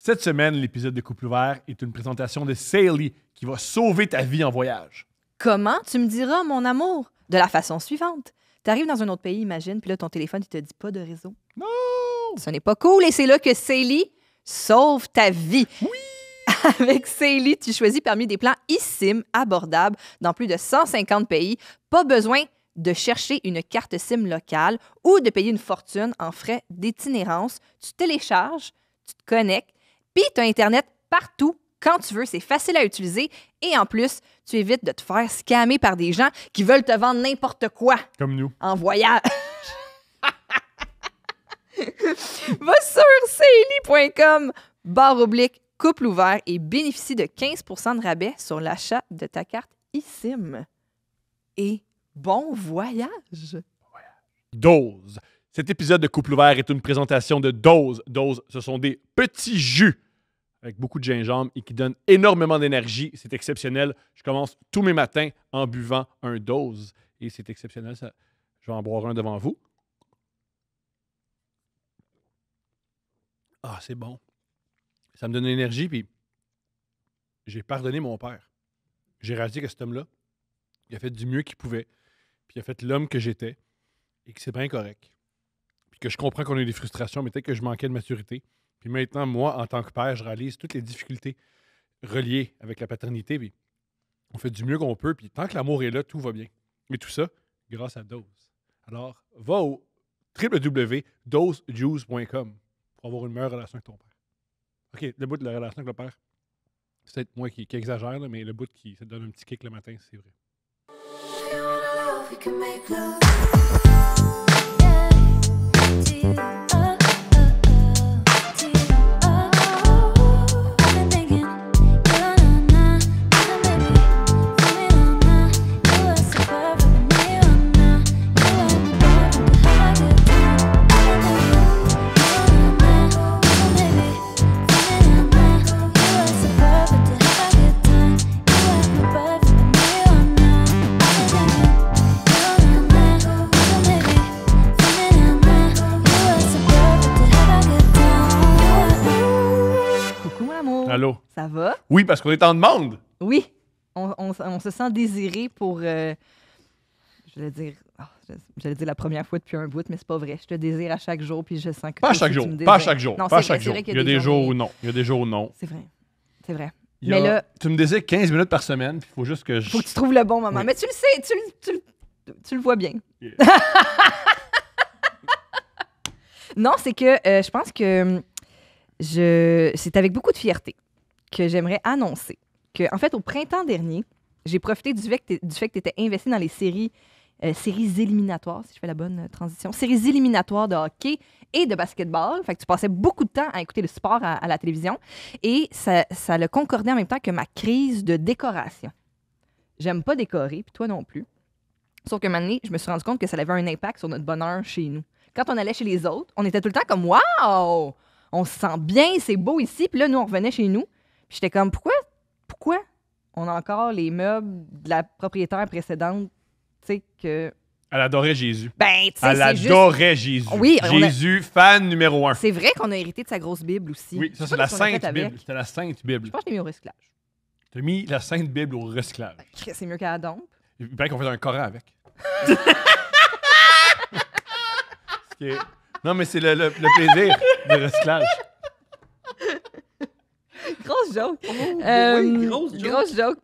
Cette semaine, l'épisode de Couple ouvert est une présentation de Saily qui va sauver ta vie en voyage. Comment tu me diras, mon amour? De la façon suivante. Tu arrives dans un autre pays, imagine, puis là, ton téléphone, il te dit pas de réseau. Non! Ce n'est pas cool et c'est là que Saily sauve ta vie. Oui! Avec Saily, tu choisis parmi des plans eSIM abordables dans plus de 150 pays. Pas besoin de chercher une carte SIM locale ou de payer une fortune en frais d'itinérance. Tu télécharges, tu te connectes, puis tu as Internet partout, quand tu veux. C'est facile à utiliser et en plus, tu évites de te faire scammer par des gens qui veulent te vendre n'importe quoi Comme nous. en voyage. Va sur saily.com/couple ouvert et bénéficie de 15 % de rabais sur l'achat de ta carte eSIM. Et bon voyage! Dose. Cet épisode de Couple ouvert est une présentation de Dose. Dose, ce sont des petits jus avec beaucoup de gingembre et qui donnent énormément d'énergie. C'est exceptionnel. Je commence tous mes matins en buvant un Dose et c'est exceptionnel. Ça. Je vais en boire un devant vous. Ah, c'est bon. Ça me donne de l'énergie, puis j'ai pardonné mon père. J'ai réalisé que cet homme-là, il a fait du mieux qu'il pouvait, puis il a fait l'homme que j'étais, et que c'est bien correct. Puis que je comprends qu'on a eu des frustrations, mais peut-être que je manquais de maturité. Puis maintenant, moi, en tant que père, je réalise toutes les difficultés reliées avec la paternité, puis on fait du mieux qu'on peut, puis tant que l'amour est là, tout va bien. Mais tout ça, grâce à Dose. Alors, va au www.dosejuice.com pour avoir une meilleure relation avec ton père. OK, le bout de la relation avec le père, c'est peut-être moi qui exagère, là, mais le bout qui ça te donne un petit kick le matin, c'est vrai. Allô? Ça va? Oui, parce qu'on est en demande. Oui. On se sent désiré pour... j'allais dire la première fois depuis un bout, mais c'est pas vrai. Je te désire à chaque jour, puis je sens que... Pas à chaque jour. Pas à chaque jour. Non, pas à c'est vrai, chaque jour. c'est vrai Il y a des jours où non. Il y a des jours où non. C'est vrai. C'est vrai. Il y a- Mais là, Tu me désires 15 minutes par semaine, puis il faut juste que je... faut que tu trouves le bon moment. Oui. Mais tu le sais, tu le vois bien. Yeah. Non, c'est que je pense que c'est avec beaucoup de fierté que j'aimerais annoncer que, en fait, au printemps dernier, j'ai profité du fait que tu étais investi dans les séries éliminatoires, si je fais la bonne transition, séries éliminatoires de hockey et de basketball. Fait que tu passais beaucoup de temps à écouter le sport à la télévision et ça le concordait en même temps que ma crise de décoration. J'aime pas décorer, puis toi non plus. Sauf que maintenant, je me suis rendu compte que ça avait un impact sur notre bonheur chez nous. Quand on allait chez les autres, on était tout le temps comme « Wow! On se sent bien, c'est beau ici. » Puis là, nous, on revenait chez nous. Puis j'étais comme « Pourquoi on a encore les meubles de la propriétaire précédente? » Tu sais, que... Elle adorait Jésus. Ben, tu sais, Elle c'est juste... adorait Jésus. Oui, Jésus, fan numéro 1. C'est vrai qu'on a hérité de sa grosse Bible aussi. Oui, ça, Je sais c'est pas la ce qu'on a fait Sainte avec. Bible. C'était la Sainte Bible. Je pense que je l'ai mis au recyclage. Tu as mis la Sainte Bible au recyclage. C'est mieux qu'à la dompe. Il paraît qu'on fait un Coran avec. Non, mais c'est le plaisir du recyclage. Grosse joke. oui, grosse joke.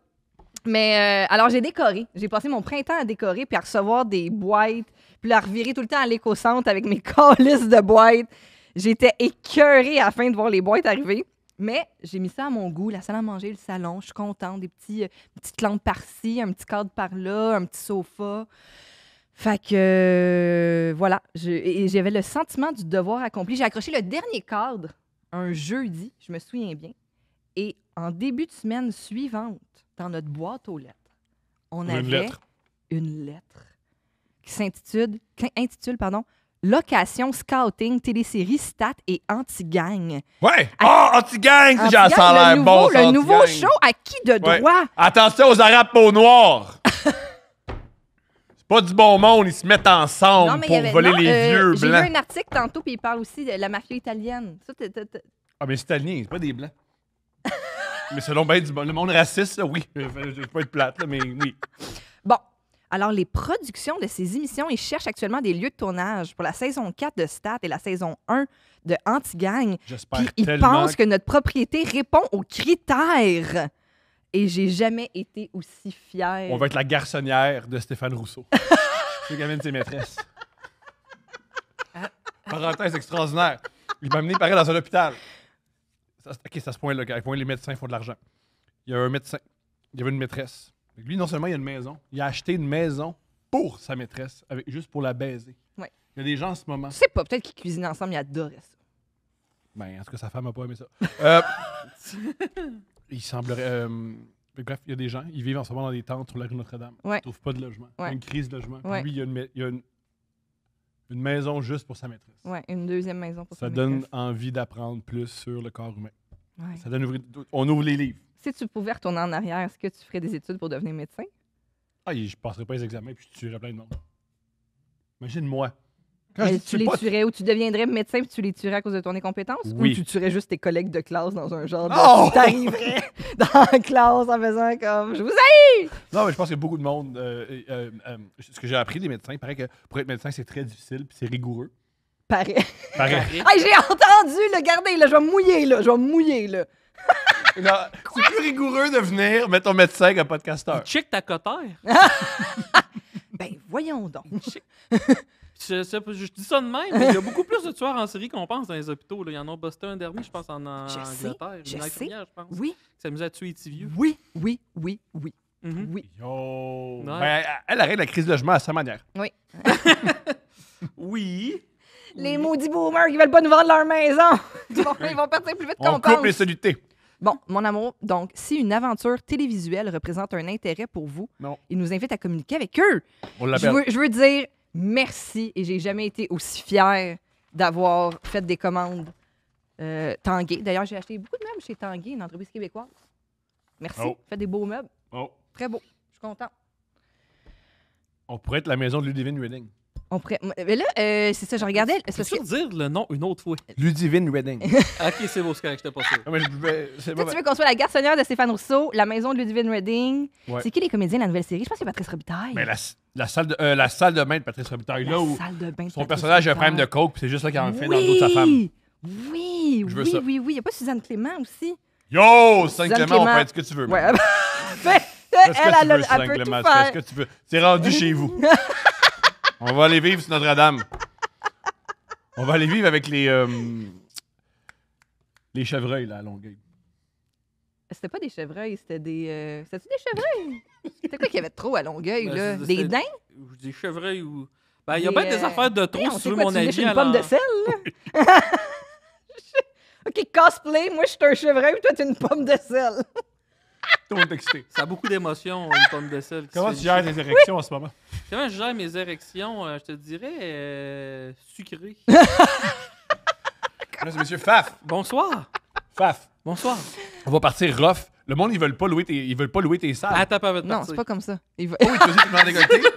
Mais alors, j'ai décoré. J'ai passé mon printemps à décorer puis à recevoir des boîtes, puis à revirer tout le temps à l'éco-centre avec mes calices de boîtes. J'étais écœurée à la fin de voir les boîtes arriver. Mais j'ai mis ça à mon goût, la salle à manger, le salon. Je suis contente. Des petites lampes par-ci, un petit cadre par-là, un petit sofa. Fait que, voilà. J'avais le sentiment du devoir accompli. J'ai accroché le dernier cadre un jeudi, je me souviens bien. Et en début de semaine suivante, dans notre boîte aux lettres, on avait une lettre qui s'intitule Location, Scouting, Télésérie, Stat et Anti-Gang. Ouais! Anti-Gang! Ça a l'air bon, le nouveau show à qui de droit? Ouais. Attention aux Arabes peau noire! C'est pas du bon monde, ils se mettent ensemble pour voler les vieux j'ai blancs. lu un article tantôt, puis il parle aussi de la mafia italienne. Ça, Ah, mais c'est italien, c'est pas des blancs. Mais selon ben le monde raciste, là, oui. Je vais pas être plate, là, mais oui. Bon. Alors, les productions de ces émissions, ils cherchent actuellement des lieux de tournage pour la saison 4 de Stat et la saison 1 de Anti-Gang. J'espère Puis ils tellement. pensent que notre propriété répond aux critères. Et j'ai jamais été aussi fière. On va être la garçonnière de Stéphane Rousseau. C'est quand même de ses maîtresses. Parenthèse extraordinaire. Il m'a amené pareil dans un hôpital. OK, c'est à ce point-là, à ce point les médecins font de l'argent. Il y a un médecin. Il y avait une maîtresse. Lui, non seulement il a une maison, il a acheté une maison pour sa maîtresse, juste pour la baiser. Ouais. Il y a des gens en ce moment. Je sais pas, peut-être qu'ils cuisinent ensemble, ils adoraient ça. Ben, en tout cas, sa femme n'a pas aimé ça. Il semblerait. Bref, il y a des gens, ils vivent en ce moment dans des tentes sur la rue Notre-Dame. Ouais. Ils ne trouvent pas de logement. Ouais. Il y a une crise de logement. Puis Ouais. lui, il y a une maison juste pour sa maîtresse. Ouais, une deuxième maison pour Ça sa donne maîtresse. envie d'apprendre plus sur le corps humain. Ouais. Ça donne on ouvre les livres. Si tu pouvais retourner en arrière, est-ce que tu ferais des études pour devenir médecin? Ah, je passerais pas les examens puis je tuerais plein de monde. Imagine-moi. Quand Mais je dis tu les pas- tuerais ou tu deviendrais médecin puis tu les tuerais à cause de ton incompétence? Oui. Ou tu tuerais juste tes collègues de classe dans un genre de... Oh! Tu t'arriverais dans la classe en faisant comme... Je vous ai... Non, mais je pense que beaucoup de monde. Ce que j'ai appris des médecins, il paraît que pour être médecin, c'est très difficile puis c'est rigoureux. Pareil. Pareil. Hey, j'ai entendu, là, regardez, là, je vais me mouiller, là, je vais me mouiller, là. Non, c'est plus rigoureux de venir mettre ton médecin qu'un podcasteur. Check ta cotère. Ben, voyons donc. Je dis ça de même, mais il y a beaucoup plus de tueurs en série qu'on pense dans les hôpitaux. Là. Il y en a busté un dernier, je pense, en Je sais, Angleterre. je Une sais. infirmière, je pense. Oui, Qui s'amusait à tuer les petits vieux. oui, oui, oui, oui, Mhm. oui. Yo! Ouais. Ben, elle arrête la crise de logement à sa manière. Oui. Les maudits boomers qui veulent pas nous vendre leur maison. Ils vont partir plus vite qu'on On coupe les pense. solutés. Bon, mon amour, donc, si une aventure télévisuelle représente un intérêt pour vous, Non. ils nous invitent à communiquer avec eux. On Je l'appelle. veux dire merci et j'ai jamais été aussi fière d'avoir fait des commandes Tanguay. D'ailleurs, j'ai acheté beaucoup de meubles chez Tanguay, une entreprise québécoise. Merci. Oh. Faites des beaux meubles. Oh. Très beaux. Je suis contente. On pourrait être la maison de Ludivine Redding. On pourrait... Mais là, c'est ça, je regardais. C'est parce que Peux-tu dire le nom une autre fois? Ludivine Redding. Ok, c'est beau, c'est correct, j'étais pas sûr. Non, mais c'est toi, pas tu veux qu'on soit la garçonnière de Stéphane Rousseau, la maison de Ludivine Redding. Ouais. C'est qui les comédiens de la nouvelle série? Je pense que c'est Patrice Robitaille. Mais la salle de bain de Patrice Robitaille, là où salle de bain de son Patrice personnage a un problème de Robitaille. coke, puis c'est juste là qu'il en fait dans le dos de sa femme. Oui, Je veux oui, ça. oui, oui. Il n'y a pas Suzanne Clément aussi? Yo! Suzanne Suzanne Clément, on Clément. peut être ce que tu veux. Ouais. man. Fais- Fais ce que elle, tu veux, elle Suzanne peut Clément. tout Tu fais faire. ce que tu veux. C'est rendu chez vous. On va aller vivre sur Notre-Dame. On va aller vivre avec les chevreuils, là, à Longueuil. C'était pas des chevreuils, c'était des... C'était-tu des chevreuils? C'était quoi qu'il y avait de trop à Longueuil, Ben, là? c'était- Des daims? Ou des chevreuils ou. Ben, il y a Des, bien des affaires de trop, Voyons, si c'est tu veux quoi, mon tu avis. lèches une alors. pomme de sel, là? OK, cosplay, moi, je suis un chevreuil, toi, t'es une pomme de sel. Tout le monde est excité. Ça a beaucoup d'émotions, une pomme de sel. qui Comment se tu fait gères tes érections en ce moment? Comment je gère mes érections? Je te dirais sucré. Mesdames et messieurs, Faf! Bonsoir. Faf! Bonsoir. On va partir rough. Le monde, ils veulent pas louer tes salles. Attends pas votre Non, partie. c'est pas comme ça. Il va- Oh, oui, tu vas dire décolleté?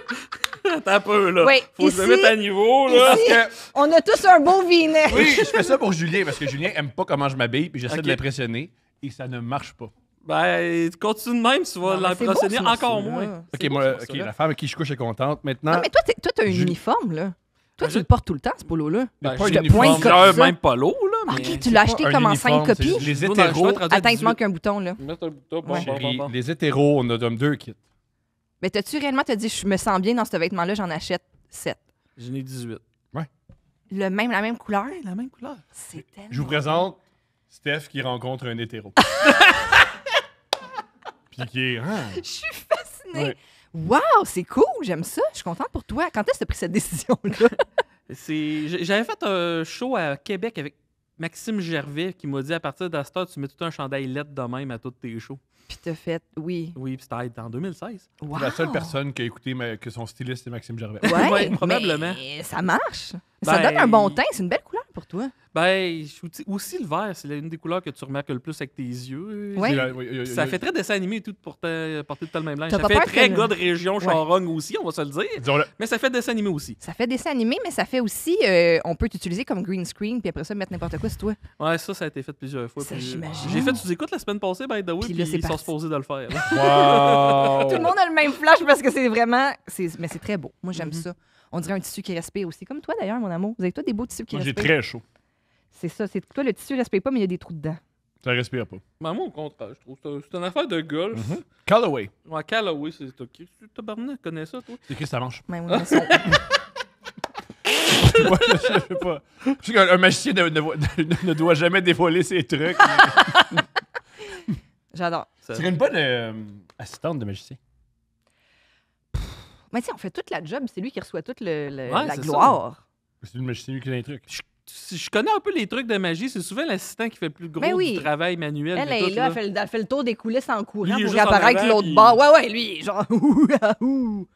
Attends un peu, là. Oui, Faut que je me ici- mette à niveau, là. ici- Parce que, On a tous un beau vinet. oui, je fais ça pour Julien, parce que Julien aime pas comment je m'habille, puis j'essaie Ok. de l'impressionner, et ça ne marche pas. Ben, continue de même, tu vas Non, mais c'est beau, l'impressionner ce encore morceau-là. moins. OK, C'est moi, beau, ce OK, morceau-là. la femme avec qui je couche est contente. Maintenant, Non, mais toi, t'as un Julie- uniforme, là. Toi, Ben, tu le portes tout le temps, ce polo-là. il y a Ben, pas je un te uniforme. pointe comme Genre, ça. même pas l'eau, là, mais... OK, tu l'as acheté Pas comme un en 5 uniforme, c'est copies. juste les Je dois hétéros. être rendu à Attends, il te 18. manque un bouton, là. Mettre un bouton, bon, Ouais. Chérie, bon. les hétéros, on a comme 2 kits. Mais t'as-tu réellement te dit, je me sens bien dans ce vêtement-là, j'en achète 7. J'en ai 18. La même couleur? La même couleur. C'est tellement... Je vous présente Steph qui rencontre un hétéro. Puis qui est... Je suis fascinée. Ouais. Wow, c'est cool, j'aime ça. Je suis contente pour toi. Quand est-ce que tu as pris cette décision-là? J'avais fait un show à Québec avec Maxime Gervais qui m'a dit à partir de cette heure, tu mets tout un chandail LED de même à tous tes shows. Puis t'as fait, oui. Oui, puis c'était en 2016. Wow. C'est la seule personne qui a écouté que son styliste, c'est Maxime Gervais. Ouais, Ouais, probablement. mais ça marche. Ça Ben, donne un bon teint. C'est une belle couleur pour toi. Ben, aussi le vert, c'est une des couleurs que tu remarques le plus avec tes yeux. Ouais. Ça fait très dessin animé et tout de porter tout le même linge. T'as Ça pas fait peur très que- gars de région charogne aussi, on va se le dire. Disons-le. Mais ça fait dessin animé aussi. Ça fait dessin animé, mais ça fait aussi... on peut t'utiliser comme green screen, puis après ça, mettre n'importe quoi sur toi. Ouais, ça a été fait plusieurs fois. Ça, puis, j'imagine. J'ai fait sous-écoute la semaine passée, by the way, Puis puis là, c'est ils sont parti. supposés de le faire. Wow! Tout le monde a le même flash parce que c'est vraiment... Mais c'est très beau. Moi, j'aime Mhm. ça. On dirait un tissu qui respire aussi. Comme toi, d'ailleurs, mon amour. Vous avez toi des beaux tissus qui Moi, j'ai respirent. très chaud. C'est ça. C'est toi, le tissu respire pas, mais il y a des trous dedans. Ça respire pas. Ben, moi, au contraire, je trouve. C'est une affaire de golf. Callaway. Ouais, Callaway, c'est OK. Tu tabarnak, connais ça, toi? C'est écrit sa manche. Ouais, ouais, mais son- Moi, je sais pas. Je sais qu'un magicien ne doit jamais dévoiler ses trucs. J'adore. Ça- C'est une bonne assistante de magicien. Mais tu sais, on fait toute la job. C'est lui qui reçoit toute la c'est gloire. C'est une magicien qui a un truc. Je connais un peu les trucs de magie. C'est souvent l'assistant qui fait le plus gros Ben oui. du travail manuel. Elle puis est tout, là, elle fait le tour des coulisses en courant Lui, il est pour juste en apparaître avant, l'autre puis- bord. Ouais, lui, genre... ouh, ah, ouh.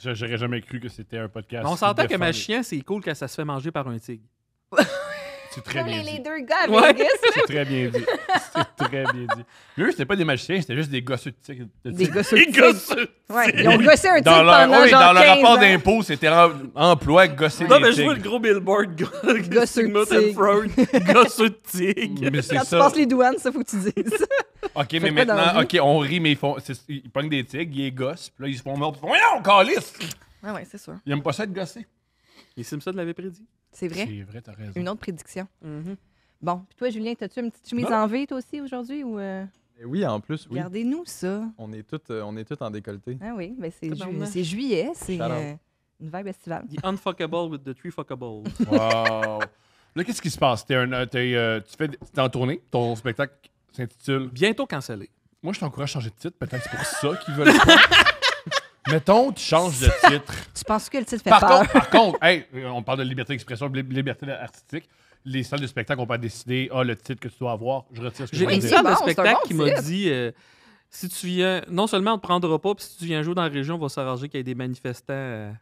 J'aurais jamais cru que c'était un podcast. On s'entend que défend- Magicien, c'est cool quand ça se fait manger par un tigre. C'est très Comme bien les dit. deux gars à Ouais. Vegas. C'est très bien dit. C'est très bien dit. Mais eux, c'était pas des magiciens, c'était juste des gosseux de tigres. Des gars sur Les le gars, tigre. Ouais, ils ont gossé un tigre Dans leur, pendant oui, genre dans leur 15 rapport ans. d'impôt, c'était emploi gosser Non, des mais je vois le tigres. gros billboard. Gosseux de Sigmund tigre. Freud. Gosseux de tigre. Mais c'est Quand tu ça. passes les douanes, ça, faut que tu dises. OK, mais Faites pas dans la maintenant, vie. OK, on rit, mais ils pognent des tigres, ils les gossent, puis là, ils se font mordre. Ils font, voyons, calice! Ah ouais, c'est sûr. Ils aiment pas ça être gossés. Les Simpsons l'avaient prédit. C'est vrai. C'est vrai, t'as raison. Une autre prédiction. Mhm. Bon, puis toi, Julien, t'as-tu une petite chemise Non. en V, toi aussi, aujourd'hui? Ou Et oui, en plus, oui. Regardez-nous ça. On est tous en décolleté. Ah oui, ben Tabarnak. c'est juillet, c'est Shout out. une vibe estivale. The unfuckable with the three fuckables. Wow! Là, qu'est-ce qui se passe? T'es en tournée, ton spectacle s'intitule... Bientôt cancellé. Moi, je t'encourage à changer de titre, peut-être c'est pour ça qu'ils veulent pas. Mettons, tu changes de titre. Tu penses que le titre fait Par peur? contre, hey, on parle de liberté d'expression, de liberté artistique. Les salles de spectacle ont pas décidé, le titre que tu dois avoir, je retire ce que J'ai je une viens de c'est dire. salle de bon, c'est un spectacle bon qui m'a titre. dit si tu viens, non seulement on te prendra pas, puis si tu viens jouer dans la région, on va s'arranger qu'il y ait des manifestants.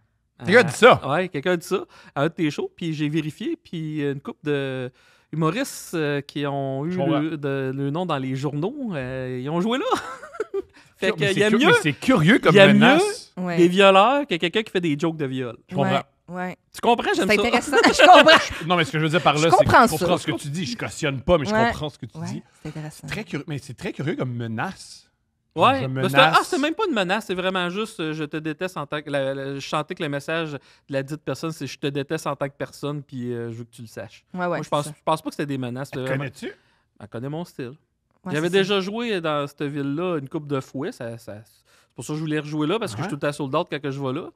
Quelqu'un a dit ça? Ouais, quelqu'un a dit ça à un de tes shows, puis j'ai vérifié, puis une couple de humoristes qui ont eu Je comprends. le nom dans les journaux, ils ont joué là. Fait Mais qu'il y a mieux mais c'est curieux comme il y a menace. Ouais. des violeurs que quelqu'un qui fait des jokes de viol. Je comprends. Ouais, ouais. Tu comprends? J'aime C'est ça. intéressant. Je comprends. Non, mais ce que je veux dire par là, Je c'est que comprends je ça. comprends ce que tu dis. Je cautionne pas, mais je Ouais. comprends ce que tu Ouais, dis. c'est intéressant. Très curieux, mais c'est très curieux comme menace. Ouais. Je Ben, menace. c'est même pas une menace, c'est vraiment juste je te déteste en tant que. Je chantais que le message de la dite personne, c'est je te déteste en tant que personne, puis je veux que tu le saches. Ouais, ouais. Moi, je pense pas que c'était des menaces. c'était vraiment- Connais-tu? Elle connaît mon style. Ouais, J'avais c'est ça. déjà joué dans cette ville-là une coupe de fouet. C'est pour ça que je voulais rejouer là, parce que je suis tout le temps sold out quand que je vais là.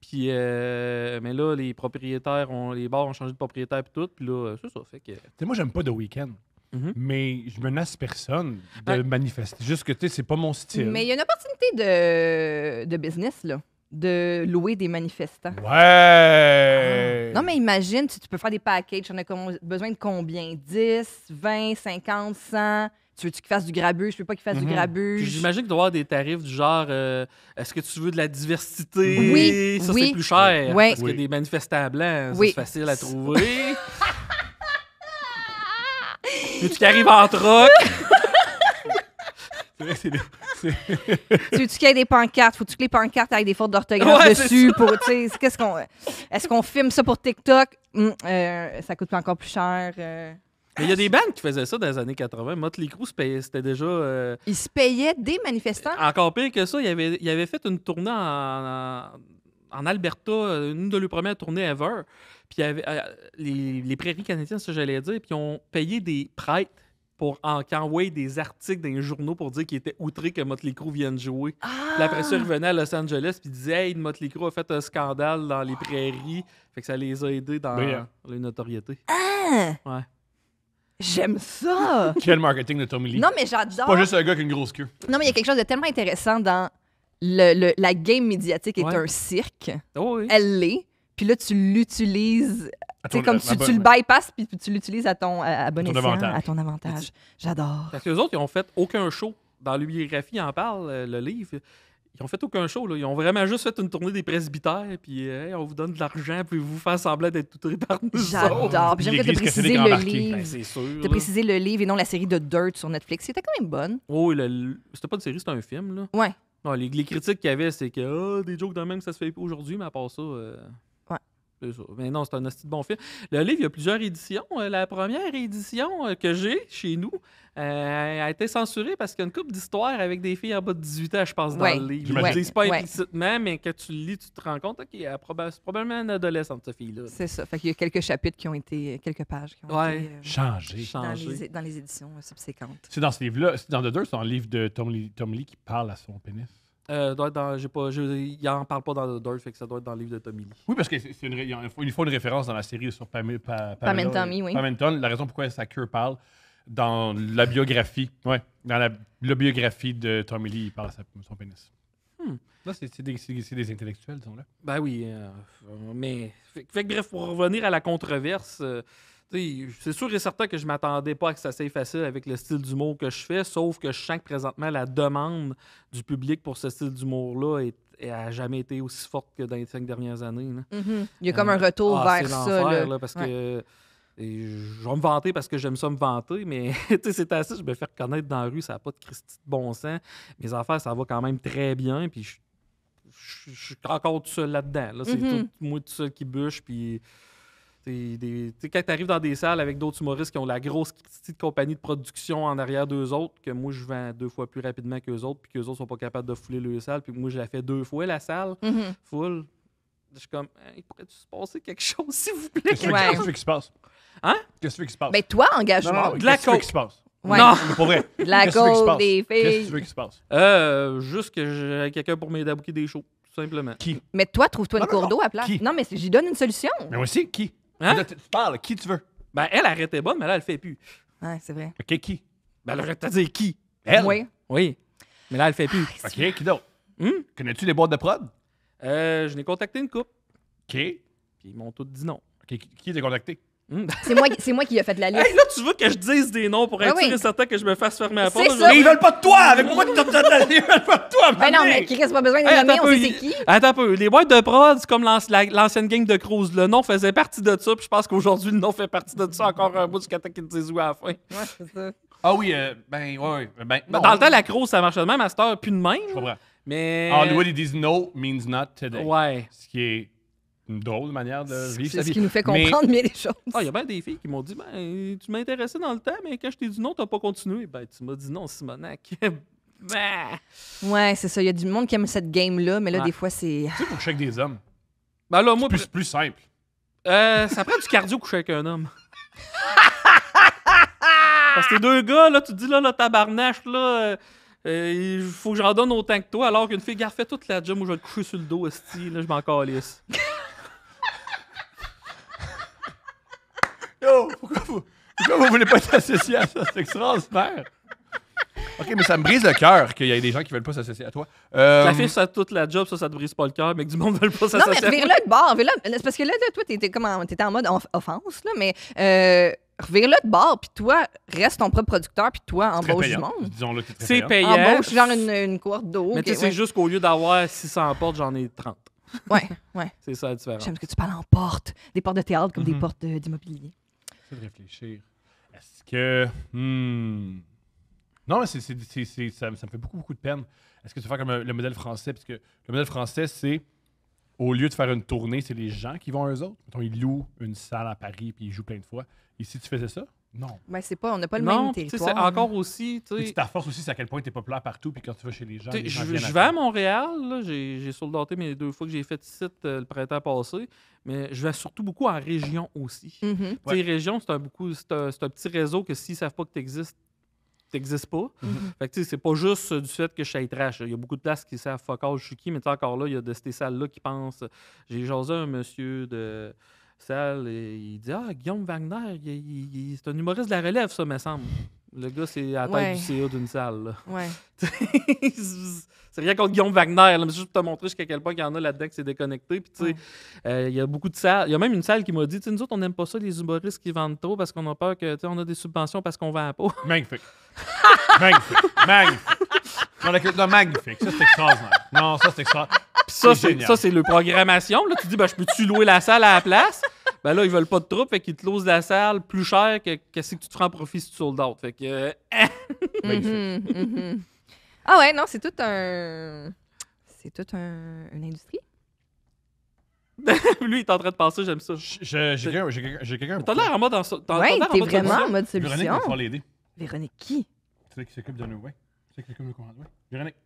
Puis, mais là, les propriétaires, les bars ont changé de propriétaire et tout. Puis là, c'est ça. Fait que. Tu sais, moi, j'aime pas The Weeknd. Mhm. Mais je menace personne de Ouais. manifester. Juste que, tu sais, c'est pas mon style. Mais il y a une opportunité de business, là, de louer des manifestants. Ouais! Non, mais imagine, tu peux faire des packages. On a besoin de combien? 10, 20, 50, 100? Tu veux-tu qu'il fasse du grabuge? Tu veux pas qu'il fasse du Mhm. Puis grabuge? j'imagine qu'il doit y avoir des tarifs du genre est-ce que tu veux de la diversité? Oui, Ça, oui. c'est plus cher. Oui. Parce que Oui. des manifestants blancs, ça, Oui. c'est facile à trouver. Veux-tu qui arrive en troc? C'est vrai, c'est des- Tu veux-tu qu'il y ait des pancartes? Faut-tu que les pancartes aient des fautes d'orthographe Ouais, c'est dessus? Pour, tu sais, est-ce qu'on filme ça pour TikTok? Ça coûte encore plus cher. Mais il y a des bandes qui faisaient ça dans les années 80. Motley Crue, c'était déjà Ils se payaient des manifestants? encore pire que ça. Il avait fait une tournée en Alberta, une de leurs premières tournées ever. Puis il y avait les prairies canadiennes, ça j'allais dire, puis ils ont payé des prêtres pour qui envoyaient des articles dans les journaux pour dire qu'ils étaient outrés que Motley Crue vienne jouer. Ah! Puis après ça, ils revenaient à Los Angeles puis ils disaient Hey, Motley Crue a fait un scandale dans les prairies. Fait que ça les a aidés dans Brillant. les notoriétés. Ah! Ouais. J'aime ça! Quel marketing de Tommy Lee. Non, mais j'adore. Pas juste un gars qui a une grosse queue. Non, mais il y a quelque chose de tellement intéressant dans la game médiatique est Ouais. un cirque. Oh oui. Elle l'est. Puis là, tu l'utilises. Tu sais, comme tu ben, le bypasses, puis tu l'utilises à bon ton escient, avantage. à ton avantage. J'adore. Parce que les autres, ils ont fait aucun show. Dans la biographie, ils en parlent, le livre. Ils ont fait aucun show, là. Ils ont vraiment juste fait une tournée des presbytères, puis hey, on vous donne de l'argent, puis vous faire semblant d'être tout par nous autres. J'adore. Puis j'aime que tu L'Église précisé catholique le embarquée. livre. Ben, c'est sûr. Tu là. as précisé le livre et non la série de Dirt sur Netflix. C'était quand même bonne. Oh, c'était pas une série, c'était un film, là. Ouais. Non, les critiques qu'il y avait, c'est que des jokes de même, ça se fait pas aujourd'hui, mais à part ça. Ouais. C'est ça. Mais non, c'est un asti de bon film. Le livre, il y a plusieurs éditions. La première édition que j'ai chez nous a été censurée parce qu'il y a une couple d'histoires avec des filles en bas de 18 ans, je pense, dans Ouais. le livre. J'imagine. Ils le disent pas Ouais. implicitement, mais quand tu le lis, tu te rends compte, OK, c'est probablement une adolescente, cette fille-là. C'est ça. Fait qu'il y a quelques chapitres qui ont été. Quelques pages qui ont Ouais. été. Changé. Changé. Dans les éditions subséquentes. C'est dans ce livre-là, c'est dans The Dirt, c'est dans le livre de Tom Lee qui parle à son pénis. Doit être dans, il en parle pas dans The Dirt, fait que ça doit être dans le livre de Tommy Lee. Oui, parce qu'il faut une référence dans la série sur Pam and Tommy, oui. Pam and Tommy, la raison pourquoi sa queue parle dans la biographie. Ouais, dans la biographie de Tommy Lee, il parle à son pénis. Là, c'est des intellectuels, disons-là. Ben oui, mais... Fait que bref, pour revenir à la controverse, c'est sûr et certain que je m'attendais pas à que ça soit facile avec le style d'humour que je fais, sauf que je sens que présentement, la demande du public pour ce style d'humour-là n'a jamais été aussi forte que dans les 5 dernières années. Là. Mhm. Il y a comme un retour vers c'est ça. l'enfer, Là. parce que... Et je vais me vanter parce que j'aime ça me vanter, mais c'est assez, je me fais reconnaître dans la rue, ça n'a pas de Christy de bon sens. Mes affaires, ça va quand même très bien, puis je suis encore tout seul là-dedans. Là. C'est tout moi tout seul qui bûche, puis quand tu arrives dans des salles avec d'autres humoristes qui ont la grosse Christy de compagnie de production en arrière d'eux autres, que moi je vends 2 fois plus rapidement qu'eux autres, puis qu'eux autres sont pas capables de fouler leur salle, puis moi je la fais 2 fois la salle, Mhm. full. Je suis comme, il pourrait-tu se passer quelque chose, s'il vous plaît? Qu'est-ce Ouais. que tu veux qu'il se passe? Hein? Qu'est-ce que tu veux qu'il se passe? Ben, toi, non, engagement. non, de la qu'est-ce que tu veux coke. qu'il se passe? Ouais. Non! Mais pour vrai. De la Qu'est-ce que tu veux qu'il se coke, passe? des Qu'est-ce que tu filles. veux qu'il se passe? Juste que j'ai quelqu'un pour m'aider à booker des shows, tout simplement. Qui? Mais toi, trouve-toi une Non, cour non, d'eau à place. Qui? Non, mais j'y donne une solution. Mais moi aussi, qui? Hein? Là, tu parles, qui tu veux? Ben, elle arrêtait bonne, mais là, elle le fait plus. Ouais, c'est vrai. OK, qui? Ben, là, je vais te dire qui? Elle? Oui. Oui. Mais là, elle le fait plus. OK, qui d'autre? Hum? Connais-tu les boîtes de prod? Je n'ai contacté une couple, OK. Qui puis ils m'ont tous dit non. t'a contacté? Hum? C'est moi qui ai fait la liste. Hey, là, tu veux que je dise des noms pour être Ben sûr oui. et certain que je me fasse fermer la C'est porte? ça. Mais ils veulent pas de toi! Avec moi, ils veulent pas de toi! Ben non, mais Chris, pas besoin de Hey, nommer, attends on un sait peu, c'est qui. Attends un peu. Les boîtes de prod, c'est comme l'ancienne gang de Cruz. Le nom faisait partie de ça, puis je pense qu'aujourd'hui, le nom fait partie de ça encore un bout jusqu'à temps qu'ils disent oui à la fin. Ouais, c'est ça. Ah oui, ouais. Ben, non, dans le temps, la Cruz, ça marchait de même, à cette heure, plus de même. Je comprends. Mais. En Hollywood, ils disent no means not today. Ouais. Ce qui est une drôle manière de vivre C'est sa ce vie. qui nous fait Mais- comprendre bien les choses. Ah, il y a bien des filles qui m'ont dit ben, tu m'intéressais dans le temps, mais quand je t'ai dit non, t'as pas continué. Ben, tu m'as dit non, Simonac. Ben, Ouais, c'est ça. Il y a du monde qui aime cette game-là, mais là, Ouais. des fois, c'est. Tu sais, pour coucher avec des hommes, ben là, moi, c'est plus simple. ça prend du cardio coucher avec un homme. Parce que tes 2 gars, là, tu te dis, là, tabarnache, là, il faut que j'en donne autant que toi, alors qu'une fille, gars, fait toute la job, moi, je vais le coucher sur le dos, esti, là, je m'en calisse. Yo, pourquoi vous voulez pas être associé à ça? C'est extraordinaire. OK, mais ça me brise le cœur qu'il y ait des gens qui veulent pas s'associer à toi. La fille, ça toute la job, ça te brise pas le cœur, mais que du monde veut pas Non, mais s'associer. revire-le de bord. C'est parce que là, toi, t'étais en mode offense, là, mais revire-le de bord, puis toi, reste ton propre producteur, puis toi, Très embauche du payant. monde. Disons-le que C'est payant. payant. Embauche genre une courte d'eau. Mais ok, tu sais, c'est ouais. juste qu'au lieu d'avoir 600 portes, j'en ai 30. Ouais, ouais. C'est ça la différence. J'aime que tu parles en portes. Des portes de théâtre comme des portes d'immobilier. C'est de réfléchir. Est-ce que... Non, mais ça me fait beaucoup de peine. Est-ce que tu fais comme le modèle français? Parce que le modèle français, c'est, au lieu de faire une tournée, c'est les gens qui vont à eux autres. Mettons, ils louent une salle à Paris puis ils jouent plein de fois. Ici, tu faisais ça? Non. Ben, c'est pas, on n'a pas le Non, même puis tu sais, territoire. c'est encore aussi, tu Puis sais, ta force aussi, c'est à quel point tu es populaire partout puis quand tu vas chez les gens, tu sais, les gens je viennent vais à toi. Montréal, là, j'ai soldaté mes 2 fois que j'ai fait ici le printemps passé, mais je vais surtout beaucoup en région aussi. Mhm. Tu sais, région, c'est un petit réseau que s'ils savent pas que tu existes pas. Fait que tu sais, c'est pas juste du fait que je suis trash. Il y a beaucoup de places qui savent fuck all, je suis qui, mais tu sais, encore là, il y a de ces salles-là qui pensent. J'ai jasé un monsieur de salle et il dit ah, Guillaume Wagner, c'est un humoriste de la relève, ça, me semble. Le gars, c'est à la tête Ouais. du CA d'une salle. Là. Ouais. C'est rien contre Guillaume Wagner, là, mais c'est juste pour te montrer jusqu'à quel point il y en a là-dedans que c'est déconnecté. Puis, tu sais, il y a beaucoup de salles. Il y a même une salle qui m'a dit, tu sais, nous autres, on n'aime pas ça, les humoristes qui vendent trop parce qu'on a peur que, tu sais, on a des subventions parce qu'on vend pas. Magnifique. Magnifique. Non, magnifique. Ça, c'est extraordinaire. Non, ça, c'est extra. Puis ça, C'est c'est génial. ça, c'est le programmation. Là, tu dis, ben, je peux-tu louer la salle à la place? Ben là, ils veulent pas de troupe, fait qu'ils te losent la salle plus cher que qu'est-ce que tu te feras en profit si tu sold out. Fait que, Ah ouais, non, c'est tout un... C'est tout une industrie. lui, il est en train de penser, j'aime ça. J'ai quelqu'un. T'as l'air en mode... Ouais, t'es vraiment en mode Véronique solution. va pouvoir l'aider. Véronique qui? C'est elle qui s'occupe de nous. Ouais. C'est elle qui s'occupe de nos commandes. Ouais. Véronique.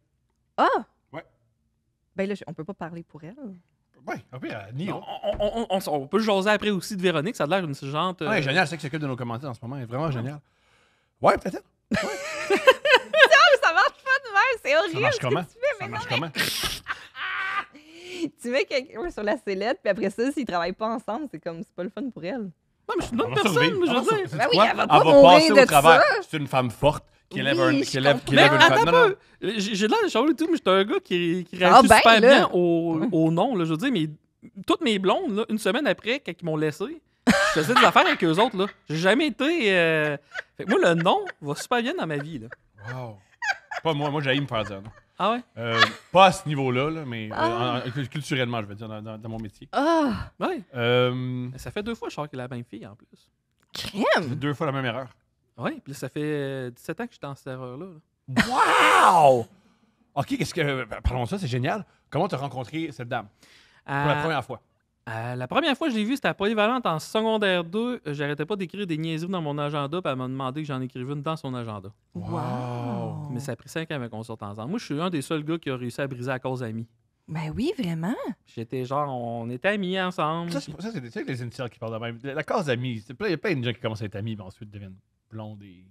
Ah! Ouais. Ben là, on peut pas parler pour elle. Ouais, un peu, ni On peut jaser après aussi de Véronique, ça a l'air une gente... Ouais, génial, c'est elle qui s'occupe de nos commentaires en ce moment. Elle est vraiment génial. Ouais, peut-être. Ça marche pas de même, c'est horrible. Ça marche ce que comment? tu fais, Ça mais marche non, comment? tu mets quelqu'un sur la sellette, puis après ça, s'ils travaillent pas ensemble, c'est comme, c'est pas le fun pour elle. Non, mais je suis une Elle bonne va personne, survivre. je veux dire. C'est Ben oui, quoi? elle va pas Elle va mourir passer de au travers. ça. C'est une femme forte qui élève Oui, un. je Qui élève comprends. Mais une femme. attends Non, non. J'ai de l'air de Charles et tout, mais j'étais un gars qui Ah, réagit ben, super là. bien au nom. Là, je veux dire, mais toutes mes blondes, là, une semaine après, quand ils m'ont laissé, je faisais des affaires avec eux autres. Là. J'ai jamais été... Fait que moi, le nom va super bien dans ma vie. Là. Wow. Pas moi, moi j'ai me faire dire. Non. Ah ouais? Pas à ce niveau-là, là, mais Ah. culturellement, je veux dire, dans mon métier. Ah! Ouais. Euh, Ça fait 2 fois que je sors avec la même fille, en plus. Crème! 2 fois la même erreur. Ouais, puis là, ça fait 17 ans que je suis dans cette erreur-là. là. Wow! OK, qu'est-ce que. Parlons de ça, c'est génial. Comment tu as rencontré cette dame pour la première fois? La première fois que je l'ai vue, c'était à Polyvalente en secondaire 2. J'arrêtais pas d'écrire des niaiseries dans mon agenda, puis elle m'a demandé que j'en écrive une dans son agenda. Wow! Mais ça a pris 5 ans avant qu'on sorte ensemble. Moi, je suis un des seuls gars qui a réussi à briser la cause amie. Ben oui, vraiment. J'étais genre, on était amis ensemble. Ça, c'est tu sais, les initiales qui parlent de même. La case d'amis. Il y a plein de gens qui commencent à être amis, mais ensuite deviennent blondes et.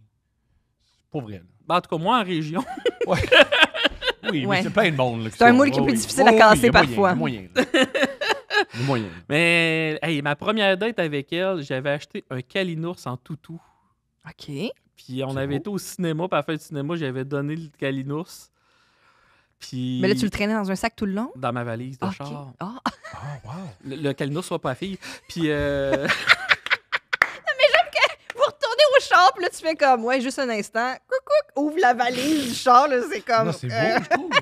C'est pas vrai, là. Ben, en tout cas, moi, en région. Oui, Ouais. mais c'est plein de monde. là, C'est un moule qui est plus difficile à casser parfois. Il y a moyen. Mais, hey, ma première date avec elle, j'avais acheté un Kalinours en toutou. OK. Puis on C'est avait beau. été au cinéma, puis à la fin du cinéma, j'avais donné le Kalinours. Puis. Mais là, tu le traînais dans un sac tout le long? Dans ma valise de OK. char. Ah! Ah, wow. Le Kalinours soit pas fille. Puis. Vous retournez au char, puis là, tu fais comme, ouais, juste un instant. Coucou! Ouvre la valise du char, là, c'est comme. Non, c'est beau, je trouve. Ça,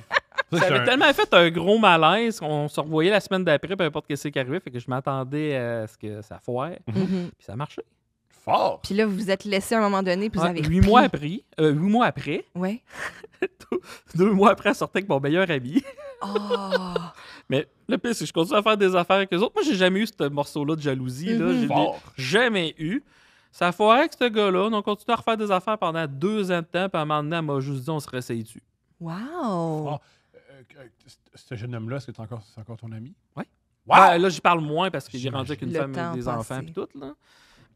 Ça c'est avait un- tellement fait un gros malaise qu'on se revoyait la semaine d'après, peu importe ce qui arrivait, fait que je m'attendais à ce que ça foire. Mhm. Puis ça marchait. Fort. Puis là, vous vous êtes laissé à un moment donné, puis vous avez. 8 mois après, 8 mois après, Ouais. 2 mois après, elle sortait avec mon meilleur ami. Oh! Mais le pire, c'est que je continue à faire des affaires avec eux autres. Moi, j'ai jamais eu ce morceau-là de jalousie. Là. Mhm. Je l'ai Fort. jamais eu. Ça foirait avec ce gars-là. On continue à refaire des affaires pendant 2 ans de temps. Puis à un moment donné, elle m'a juste dit on se réessaye dessus. Wow! Fort. Ce jeune homme-là, est-ce que c'est encore ton ami? Ouais. Wow! Ouais, là, j'y parle moins parce qu'il est rendu avec une Le femme temps et des passé. enfants. Puis tout. Là.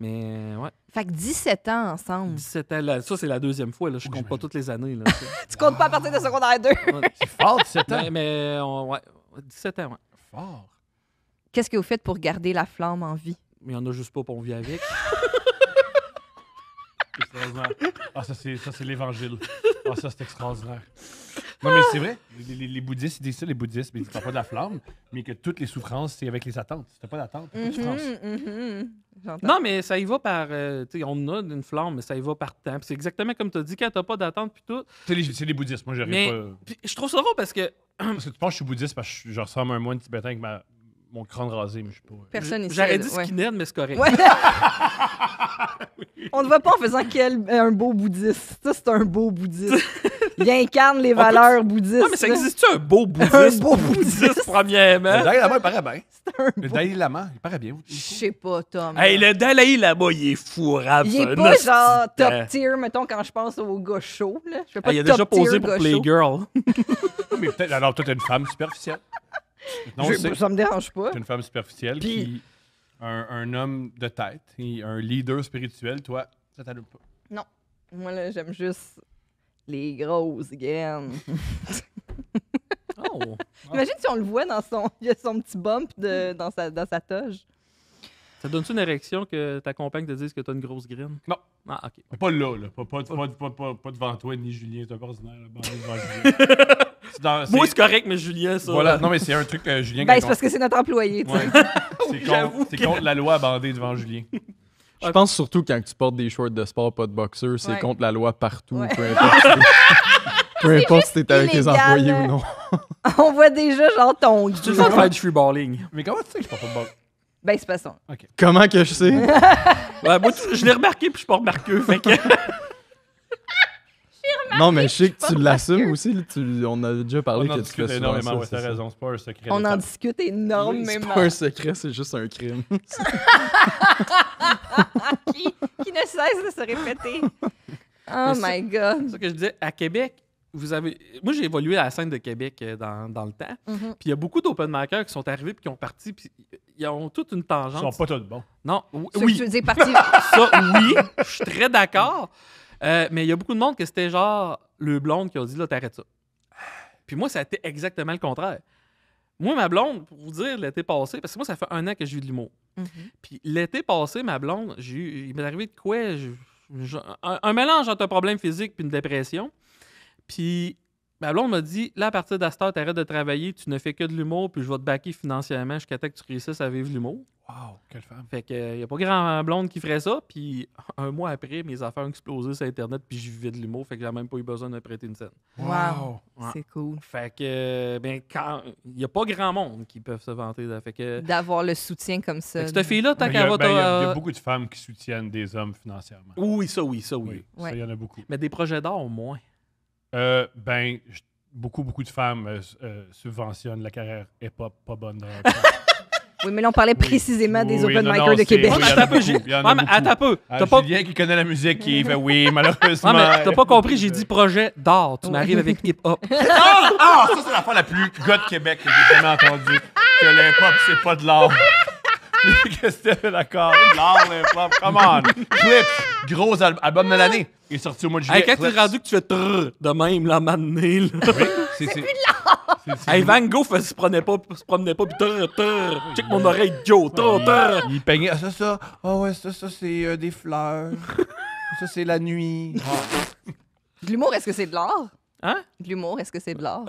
Mais ouais, Fait que 17 ans ensemble. 17 ans. Là, ça, c'est la 2e fois. Là. Je Oui, compte pas j'imagine. toutes les années. Là, Tu comptes pas à partir de secondaire 2. Ouais. C'est fort, 17 ans. mais ouais, 17 ans, ouais. Fort. Qu'est-ce que vous faites pour garder la flamme en vie? Mais il y en a juste pas pour on vit avec. Extraordinaire. Ah, ça, c'est l'évangile. Ah, ça, c'est extraordinaire. Non, mais c'est vrai. Les bouddhistes, ils disent ça, les bouddhistes. Mais ils parlent pas de la flamme, mais que toutes les souffrances, c'est avec les attentes. Si t'as pas d'attente, t'as pas de souffrance. J'entends. Non, mais ça y va par. Tu sais, on a une flamme, mais ça y va par temps. Puis c'est exactement comme tu as dit, quand t'as pas d'attente, puis tout. C'est les bouddhistes. Moi, j'arrive Mais pas. puis je trouve ça drôle parce que Parce que tu penses que je suis bouddhiste parce que je ressemble à un moine tibétain avec mon crâne rasé, mais je suis pas. Personne ici. j'aurais dit ouais. skinhead, mais c'est correct. Ouais. On ne voit pas en faisant un beau bouddhiste. Ça, c'est un beau bouddhiste. Il incarne les valeurs bouddhistes. Ah, mais ça là. existe-tu un beau bouddhiste? Un beau bouddhiste. Premièrement. Le Dalai Lama, il paraît bien. C'est un Le beau- Dalai Lama, il paraît bien. Je sais pas, Tom. Hey, le Dalai Lama, il est fourrable. Il c'est est un pas hostie genre de temps. top tier, mettons, quand je pense aux gars chauds. Là. Je fais pas Ah, il a top déjà posé tier pour gars chauds. Playgirl. Mais peut-être, alors, toi, t'es une femme superficielle. Non, c'est Ça me dérange pas. t'es une femme superficielle Puis- qui. Un homme de tête et un leader spirituel, toi, ça t'allume pas. Moi, là, j'aime juste les grosses graines. Oh. Imagine si on le voit dans son... Il y a son petit bump dans sa toge. Ça donne-tu une érection que ta compagne te dise que t'as une grosse graine? Non. Ah, OK. Mais pas là, là. Pas devant toi ni Julien, c'est un peu ordinaire. Là, bandé devant Julien. Moi, c'est correct, mais Julien, ça. Voilà, non, mais c'est un truc que Julien. Ben, quand c'est parce que c'est notre employé, tu sais. Ouais. J'avoue C'est que- contre la loi bandée devant Julien. Je pense surtout quand tu portes des shorts de sport, pas de boxeur, c'est Ouais. contre la loi partout, Ouais. peu importe. Peu importe si t'es avec tes illégal. employés ou non. On voit déjà, genre, ton Tu le fais de faire du freeballing. Mais comment tu sais que je porte pas de bol? Ben, c'est pas ça. Comment que je sais? Ouais, moi, je l'ai remarqué puis je suis pas remarqué. Fait que... Non, mais je sais que tu l'assumes aussi. Là, on a déjà parlé On en que tu fais discute souvent énormément, ouais, ça. t'as c'est ça. raison, c'est pas un secret. On de en table. discute C'est énormément. pas un secret, c'est juste un crime. qui ne cesse de se répéter. Oh Mais ça- my God. C'est ça que je disais. À Québec, vous avez... Moi, j'ai évolué à la scène de Québec dans le temps. Mhm. Puis il y a beaucoup d'open micers qui sont arrivés puis qui ont parti. Puis ils ont toute une Ils tangente. sont pas tous bons. Non, Ce que oui. tu veux dire, parti. Ça, oui, je suis très d'accord. Mais il y a beaucoup de monde que c'était genre le blonde qui a dit là, t'arrêtes ça. Puis moi, ça a été exactement le contraire. Moi, ma blonde, pour vous dire, l'été passé, parce que moi, ça fait 1 an que je vis de l'humour. Mhm. Puis l'été passé, ma blonde, il m'est arrivé de quoi? Un mélange entre un problème physique puis une dépression. Puis ma blonde m'a dit, là, à partir d'Astor, t'arrêtes de travailler, tu ne fais que de l'humour, puis je vais te backer financièrement jusqu'à temps que tu réussisses à vivre l'humour. Wow, quelle femme. Fait que y a pas grand blonde qui ferait ça. Puis 1 mois après, mes affaires ont explosé sur Internet, puis je vivais de l'humour. Fait que j'ai même pas eu besoin de me prêter une scène. Wow. Ouais. C'est cool. Fait que, ben, quand. Y a pas grand monde qui peuvent se vanter. Là. Fait que. D'avoir le soutien comme ça. Fait que cette fille-là, tant Il y a- qu'elle va. ben, il y a beaucoup de femmes qui soutiennent des hommes financièrement. Oui, ça, oui. Oui, ça, Ouais. il y en a beaucoup. Mais des projets d'art, moins. Beaucoup de femmes subventionnent la carrière hip-hop pas bonne. Oui, mais là, on parlait précisément des Oui, open non, micers non, de c'est- Québec. oui, il y en a Attends un peu, beaucoup, j'ai- il y en a Ouais, mais beaucoup. attends un peu. Ah, T'as pas... Julien qui connaît la musique, qui fait oui, malheureusement. Non, mais t'as pas compris, j'ai dit projet d'art. Tu Ouais. m'arrives avec hip-hop. Ah, ça, c'est la fois la plus gars de Québec que j'ai jamais entendue. Que l'hip-hop, c'est pas de l'art. Qu'est-ce que t'es d'accord? De l'art, l'hip-hop, come on. Clips, gros album de l'année. Il est sorti au mois de juillet. Hey, quand t'es Clips. rendu que tu fais trrr de même, là, mané, là. Oui, c'est plus de l'art. Hey, Van Gogh se promenait pas, puis trrr, trrr. Check mon oreille, Joe, trrr, trrr. Il peignait. Ah, ça. Oh, ouais, ça, c'est des fleurs. Ça, c'est la nuit. De l'humour, est-ce que c'est de l'art? Hein? De l'humour, est-ce que c'est de l'art?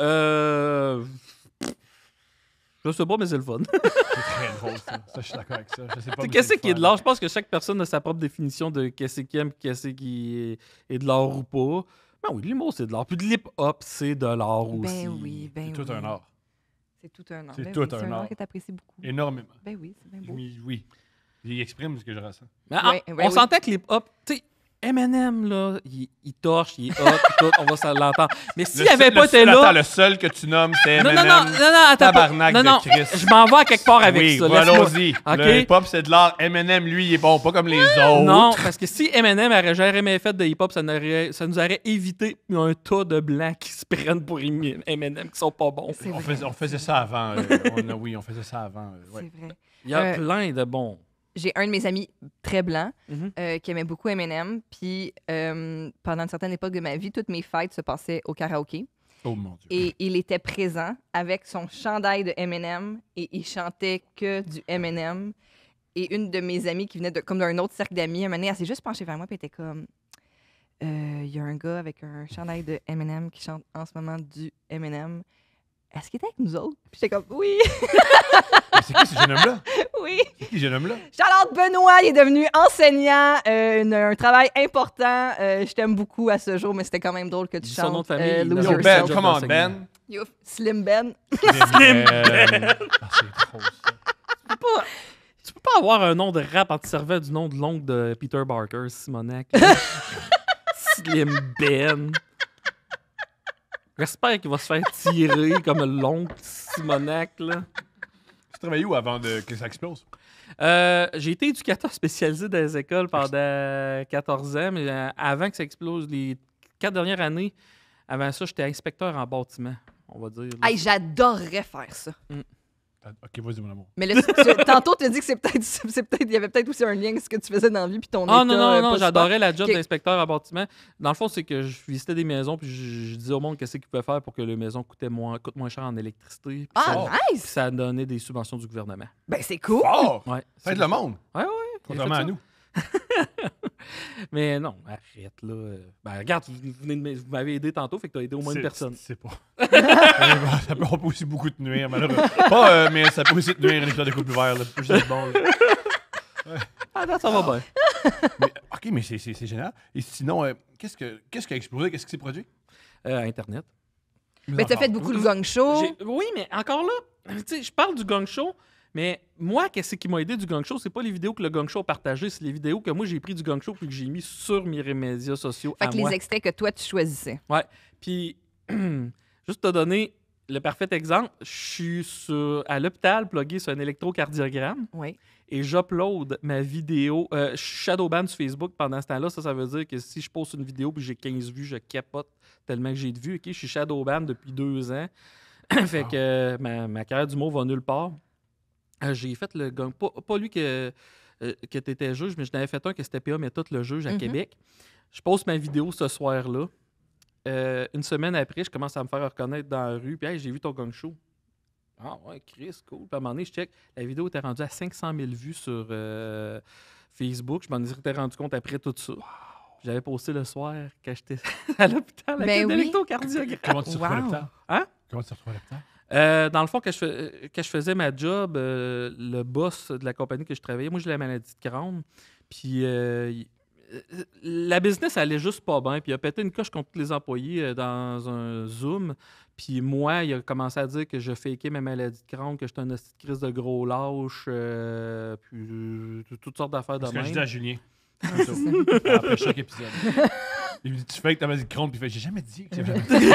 Je sais pas, mais c'est le fun. C'est très drôle, ça. Ça, je suis d'accord avec ça. Je sais pas. Qu'est-ce qui est de l'art? Je pense que chaque personne a sa propre définition de qu'est-ce qui aime, qu'est-ce qui est de l'art ou pas. Ben oui, l'humour, c'est de l'art. Puis de l'hip-hop, c'est de l'art aussi. Ben oui, ben C'est tout oui. un art. C'est tout un art. C'est Ben tout oui, un C'est un art. art que t'apprécies beaucoup. Énormément. Ben oui, c'est bien beau. Oui. Il exprime ce que je ressens. Mais Ouais, ouais, on oui. s'entend que l'hip-hop, tu sais, Eminem, là, il torche, il est hot, pis tout, on va s'en l'entendre. Mais s'il avait pas été Attends, là... le seul que tu nommes, c'est Non, Eminem. non, attends pas. Tabarnak Non, de non, Christ. je m'en vais à quelque part avec Oui, ça. laisse-moi. allons-y. OK? Le hip-hop, c'est de l'art. Eminem, lui, il est bon, pas comme les autres. Non, parce que si Eminem aurait jamais fait de hip-hop, ça nous aurait évité un tas de blancs qui se prennent pour Eminem, qui sont pas bons. C'est On vrai. faisait ça avant. On faisait ça avant. Ouais. C'est vrai. Il y a plein de bons. J'ai un de mes amis très blanc Mhm. qui aimait beaucoup Eminem. Puis pendant une certaine époque de ma vie, toutes mes fêtes se passaient au karaoké. Oh mon Dieu. Et il était présent avec son chandail de Eminem et il chantait que du Eminem. Et une de mes amies qui venait comme d'un autre cercle d'amis, un moment donné, elle s'est juste penchée vers moi et était comme il y a un gars avec un chandail de Eminem qui chante en ce moment du Eminem. Est-ce qu'il était avec nous autres? Puis j'étais comme oui, Mais c'est qui ce jeune homme-là? oui. C'est qui ce jeune homme-là? Charlotte Benoît, il est devenu enseignant, un travail important. Je t'aime beaucoup à ce jour, mais c'était quand même drôle que tu Dis chantes son nom de famille, Lose Yo, Yo, Yourself. Ben, Yourself. come on, d'enseignant. Ben. Yo, Slim Ben. Slim Ben. Ah, c'est trop, ça. Tu peux pas avoir un nom de rap en te servant du nom de l'oncle de Peter Barker, Simonac. Slim Ben. J'espère qu'il va se faire tirer comme l'oncle Simonac, là. Tu travaillais où avant que ça explose? J'ai été éducateur spécialisé dans les écoles pendant 14 ans, mais avant que ça explose, les 4 dernières années, avant ça, j'étais inspecteur en bâtiment, on va dire. là. Hey, j'adorerais faire ça. Ok, vas-y, mon amour. Mais là, tantôt, tu as dit que il y avait peut-être aussi un lien avec ce que tu faisais dans la vie puis ton Ah état. non, pas non, super. j'adorais la job Ok. d'inspecteur en bâtiment. Dans le fond, c'est que je visitais des maisons puis je disais au monde qu'est-ce qu'ils pouvaient faire pour que les maisons coûtent moins cher en électricité. Puis Ah, puis nice! ça donnait des subventions du gouvernement. Ben, c'est cool. Oh! Ouais. Faites le monde! Ouais. Contrairement à nous. Mais non, arrête là. Ben regarde, vous m'avez aidé tantôt, fait que t'as aidé au moins une personne. C'est pas. Ça peut aussi beaucoup te nuire, malheureusement. Mais ça peut aussi te nuire une histoire de couple vert. Là. Juste bon, là. Ah non, ça va bien. OK, mais c'est génial. Et sinon, qu'est-ce qui a explosé? Qu'est-ce qui s'est produit? Internet. Mais t'as fait beaucoup de gong show. Oui, mais encore là, tu sais, je parle du gong show, mais moi, qu'est-ce qui m'a aidé du gong show? C'est pas les vidéos que le gong show a partagées, c'est les vidéos que moi, j'ai pris du gong show puis que j'ai mis sur mes médias sociaux Fait à que moi. les extraits que toi, tu choisissais. Ouais. Puis, juste te donner le parfait exemple, je suis à l'hôpital, plugué sur un électrocardiogramme Oui. et j'upload ma vidéo. Je suis shadowban sur Facebook pendant ce temps-là. Ça veut dire que si je poste une vidéo puis j'ai 15 vues, je capote tellement que j'ai de vues. OK? Je suis shadowban depuis 2 ans. Fait que ma carrière d'humour va nulle part. J'ai fait le gong. Pas lui que tu étais juge, mais je n'avais fait un que c'était PA Méthode le juge à Québec. Je poste ma vidéo ce soir-là. Une semaine après, je commence à me faire reconnaître dans la rue. Puis, hey, j'ai vu ton gong show. Ah ouais, Chris, cool. Puis à un moment donné, je check. La vidéo était rendue à 500 000 vues sur Facebook. Je m'en étais rendu compte après tout ça. J'avais posté le soir quand j'étais à l'hôpital avec Ben un oui. électrocardiogramme. Comment tu te retrouves à l'hôpital? Hein? Comment tu te retrouves à l'hôpital? Dans le fond, quand je faisais ma job, le boss de la compagnie que je travaillais, moi, j'ai la maladie de Crohn. Puis la business allait juste pas bien. Puis il a pété une coche contre tous les employés dans un Zoom. Puis moi, il a commencé à dire que je fakais ma maladie de Crohn, que j'étais un hostie de crise de gros lâche, puis toutes sortes d'affaires de C'est ce que je même. dis à Julien. Après chaque épisode. Il me dit, tu fais que ta maladie de Crohn, puis il fait, j'ai jamais dit que j'avais jamais dit.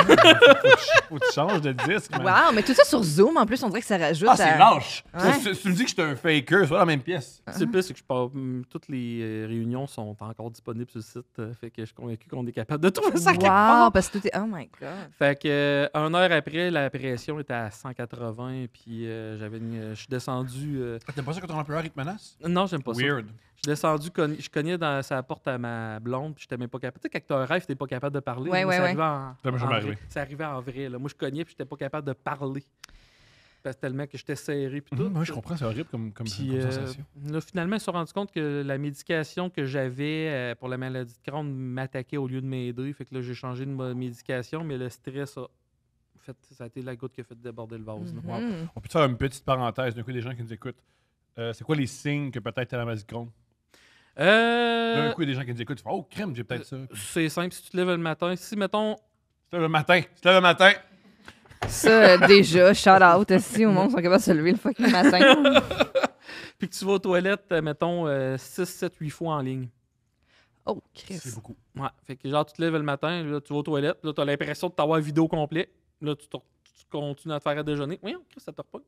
Faut que tu changes de disque. man. Wow, mais tout ça sur Zoom, en plus, on dirait que ça rajoute Ah, c'est lâche. Ouais. Si tu me dis que j'étais un faker, c'est pas la même pièce. C'est le pire, c'est que toutes les réunions sont encore disponibles sur le site. Fait que je suis convaincu qu'on est capable de trouver ça quelque part. Wow, parce que tout est... Oh my God. Fait que 1 heure après, la pression était à 180, puis je suis descendu. T'aimes pas ça quand ton employeur il te menace? Non, j'aime pas ça. Weird. Je suis descendu, je cognais dans sa porte à ma blonde, puis j'étais même pas capable. Tu sais, quand t'as un rêve, t'es pas capable de parler. Ouais, Moi, ouais, ça ouais. arrivait en Ça m'est jamais vrai. arrivé. Ça arrivait en vrai. Là. Moi, je cognais, puis j'étais pas capable de parler. Parce que tellement que j'étais serré, puis tout. Moi, je comprends, c'est horrible comme Puis, sensation. là, finalement, ils se sont rendus compte que la médication que j'avais pour la maladie de Crohn m'attaquait au lieu de m'aider. Fait que là, j'ai changé de médication, mais le stress ça a été la goutte qui a fait déborder le vase. là. Wow. Mhm. On peut faire une petite parenthèse d'un coup des gens qui nous écoutent. C'est quoi les signes que peut-être t'as la maladie de Crohn? D'un coup, il y a des gens qui nous écoutent, ils font, oh, crème, j'ai peut-être ça. C'est simple, si tu te lèves le matin, si, mettons, Tu te lèves le matin. Ça, déjà, shout-out aussi, au monde sont capables de se lever le fucking matin. puis que tu vas aux toilettes, mettons, 6, 7, 8 fois en ligne. Oh, Chris. C'est beaucoup. Ouais, fait que genre, tu te lèves le matin, là, tu vas aux toilettes, là, tu as l'impression de t'avoir vidéo complet. Là, tu continues à te faire à déjeuner. Oui, ça te repogne.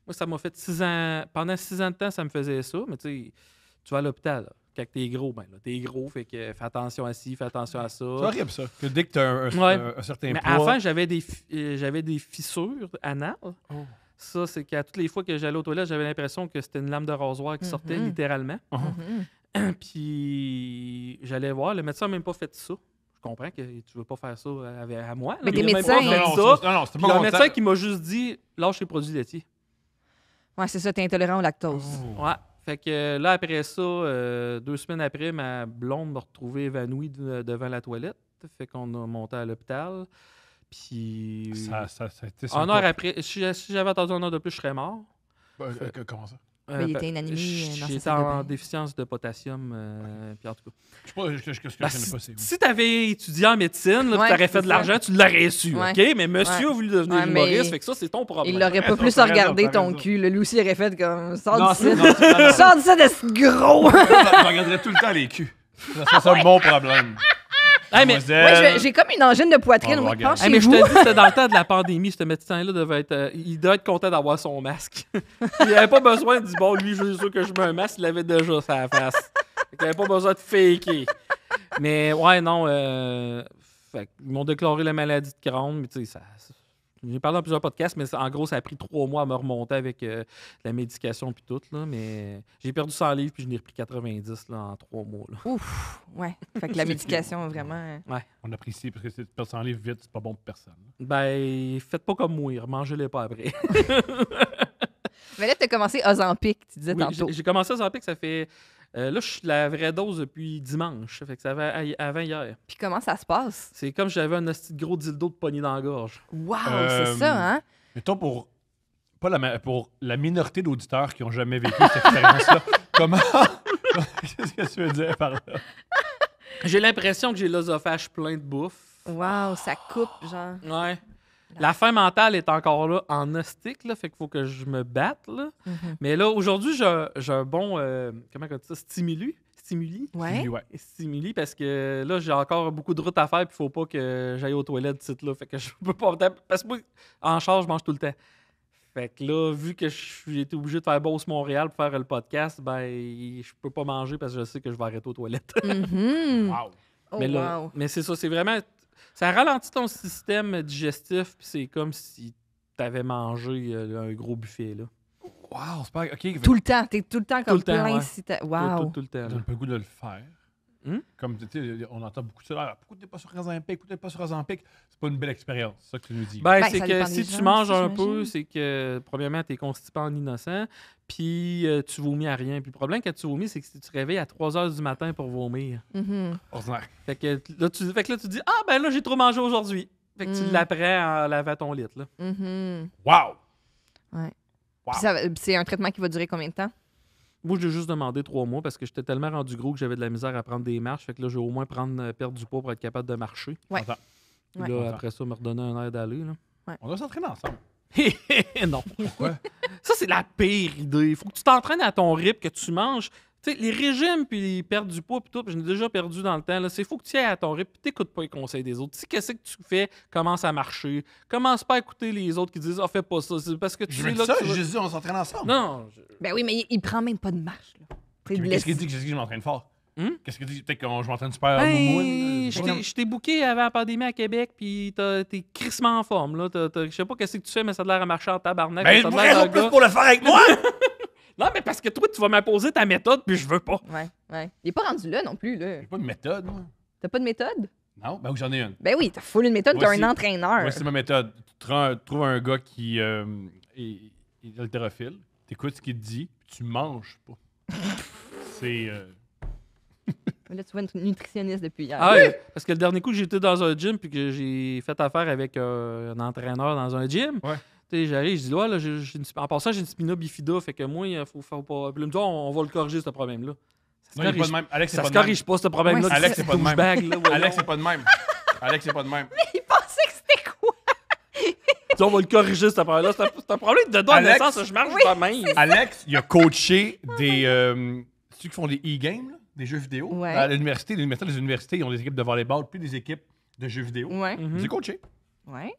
Moi, ça m'a fait 6 ans. Pendant 6 ans de temps, ça me faisait ça, mais tu sais, tu vas à l'hôpital, là. Quand t'es gros, ben là, t'es gros, fait que fais attention à ci, fais attention à ça. C'est horrible, ça. Que dès que t'as un certain Mais poids... à la fin, j'avais des fissures anales. Oh. Ça, c'est qu'à toutes les fois que j'allais aux toilettes, j'avais l'impression que c'était une lame de rasoir qui sortait, littéralement. Mhm. Puis j'allais voir, le médecin n'a même pas fait ça. Je comprends que tu veux pas faire ça à moi. là, Mais il t'es a même pas médecin. fait Non, ça. non, c'était Puis pas le mon médecin temps. qui m'a juste dit lâche les produits laitiers. Ouais, c'est ça, t'es intolérant au lactose. Oh. Ouais. Fait que là, après ça, 2 semaines après, ma blonde m'a retrouvé évanoui devant la toilette. Fait qu'on a monté à l'hôpital. Puis. Ça a été Un heure après, si j'avais attendu 1 heure de plus, je serais mort. Comment ça? Ben, il était inanimé dans sa J'étais salle de en bain. déficience de potassium. Puis en tout cas. Je sais pas ce que je Ben, connais pas. C'est si tu avais étudié en médecine, là, Ouais, tu aurais c'est fait de ça. l'argent, tu l'aurais su. Ouais. OK? Mais monsieur a voulu devenir Ouais, mais humoriste, fait que ça, c'est ton problème. Il l'aurait pas raison, plus t'as raison, regardé t'as ton raison. cul. Lui aussi, il aurait fait comme Non, sors c'est- d'ici. non, c'est- Sors d'ici de ce gros. Je regarderais tout le temps les culs. C'est ça mon problème. Hey, mais, Mademoiselle. Ouais, j'ai comme une angine de poitrine. On va Moi, regarder. hey, mais je penchez-vous. te dis, c'était dans le temps de la pandémie. Ce médecin-là devait être. Il devait être content d'avoir son masque. Il n'avait pas besoin de dire bon, lui, je suis sûr que je mets un masque, il l'avait déjà sur la face. Fait qu'il n'avait pas besoin de faker. Mais ouais, non. Fait ils m'ont déclaré la maladie de Crohn, mais tu sais, j'ai parlé dans plusieurs podcasts, mais en gros, ça a pris 3 mois à me remonter avec la médication puis tout. Là, mais j'ai perdu 100 livres puis je n'ai repris 90 là, en 3 mois. Là. Ouf, ouais. Fait que la médication, vraiment. On apprécie parce que c'est de perdre 100 livres vite, c'est pas bon pour personne. Ben, faites pas comme moi, remangez-les pas après. Mais là, t'as commencé Ozempic, tu disais Oui, tantôt. j'ai commencé à Ozempic, ça fait. Là, je suis la vraie dose depuis dimanche. Fait que ça avait avant hier. Puis comment ça se passe? C'est comme si j'avais un esti de gros dildo de poignée dans la gorge. Wow, Euh, c'est ça, hein? Mettons pour pour la minorité d'auditeurs qui n'ont jamais vécu cette expérience-là, Qu'est-ce que tu veux dire par là? J'ai l'impression que j'ai l'œsophage plein de bouffe. Wow, ça coupe, genre. Ouais. La faim mentale est encore là en hostique, là, fait qu'il faut que je me batte. Là. Mais là, aujourd'hui, j'ai un bon, comment on dit ça, stimuli. Ouais. Ouais. Stimuli, parce que là, j'ai encore beaucoup de route à faire, puis il faut pas que j'aille aux toilettes d'ici là. Fait que je peux pas. Parce que moi, en charge, je mange tout le temps. Fait que là, vu que j'ai été obligé de faire Beauce Montréal pour faire le podcast, ben, je peux pas manger parce que je sais que je vais arrêter aux toilettes. Mhm. Wow. Oh, mais là, wow. mais c'est ça, c'est vraiment. Ça ralentit ton système digestif, puis c'est comme si t'avais mangé un gros buffet, là. Wow, c'est pas... OK. Tout le temps, t'es tout le temps comme le temps, plein ouais. si t'as... Tout, Wow. tout le temps. là. Donne pas le goût de le faire. Hum? Tu sais, on entend beaucoup de ça. Ah, pourquoi t'es pas sur Razampic? Pourquoi t'es pas sur Razampic? C'est pas une belle expérience, c'est ça que tu nous dis. Ben, Ben, c'est ça que dépend si des tu gens manges aussi, un peu, j'imagine. c'est que, premièrement, t'es constipé en innocent, puis tu vomis à rien. Puis le problème quand tu vomis, c'est que si tu te réveilles à 3 h du matin pour vomir. Mhm. Ordinaire. Fait que là, tu dis, ah, ben là, j'ai trop mangé aujourd'hui. Fait que tu l'apprends en lavant ton lit, là. Mhm. Wow! Ouais. Wow. Puis c'est un traitement qui va durer combien de temps? Moi, j'ai juste demandé 3 mois parce que j'étais tellement rendu gros que j'avais de la misère à prendre des marches. Fait que là, j'ai au moins perdre du poids pour être capable de marcher. Ouais. Attends, Puis Ouais. là, après ça, me redonner un air d'aller, là. on doit s'entraîner ensemble. Non. Pourquoi? Ça, c'est la pire idée. Il faut que tu t'entraînes à ton rythme, que tu manges. Tu sais, les régimes, puis perdre du poids, puis tout, puis j'en ai déjà perdu dans le temps. Il faut que tu y ailles à ton rythme, puis t'écoutes pas les conseils des autres. Tu sais, qu'est-ce que tu fais, commence à marcher. Commence pas à écouter les autres qui disent « Ah, fais pas ça ». C'est parce que tu Je sais veux là dire ça, que tu vas- j'ai dit on s'entraîne ensemble. Non. Ben oui, mais il prend même pas de marche, là. C'est Mais de qu'est-ce qu'il laisser- dit que je m'entraîne fort? Hum? Qu'est-ce qu'il dit? Peut-être que je m'entraîne super Ben, moumoune. je t'ai booké avant la pandémie à Québec, puis t'es crissement en forme. Là. Je sais pas qu'est-ce que tu fais, mais ça a l'air à marcher en tabarnak. Ben, ça a je l'air d'un raison plus gars- pour le faire avec moi! Non, mais parce que toi, tu vas m'imposer ta méthode, puis je veux pas. Ouais, ouais. Il est pas rendu là non plus, là. J'ai pas de méthode, moi. T'as pas de méthode? Non? Ben oui, j'en ai une. Ben oui, t'as full une méthode, t'as Voici- un entraîneur. Voici ma méthode. Tu trouves un gars qui est haltérophile, t'écoutes ce qu'il te dit, puis tu manges pas. C'est... Là, tu vois une nutritionniste depuis hier. Ah ouais, parce que le dernier coup que j'étais dans un gym puis que j'ai fait affaire avec un entraîneur dans un gym, Ouais. tu sais, j'arrive, je dis ouais, là, en passant, j'ai une spina bifida, fait que moi, il faut faire pas. Puis là, il me dit, on va le corriger, ce problème-là. Ça Non, il est se pas corrige, de même. Alex, c'est ça pas se de même. corrige pas, ce problème-là. Ouais, Alex, c'est pas de même. douchebag, là, voyons. Alex, c'est pas de même. Alex, c'est pas de même. Il pensait que c'était quoi? Dis, on va le corriger, ce problème-là. C'est un problème de dos à Alex- naissance, je marche Oui, pas même. Alex, il a coaché des... ceux qui font des e-games, là, des jeux vidéo. Ouais. À l'université, les universités, ils ont des équipes de volleyball, puis des équipes de jeux vidéo. Ouais. Mhm. J'ai coaché. Ouais.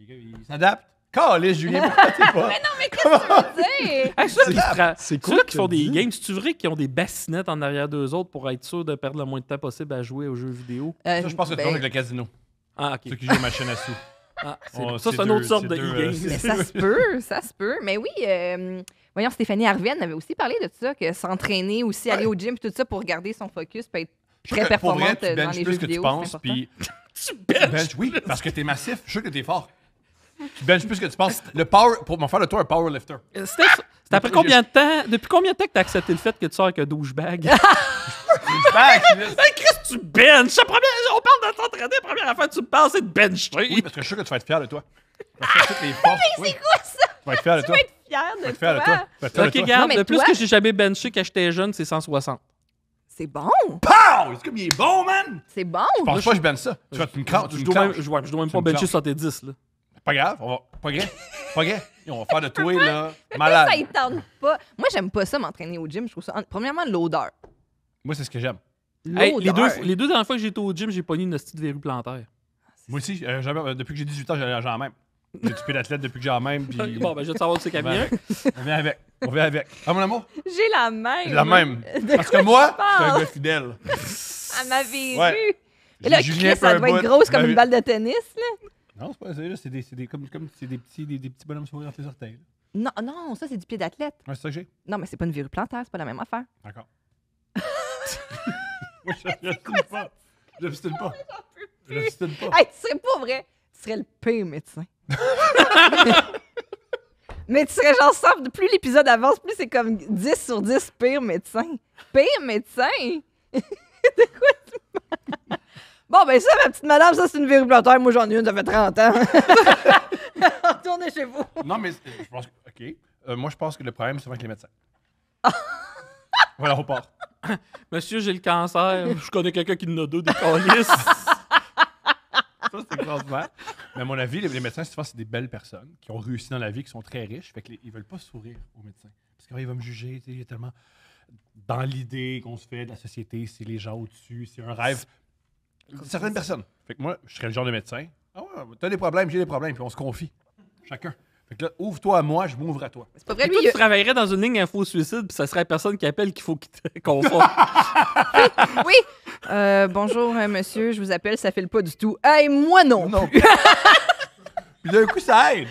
Il s'adapte. Calisse, Julien, pourquoi t'es pas? Mais qu'est-ce que tu veux dire? Hey, C'est ceux-là qui que font t'as des dit? games, c'est-tu vrai qu'ils ont des bassinettes en arrière d'eux autres pour être sûr de perdre le moins de temps possible à jouer aux jeux vidéo? Ça, je pense que c'est ben, avec le casino. Ah, ok. Ceux qui jouent à machine à sous. Ah, Oh, ça, c'est c'est une autre deux- sorte c'est de deux, e-game. c'est- mais ça se peut, ça se peut. Mais oui, voyons, Stéphanie Arvienne avait aussi parlé de ça, que s'entraîner aussi, aller au gym et tout ça pour garder son focus, peut être Je suis très sûr que pour vrai, performante tu dans benches les plus jeux que tu vidéo. penses, c'est important. puis Tu tu benches. benches, oui, parce que t'es massif. Je suis sûr que t'es fort. Tu benches plus que tu penses. Le power, pour m'en faire de toi un powerlifter. C'était après combien de temps? Depuis combien de temps que t'as accepté le fait que tu sors avec un douchebag? Bang, Hey, Chris, tu benches! On parle de t'entraîner, la première affaire que tu me parles, c'est de bencher! oui, parce que je suis sûr que tu vas être fier de toi. Parce que toutes les forces. Oui. C'est quoi ça? Tu vas être fier de toi. Fier Tu vas de être fier de toi. toi. Tu vas être fier de Ok, toi. regarde, Non, mais le plus toi- que j'ai jamais benché quand j'étais jeune, c'est 160. C'est bon. Pow! C'est comme il est bon, man! C'est bon. Je pense pas que je bench ça. Tu vois, tu me crampes. Je dois même pas me bencher clenches. 70, là. Pas grave, on va. Pas grave. Pas grave. Et on va faire de toi, là, Ça, malade. il tente pas. Moi, j'aime pas ça, m'entraîner au gym. Je trouve ça. Premièrement, l'odeur. Moi, c'est ce que j'aime. Hey, L'odeur. les deux dernières fois que j'étais au gym, j'ai pogné une hostie de verrue plantaire. Moi aussi, depuis que j'ai 18 ans, j'ai la même. J'ai du pied d'athlète depuis que j'ai la même. Puis Bon, ben, je vais te savoir où c'est qu'elle vient. on vient avec. On vient avec. Ah, mon amour? J'ai la même. J'ai la même. De Parce quoi que moi, tu je suis un parles? gars fidèle. Elle m'avait Ouais. vu. Et là, Julien Chris, ça peut doit un être bout. grosse comme Ben, une balle de tennis, là. Non, c'est pas ça. C'est des petits bonhommes sourires entre les orteils. là. Non, non, ça, c'est du pied d'athlète. Ouais, c'est ça que j'ai. Non, mais c'est pas une verrue plantaire, c'est pas la même affaire. D'accord. Moi, j'obstine pas. J'obstine pas. J'obstine pas. Hey, tu serais pas vrai. Tu serais le pire médecin. Mais tu serais genre ça, plus l'épisode avance, plus c'est comme 10 sur 10 pire médecin. Pire médecin? De quoi tu parles? Bon, ben ça, ma petite madame, ça, c'est une verrue plantaire. Moi, j'en ai une, ça fait 30 ans. Retournez chez vous. Non, mais je pense que. OK. Moi, je pense que le problème, c'est avec les médecins. Voilà, on part. Monsieur, j'ai le cancer. Je connais quelqu'un qui en a deux, des calices. Ça, c'est extraordinaire. Mais à mon avis, les médecins, souvent, c'est des belles personnes qui ont réussi dans la vie, qui sont très riches. Fait qu'ils veulent pas sourire aux médecins. Parce qu'il va me juger. Il y a tellement dans l'idée qu'on se fait de la société, c'est les gens au-dessus, c'est un rêve. Certaines personnes. Fait que moi, je serais le genre de médecin. Ah ouais, t'as des problèmes, j'ai des problèmes, puis on se confie. Chacun. Fait que là, ouvre-toi à moi, je m'ouvre à toi. C'est pas vrai, Et lui, toi, il tu travaillerais dans une ligne info-suicide, puis ça serait la personne qui appelle qu'il faut qu'il te conforte. Oui. Bonjour, monsieur, je vous appelle, ça file pas du tout. Hey, moi non. Non. Puis d'un coup, ça aide.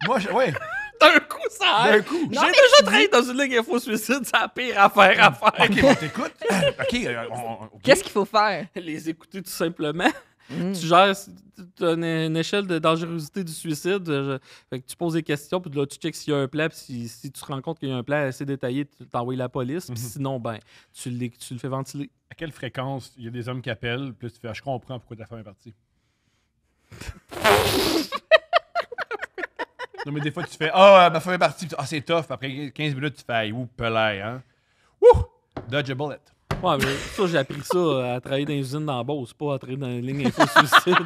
Moi, ouais. D'un coup, ça D'un aide. coup. Non, J'ai mais déjà tu travaillé dans une ligne info-suicide, c'est la pire affaire à faire. OK, on t'écoute. OK, OK. Qu'est-ce qu'il faut faire? Les écouter tout simplement. Mm. Tu gères une échelle de dangerosité du suicide. Fait que tu poses des questions, puis là, tu checks s'il y a un plan, puis si tu te rends compte qu'il y a un plan assez détaillé, tu t'envoies la police, puis sinon, ben, tu le fais ventiler. À quelle fréquence il y a des hommes qui appellent, puis là, tu fais, je comprends pourquoi ta femme est partie. Non, mais des fois, tu fais, ma femme est partie, puis c'est tough. Après 15 minutes, tu fais, pelay, hein. Wouh! Dodge a bullet. Ouais, mais ça, j'ai appris ça à travailler dans une usine dans Beauce, pas à travailler dans une ligne info-suicide.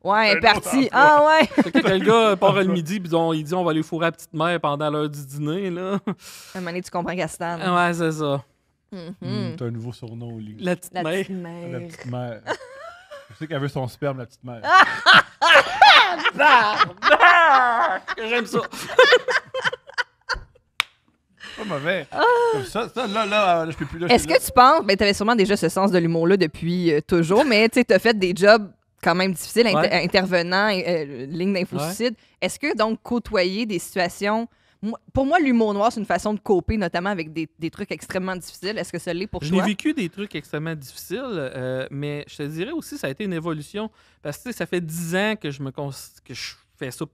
Ouais, Un parti. autre Ah ouais. Fait que quand le gars part le midi, puis il dit on va aller fourrer la petite mère pendant l'heure du dîner, là. À un moment donné, tu comprends Gaston. Ouais, c'est ça. T'as un nouveau surnom au lit. La petite La mère. petite mère. La petite mère. Je sais qu'elle veut son sperme, la petite mère. J'aime ça. Pas mauvais. Comme ça, là, je peux plus. Là, Est-ce que tu penses, ben t'avais sûrement déjà ce sens de l'humour-là depuis toujours, mais tu sais, t'as fait des jobs quand même difficiles, Ouais. intervenant, ligne d'info-suicide. Est-ce que donc côtoyer des situations... Pour moi, l'humour noir, c'est une façon de coper, notamment avec des trucs extrêmement difficiles. Est-ce que ça l'est pour Je toi? n'ai vécu des trucs extrêmement difficiles, mais je te dirais aussi ça a été une évolution. Parce que tu sais, ça fait 10 ans que je fais ça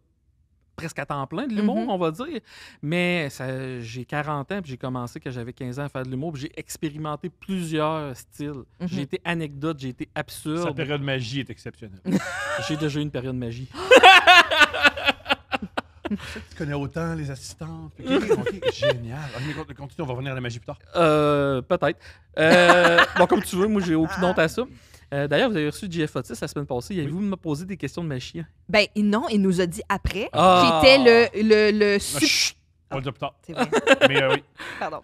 presque à temps plein de l'humour, Mhm. on va dire. Mais j'ai 40 ans, puis j'ai commencé quand j'avais 15 ans à faire de l'humour, puis j'ai expérimenté plusieurs styles. Mhm. J'ai été anecdote, j'ai été sa absurde. période magie est exceptionnelle? J'ai déjà eu une période magie. Tu connais autant les assistantes. OK, génial. OK, mais continue, on va revenir à la magie plus tard. Peut-être. Bon, comme tu veux, moi, j'ai aucune honte à ça. D'ailleurs, vous avez reçu JF Otis la semaine passée. Avez-vous me posé des questions de magie? Ben non, il nous a dit après, Ah! qui était le Ah, sup- chut, on va le dire plus tard. C'est vrai, Mais oui. pardon.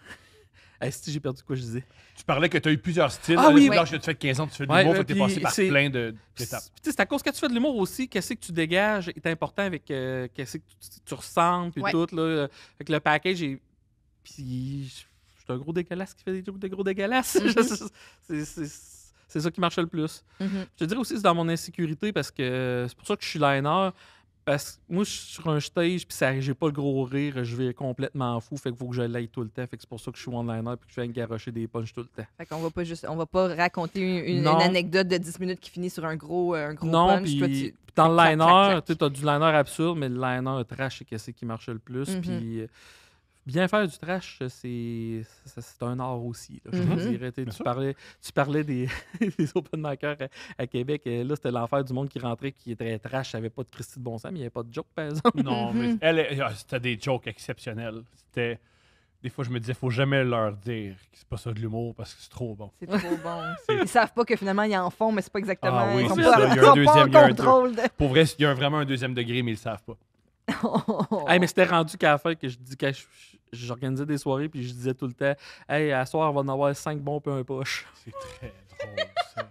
Si j'ai perdu quoi je disais. Tu parlais que tu as eu plusieurs styles. Ah oui, Là, oui. tu fais 15 ans, tu fais de Ouais, l'humour, ouais, fait que t'es puis passé par c'est- plein Puis, d'étapes. tu sais, c'est à cause que tu fais de l'humour aussi, qu'est-ce que tu dégages est important avec qu'est-ce que tu ressens, puis Ouais. tout. Là. Fait que le package est. Puis, je suis un gros dégueulasse qui fait des jokes de gros dégueulasses. C'est ça qui marche le plus. Mhm. Je te dirais aussi, c'est dans mon insécurité parce que c'est pour ça que je suis liner. Parce que moi, je suis sur un stage, puis j'ai pas le gros rire, je vais complètement fou. Fait qu'il faut que je l'aille tout le temps. Fait que c'est pour ça que je suis one-liner, puis que je fais garocher des punches tout le temps. Fait qu'on on va pas raconter une Non. anecdote de 10 minutes qui finit sur un gros Non, punch. puis Toi, puis dans le clac, clac, liner, clac. tu as du liner absurde, mais le liner trash, c'est qu'est-ce qui marche le plus. Mhm. Puis bien faire du trash, c'est un art aussi. Là, je Mhm. te dirais. Bien sûr. Tu parlais des, des open micers à Québec. Là, c'était l'enfer du monde qui rentrait, qui était trash, ça avait pas de Christy de bon sens, mais il n'y avait pas de joke, par exemple. Non, mais c'était des jokes exceptionnels. C'était. Des fois, je me disais, faut jamais leur dire que c'est pas ça de l'humour parce que c'est trop bon. C'est trop bon. Ils savent pas que finalement, ils en font, mais c'est pas exactement... Ah oui, ils sont c'est pas, ça. Il y a ils un sont pas deuxième, en il y a un contrôle de... Pour vrai, il y a vraiment un deuxième degré, mais ils le savent pas. Hey, mais c'était rendu qu'à la fin que j'organisais des soirées, puis je disais tout le temps, hey, à soir, on va en avoir 5 bons puis un poche. C'est très drôle, ça.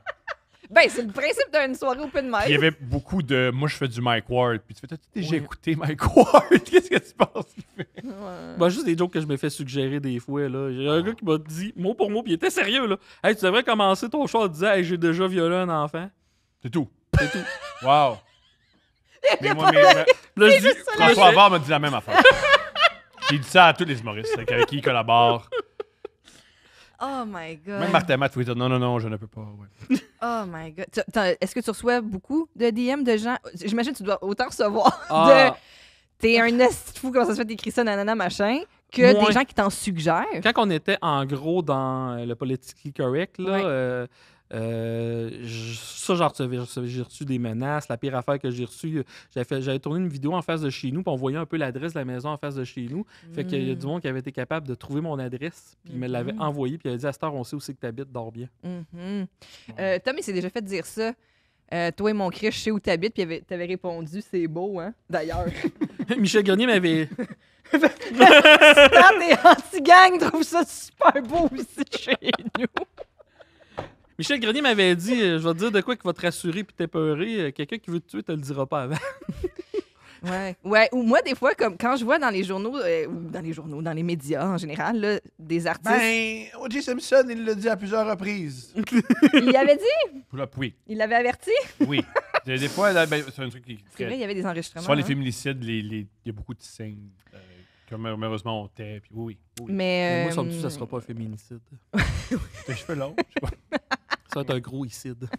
Ben, c'est le principe d'une soirée open mic. Puis il y avait beaucoup de. Moi, je fais du Mike Ward. Puis tu fais, t'as-tu déjà Ouais. écouté Mike Ward? Qu'est-ce que tu penses qu'il fait? Ouais. Ben, juste des jokes que je me fais suggérer des fois. Là. Il y a un gars qui m'a dit, mot pour mot, puis il était sérieux. Là. Hey, tu devrais commencer ton show en disant, hey, j'ai déjà violé un enfant. C'est tout. C'est tout. Wow. Mais moi, Puis là, je dis, François Havard m'a dit la même affaire. J'ai dit ça à tous les humoristes avec qui il collabore. Oh my God. Même Martin Matt pouvait dire non, je ne peux pas. Ouais. Oh my God. Est-ce que tu reçois beaucoup de DM de gens? J'imagine que tu dois autant recevoir Ah. de... T'es un esti fou, comment ça se fait t'écris ça, nanana, machin, que Moins. des gens qui t'en suggèrent. Quand on était en gros dans le politically correct, là, Ouais. Ça, j'en recevais. J'ai reçu des menaces. La pire affaire que j'ai reçue, j'avais tourné une vidéo en face de chez nous, puis on voyait un peu l'adresse de la maison en face de chez nous. Fait qu'il y a du monde qui avait été capable de trouver mon adresse, puis il me l'avait envoyé, puis il a dit à cette heure, on sait où c'est que tu habites, dors bien. Tom, il s'est déjà fait dire ça. Toi et mon Chris, je sais où t'habites, puis t'avais répondu, c'est beau, hein, d'ailleurs. Michel Grenier m'avait. Tes anti-gangs trouvent ça super beau aussi chez nous. Michel Grenier m'avait dit je vais te dire de quoi qui va te rassurer puis t'épeurer. Quelqu'un qui veut te tuer, te le dira pas avant. Ouais. Ou moi, des fois, comme quand je vois dans les journaux, ou dans les médias en général, là, des artistes. Ben, O.J. Simpson, il l'a dit à plusieurs reprises. Il l'avait dit? Oui. Il l'avait averti? Oui. Des fois, là, ben, c'est un truc qui. C'est vrai, il y avait des enregistrements. Soit les hein. féminicides, il y a beaucoup de signes que malheureusement on tait. Puis oui. Mais Moi, somme toute, ça sera pas un féminicide. Tes cheveux longs, je sais pas. Ça va être un gros icide.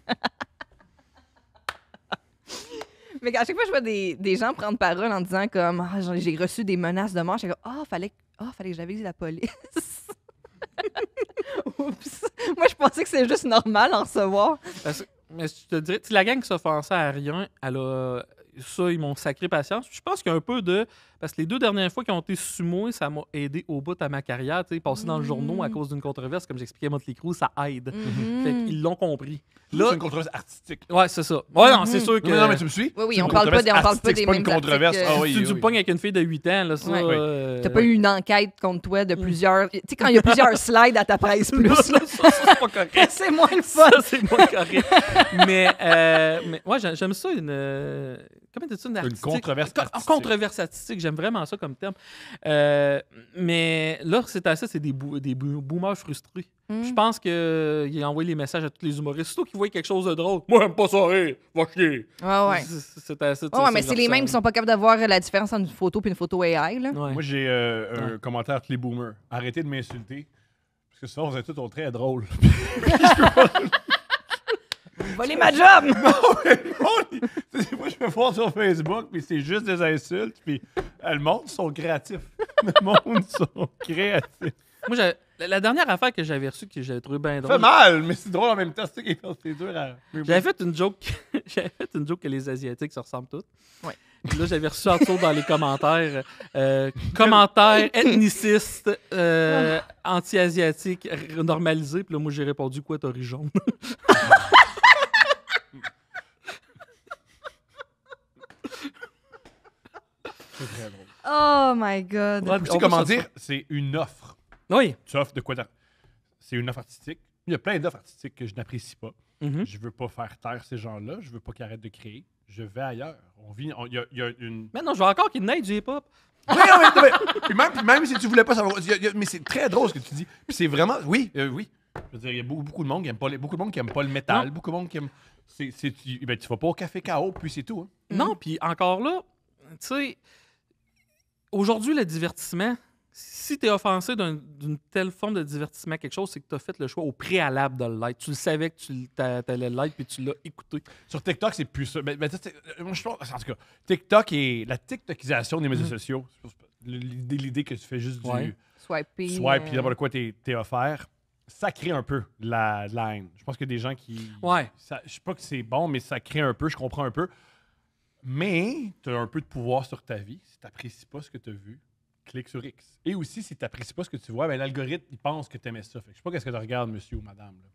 Mais à chaque fois, je vois des gens prendre parole en disant comme j'ai reçu des menaces de mort. Je suis comme fallait que j'avise la police. Oups. Moi, je pensais que c'est juste normal en recevoir. Mais je te dirais, la gang qui s'offensait à rien, ça, ils m'ont sacré patience. Je pense qu'il y a un peu de. Parce que les 2 dernières fois qu'ils ont été sous moi, ça m'a aidé au bout à ma carrière. Tu sais, passer dans le journaux à cause d'une controverse, comme j'expliquais à Motley Crue, ça aide. Fait qu'ils l'ont compris. Là, c'est une controverse artistique. Ouais, c'est ça. Ouais, non, c'est sûr que. Non, mais tu me suis? Oui, on parle pas des C'est pas mêmes une controverse. articles. Ah oui, Si tu me pognes avec une fille de 8 ans, là, ça. Ouais. T'as pas eu une enquête contre toi de plusieurs. Tu sais, quand il y a plusieurs slides à ta presse plus. Ça, c'est pas correct. C'est moins le fun. Ça, c'est moins correct. mais ouais, j'aime ça, comment dis-tu, une artistique? controverse artistique. Controverse artistique, j'aime vraiment ça comme terme. Mais là, c'est des boomers frustrés. Je pense qu'il a envoyé les messages à tous les humoristes. Surtout qu'ils voient quelque chose de drôle. Moi, j'aime pas ça rire. Va chier. Ouais. C'est assez. Ouais, mais c'est les mêmes qui sont pas capables de voir la différence entre une photo et une photo AI, là. Ouais. Moi, j'ai un commentaire à tous les boomers. Arrêtez de m'insulter. Parce que souvent, vous êtes tous très drôles. Volez ma job! Moi, je me vois sur Facebook, puis c'est juste des insultes, puis le monde sont créatifs. Le monde sont créatifs. Moi, la dernière affaire que j'avais reçue, que j'avais trouvé bien Ça drôle. fait mal, mais c'est drôle en même temps. C'est dur à. J'avais fait une joke. J'avais fait une joke que les Asiatiques se ressemblent tous. Ouais. Puis là, j'avais reçu en dessous dans les commentaires commentaires ethnicistes, anti-asiatiques, normalisés. Puis là, moi, j'ai répondu quoi, t'as ri jaune? C'est très drôle. Oh my God. Ouais, Tu sais comment dire? C'est une offre. Oui. Tu offres de quoi? C'est une offre artistique. Il y a plein d'offres artistiques que je n'apprécie pas. Mhm. Je veux pas faire taire ces gens-là. Je veux pas qu'ils arrêtent de créer. Je vais ailleurs. Il y a une. Mais non, je veux encore qu'il naît du hip-hop. Oui, puis même si tu voulais pas savoir. Mais c'est très drôle ce que tu dis. Puis c'est vraiment. Oui. Je veux dire, il y a beaucoup de monde qui aime pas beaucoup de monde qui aime pas le métal. Non. Beaucoup de monde qui aime. Tu vas pas au Café K.O., puis c'est tout. Hein. Non, puis encore là, tu sais, aujourd'hui, le divertissement, si t'es offensé d'une telle forme de divertissement, quelque chose, c'est que t'as fait le choix au préalable de le like. Tu le savais que tu allais le like, puis tu l'as écouté. Sur TikTok, c'est plus ça. Mais moi, je pense, en tout cas, TikTok et la TikTokisation des médias sociaux, l'idée que tu fais juste du Swipe, puis d'abord de quoi t'es offert, ça crée un peu la haine. Je pense qu'il y a des gens qui. Ouais. Je sais pas que c'est bon, mais ça crée un peu, je comprends un peu. Mais tu as un peu de pouvoir sur ta vie. Si tu n'apprécies pas ce que tu as vu, clique sur X. Et aussi, si tu n'apprécies pas ce que tu vois, ben, l'algorithme, il pense que tu aimais ça. Fait que je sais pas qu'est-ce que tu regardes, monsieur ou madame. Là.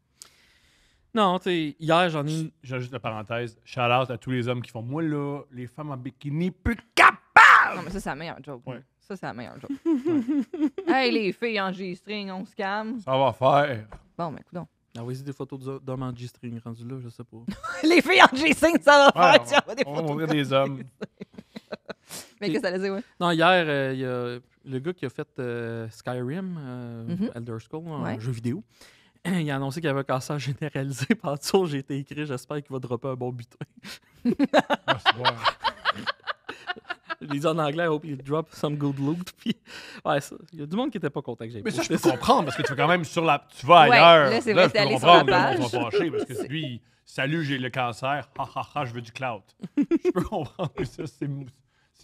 Non, tu sais, hier, j'en ai une. J'ai juste une parenthèse. Shout-out à tous les hommes qui font moi, là, les femmes en bikini, plus capables! Non, mais ça, c'est la meilleure joke. Ouais. Ça, c'est la meilleure joke. Hey, les filles en G-string, on se calme. Ça va faire. Bon, ben, coudonc. Envoyez des photos d'hommes en G-string rendus là, je sais pas. Les filles en G-string, ça va Ouais, faire. Des on va photos ouvrir de des hommes. Mais qu'est-ce que ça allait dire, ouais? Non, hier, il y a le gars qui a fait Skyrim, Elder Scrolls, un Ouais. jeu vidéo. Il a annoncé qu'il y avait un cancer généralisé. Par dessous, j'ai été écrit, j'espère qu'il va dropper un bon butin. Ah, c'est bon. Je l'ai dit en anglais, I hope you drop some good loot. Puis, ouais, ça, il y a du monde qui était pas content que j'ai Mais ça, je posté peux comprendre parce que tu vas quand même sur la. Tu vas Ouais, ailleurs. là, c'est vrai, je t'es peux allé sur la comprendre, le monde page. va fâcher parce que lui, salut, j'ai le cancer. Ha ha ha, je veux du clout. Je peux comprendre que ça, c'est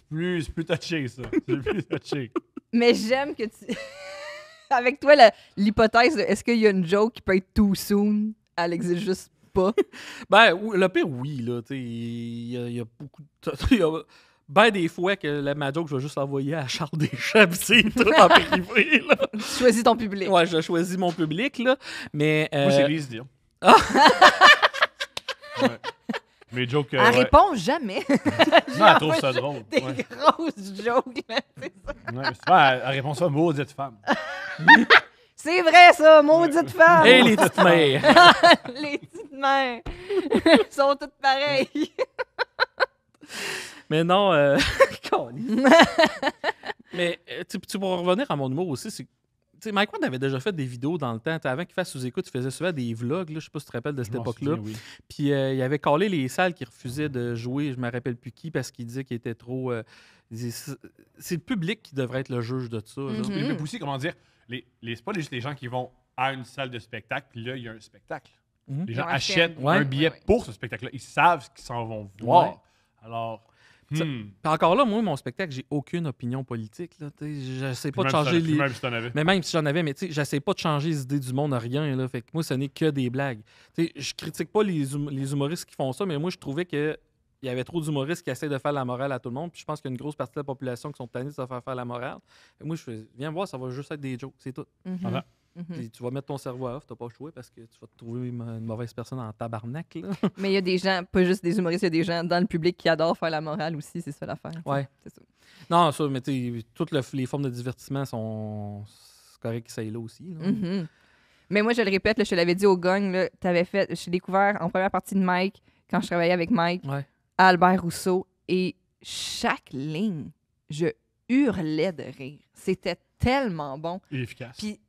plus touché, ça. C'est plus touché. Mais j'aime que tu. Avec toi, l'hypothèse de est-ce qu'il y a une joke qui peut être too soon elle existe juste pas. Ben, le pire, oui, là. Tu sais, il y a beaucoup de. Il y a ben des fois que ma joke, je vais juste l'envoyer à Charles Deschamps, pis c'est tout en privé, là. Tu choisis ton public. Ouais, je choisis mon public, là. Mais. Moi, c'est Lise Dion. Ah! Ouais. Mes jokes. Elle ouais. répond jamais. Non, elle trouve ça drôle. Des Ouais. grosses jokes, là, c'est ça. Ouais, mais souvent, elle répond ça, maudite femme. C'est vrai, ça, maudite femme! Hey, les petites mères! Les petites mères sont toutes pareilles. Mais non, câlisse. Mais tu pourras revenir à mon humour aussi, c'est tu sais, Mike Ward avait déjà fait des vidéos dans le temps. T'sais, avant qu'il fasse sous-écoute, il faisait souvent des vlogs. Là, je sais pas si tu te rappelles de cette Je m'en époque-là. souviens, oui. Puis il avait collé les salles qui refusaient de jouer, je me rappelle plus qui, parce qu'il disait qu'il était trop. C'est le public qui devrait être le juge de ça. là. Mhm. Mais aussi, comment dire, c'est pas juste les gens qui vont à une salle de spectacle, puis là, il y a un spectacle. Mhm. Les gens Ils ont acheté achètent Ouais. un billet Ouais. pour ce spectacle-là. Ils savent ce qu'ils s'en vont voir. Ouais. Alors, Ça- Puis encore là, moi, mon spectacle, j'ai aucune opinion politique. Là, je sais pas de changer les. Même si t'en avais. Mais même si j'en avais, mais tu sais, j'essaie pas de changer les idées du monde à rien. Là, fait que moi, ce n'est que des blagues. Tu sais, je critique pas les humoristes qui font ça, mais moi, je trouvais que il y avait trop d'humoristes qui essaient de faire la morale à tout le monde. Puis je pense qu'il y a une grosse partie de la population qui sont tannés de se faire la morale. Fait que moi, je fais, viens voir, ça va juste être des jokes, c'est tout. Mhm. Ah, Mhm. Puis tu vas mettre ton cerveau à off, t'as pas le choix parce que tu vas te trouver une mauvaise personne en tabarnak. Là. Mais il y a des gens, pas juste des humoristes, il y a des gens dans le public qui adorent faire la morale aussi, c'est ça l'affaire. t'sais. Ouais. C'est ça. Non, ça, mais tu sais, toutes les formes de divertissement sont c'est correct qu'ils soient là aussi. Là. Mhm. Mais moi, je le répète, là, je te l'avais dit au gang, là, je t'ai découvert en première partie de Mike, quand je travaillais avec Mike, Ouais. Albert Rousseau, et chaque ligne, je hurlais de rire. C'était tellement bon. Et efficace. Puis,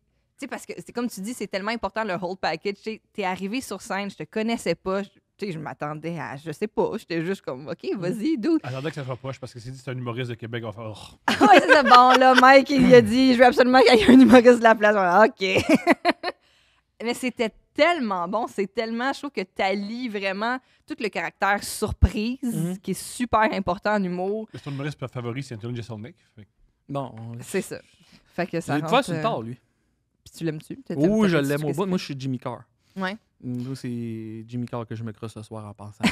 tu sais, parce que c'est comme tu dis, c'est tellement important le whole package. Tu sais, t'es arrivé sur scène, je te connaissais pas, tu sais, je m'attendais à, je sais pas, j'étais juste comme, OK, vas-y, d'où? Attendez que ça soit poche parce que c'est dit c'est un humoriste de Québec, on va faire. Ouais, c'est ça. Bon, là, Mike, il a dit, je veux absolument qu'il y ait un humoriste de la place. OK. Mais c'était tellement bon, je trouve que t'allies vraiment tout le caractère surprise, Mhm. qui est super important en humour. C'est ton humoriste favori, c'est Anthony Jeselnik. Bon, C'est ça. Fait que ça il rentre... sur le tard, lui. Puis tu l'aimes-tu? Oui, je l'aime au bout. Moi, je suis Jimmy Carr. Ouais. Moi, c'est Jimmy Carr que je me crosse ce soir en pensant.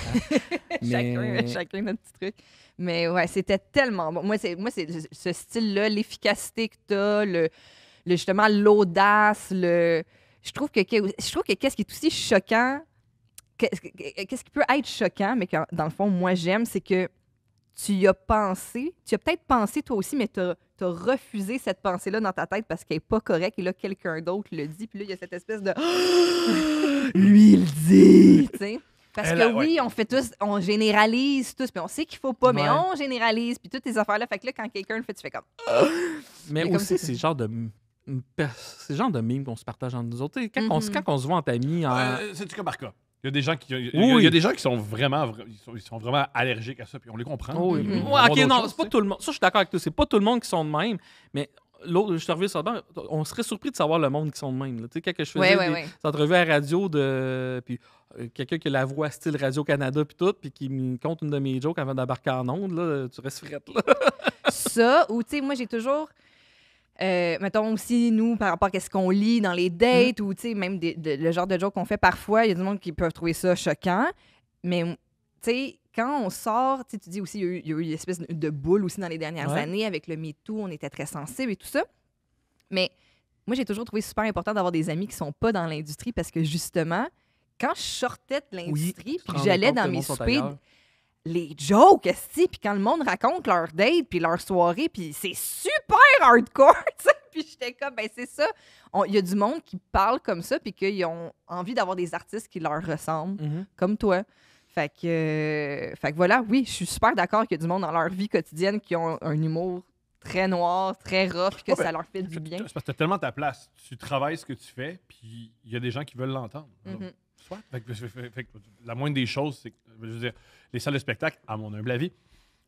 Chacun notre petit truc. Mais ouais, c'était tellement bon. Moi, c'est ce style-là, l'efficacité que t'as, justement l'audace, je trouve que qu'est-ce qui est aussi choquant, qu'est-ce qui peut être choquant, mais que dans le fond, moi, j'aime, c'est que tu y as pensé, tu as peut-être pensé toi aussi, mais tu as refusé cette pensée-là dans ta tête parce qu'elle n'est pas correcte, et là, quelqu'un d'autre le dit, puis là, il y a cette espèce de « Lui, il le dit! » tu sais. Parce Elle que a- oui, on fait tous, on généralise tous, puis on sait qu'il faut pas, mais Ouais. on généralise, puis toutes ces affaires-là. Fait que là, quand quelqu'un le fait, tu fais comme Mais Mais comme aussi, ça, c'est le genre de. C'est le genre de mime qu'on se partage entre nous autres. Tu sais, quand on se voit entre amis, C'est du cas par cas. Il y a des gens qui, Oui. il y a des gens qui sont vraiment, ils sont vraiment allergiques à ça, puis on les comprend. Oh oui. Mhm. Ils vont Ouais, voir ok, d'autres non, choses, c'est pas tu sais. tout le monde. Ça, je suis d'accord avec toi. C'est pas tout le monde qui sont de même, mais l'autre, je te reviens sur le banc, on serait surpris de savoir le monde qui sont de même. là. Tu sais, quand je faisais Ouais. des entrevues à la radio, puis quelqu'un qui a la voix style Radio-Canada, puis tout, puis qui me compte une de mes jokes avant d'embarquer en onde, là, tu restes frette, là. ça, ou tu sais, moi, j'ai toujours. Mettons aussi, nous, par rapport à ce qu'on lit dans les dates, ou tu sais, même le genre de joke qu'on fait parfois, il y a du monde qui peuvent trouver ça choquant. Mais, tu sais, quand on sort, tu sais, tu dis aussi, il y a eu une espèce de boule aussi dans les dernières Ouais. années avec le MeToo, on était très sensibles et tout ça. Mais moi, j'ai toujours trouvé super important d'avoir des amis qui sont pas dans l'industrie parce que justement, quand je sortais de l'industrie, puis que j'allais dans mes soupers, les jokes, esti, puis quand le monde raconte leur date, puis leur soirée, puis c'est super hardcore, tu sais. Puis j'étais comme, ben c'est ça. Il y a du monde qui parle comme ça, puis qu'ils ont envie d'avoir des artistes qui leur ressemblent, comme toi. Fait que voilà, oui, je suis super d'accord qu'il y a du monde dans leur vie quotidienne qui ont un humour très noir, très rough, puis que Ouais, ça leur fait du bien. C'est parce que t'as tellement ta place. Tu travailles ce que tu fais, puis il y a des gens qui veulent l'entendre. Alors, Mhm. Soit. Fait que la moindre des choses, c'est que, je veux dire, les salles de spectacle, à mon humble avis,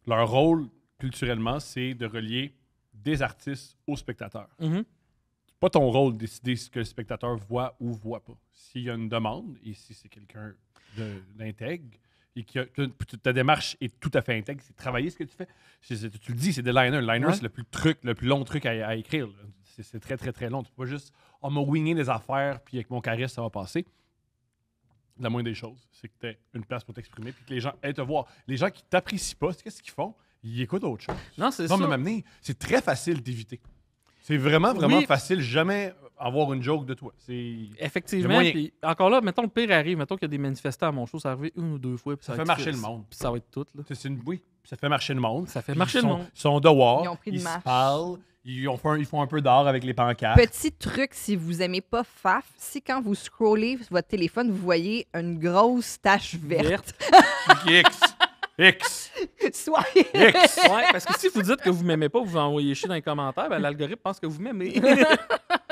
leur rôle culturellement, c'est de relier des artistes aux spectateurs. Mhm. C'est pas ton rôle de décider ce que le spectateur voit ou voit pas. S'il y a une demande, et si c'est quelqu'un d'intègre, et que ta démarche est tout à fait intègre, c'est travailler ce que tu fais. Tu le dis, c'est des liners. Le liner, Ouais. c'est le plus long truc à écrire. Là. C'est très, très, très long. Tu peux pas juste « on m'a wingé des affaires, puis avec mon charisme, ça va passer ». la moindre des choses. C'est que tu aies une place pour t'exprimer puis que les gens aient te voir. Les gens qui t'apprécient pas, qu'est-ce qu'ils font? Ils écoutent autre chose. Non, c'est Ça ça. va m'amener. C'est très facile d'éviter. C'est vraiment, vraiment Oui. facile. Jamais avoir une joke de toi. C'est... Effectivement. Le moyen. Puis encore là, mettons le pire arrive. Mettons qu'il y a des manifestants à mon show. Ça arrive une ou deux fois. Puis Ça va fait être marcher ça. le monde. Puis ça va être tout. Là. Oui, ça fait marcher le monde. Ça fait Puis marcher ils le sont- monde. Ils sont dehors. Ils ont pris une Ils se marche. parlent. Ils font un peu d'art avec les pancartes. Petit truc, si vous aimez pas FAF, si quand vous scrollez sur votre téléphone, vous voyez une grosse tache verte, Verte. X. soit X. Ouais, parce que si vous dites que vous m'aimez pas, vous envoyez chier dans les commentaires, ben, l'algorithme pense que vous m'aimez.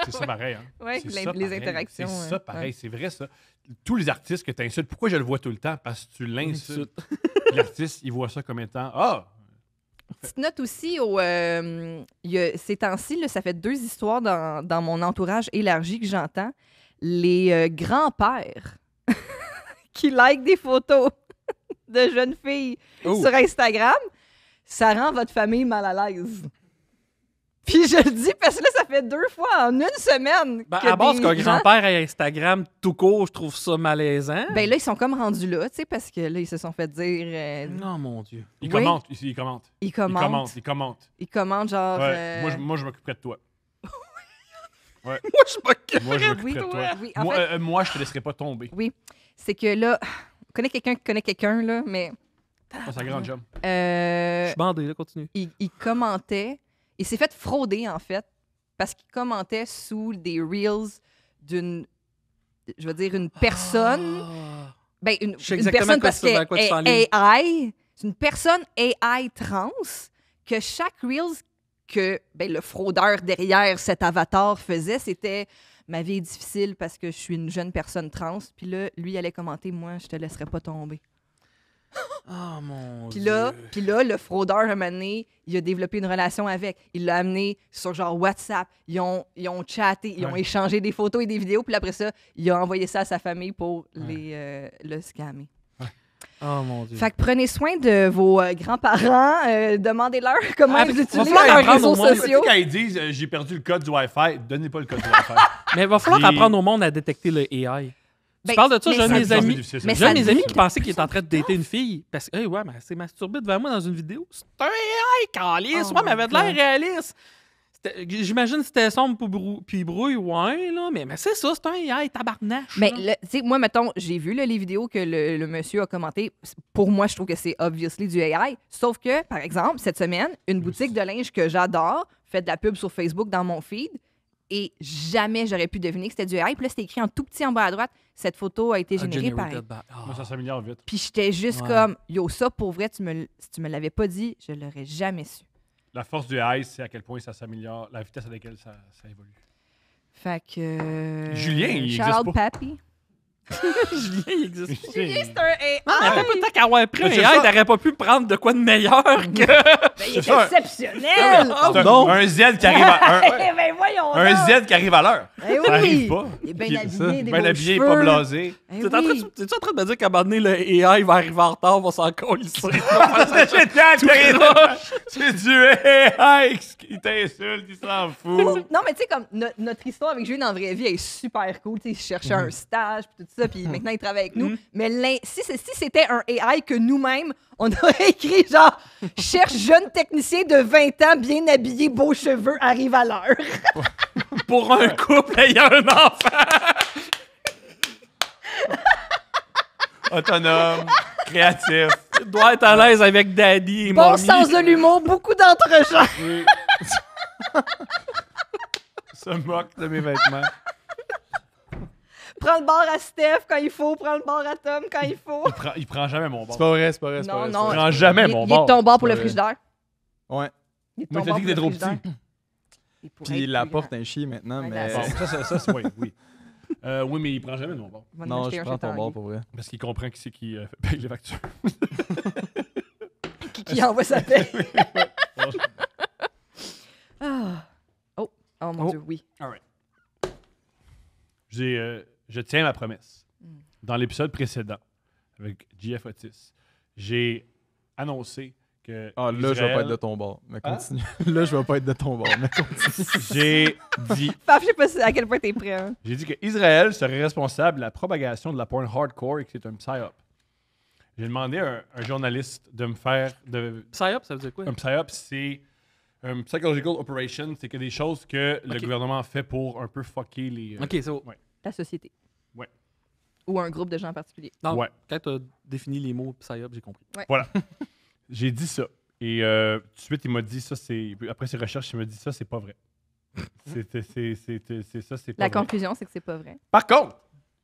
C'est ça pareil. Hein. Ouais, C'est les- ça les pareil. interactions, C'est ouais. ça pareil. Ouais. C'est vrai ça. Tous les artistes que tu insultes, pourquoi je le vois tout le temps? Parce que tu l'insultes. L'artiste, il voit ça comme étant Ah! Petite note aussi, ces temps-ci, là, ça fait 2 histoires dans mon entourage élargi que j'entends. Les grands-pères qui likent des photos de jeunes filles Oh. sur Instagram, ça rend votre famille mal à l'aise. Puis je le dis parce que là, ça fait 2 fois en une semaine Ben, que à base des qu'un gens- grand-père ait Instagram tout court, je trouve ça malaisant. Ben là, ils sont comme rendus là, tu sais, parce que là, ils se sont fait dire... non, mon Dieu. Il Oui. commente. Il commente. ils Il commentent. commente. Il commente. Ils commentent genre... Ouais. Moi, je m'occuperai de toi. Moi, je suis pas Moi, je Oui, m'occuperai de toi. oui, en Moi, fait- moi, je te laisserai pas tomber. Oui, c'est que là, on connaît quelqu'un qui connaît quelqu'un, là, mais C'est un grand job. Je suis bandé, là, continue. il commentait, il s'est fait frauder, en fait, parce qu'il commentait sous des reels d'une, je veux dire, une personne, Ah. ben, Je sais une exactement personne quoi parce tu- à quoi tu qu'elle t'enlignes. est AI, c'est une personne AI trans, que chaque reels que ben, le fraudeur derrière cet avatar faisait, c'était « Ma vie est difficile parce que je suis une jeune personne trans », puis là, lui, il allait commenter « Moi, je te laisserai pas tomber ». Oh mon Puis Dieu. là, le fraudeur, un moment donné, il a développé une relation avec. Il l'a amené sur genre WhatsApp. Ils ont chatté, ils ont Ouais. échangé des photos et des vidéos. Puis après ça, il a envoyé ça à sa famille pour le scammer. Oh mon Dieu. Fait que prenez soin de vos grands-parents. Demandez-leur comment Ah, ils va utilisent falloir leurs apprendre réseaux au monde. sociaux. Quand ils disent j'ai perdu le code du Wi-Fi, donnez pas le code du Wi-Fi. Mais il va falloir J'ai- apprendre au monde à détecter le AI. Ben, Tu parles de ça, mais j'ai un de ça- mes C'est amis. difficile, ça. mais J'ai un ça de mes dit- amis qui pensait qu'il était en train de dater une fille. Parce que, hey, ouais, mais elle s'est masturbée devant moi dans une vidéo. C'est un AI, calice. Oh Ouais, mais elle my avait de l'air God. réaliste. J'imagine que c'était sombre puis brouille, ouais, là. Mais c'est ça, c'est un AI, tabarnache. Mais là. tu sais, moi, mettons, j'ai vu là, les vidéos que le monsieur a commentées. Pour moi, je trouve que c'est obviously du AI. Sauf que, par exemple, cette semaine, une boutique de linge que j'adore fait de la pub sur Facebook dans mon feed. Et jamais j'aurais pu deviner que c'était du AI. Puis là, c'était écrit en tout petit en bas à droite. Cette photo a été Ah, générée par... generated by- Ah. Moi, ça s'améliore vite. Puis j'étais juste Ouais. comme, yo, ça, pour vrai, si tu me l'avais pas dit, je l'aurais jamais su. La force du AI, c'est à quel point ça s'améliore, la vitesse à laquelle ça évolue. Fait que... Julien, il shout existe out pas. Papi. Julien, il existe. Julien, c'est un AI! Non, mais attends, peut-être qu'avoir pris un Mais c'est AI, ça. t'aurais pas pu prendre de quoi de meilleur que. Ben, il C'est est ça. exceptionnel! Ah, C'est non. un Z qui arrive à Eh ben, voyons un donc. Z qui arrive à l'heure. Eh Ça oui. arrive pas. Il est bien Qui- habillé, des bien beaux habillé, cheveux. pas blasé. Eh T'es en train oui. de- T'es-tu en train de me dire qu'à un moment donné, le AI va arriver en retard, va s'en colisser? C'est génial, Karine. C'est du AI qui t'insulte, il s'en fout. Non, mais tu sais, comme notre histoire avec Julien dans la vraie vie elle est super cool. Tu sais, il cherchait un stage, puis tout ça, puis maintenant il travaille avec nous. Mais si c'était un AI que nous-mêmes, on aurait écrit genre cherche jeune technicien de 20 ans, bien habillé, beaux cheveux, arrive à l'heure. Pour un couple ayant un enfant. Autonome, créatif. Il doit être à l'aise avec Daddy et Bon Mommy. sens de l'humour, beaucoup d'entre-gens. Oui. Se moque de mes vêtements. Prends le bar à Steph quand il faut, prends le bar à Tom quand il faut. Il prend jamais mon bord. C'est pas vrai, c'est pas vrai. c'est pas Non, vrai, non. c'est Il pas prend jamais Il mon est bord. ton bar pour le Ouais. frigidaire. vrai. Ouais. Il est Moi, ton t'as bar dit qu'il était pour trop le frigidaire. petit. Il pourrait Puis être la plus porte grand. un chien maintenant, Ouais, mais. la- Bon, ça, oui, oui. Oui, mais il prend jamais de mon bord. Va en Non, acheter je un prends chez ton Tanguy. bord pour vrai. Parce qu'il comprend qui c'est qui paye les factures. Qui envoie sa paix. Ah. Oh mon Oh. Dieu, oui. Je tiens ma promesse. Dans l'épisode précédent, avec JF Otis, j'ai annoncé que Ah, là, je vais Israël- pas être de ton bord. Mais Hein? continue. Là, je vais pas être de ton bord. Mais continue. J'ai dit, Paf, je sais pas à quel point t'es prêt. Hein. j'ai dit que Israël serait responsable de la propagation de la porn hardcore et que c'est un psyop. J'ai demandé à un journaliste de me faire Psyop, ça veut dire quoi? un psyop, c'est un psychological operation, c'est que des choses que le Ok. gouvernement fait pour un peu fucker les. Ok, c'est bon. La société. Ouais. Ou un groupe de gens en particulier. Non, Ouais. quand tu as défini les mots psyop, j'ai compris. Voilà. J'ai dit ça. Et tout de suite, il m'a dit ça, c'est. Après ses recherches, il m'a dit ça, c'est pas vrai. C'est ça, c'est pas La vrai. conclusion, c'est que c'est pas vrai. Par contre,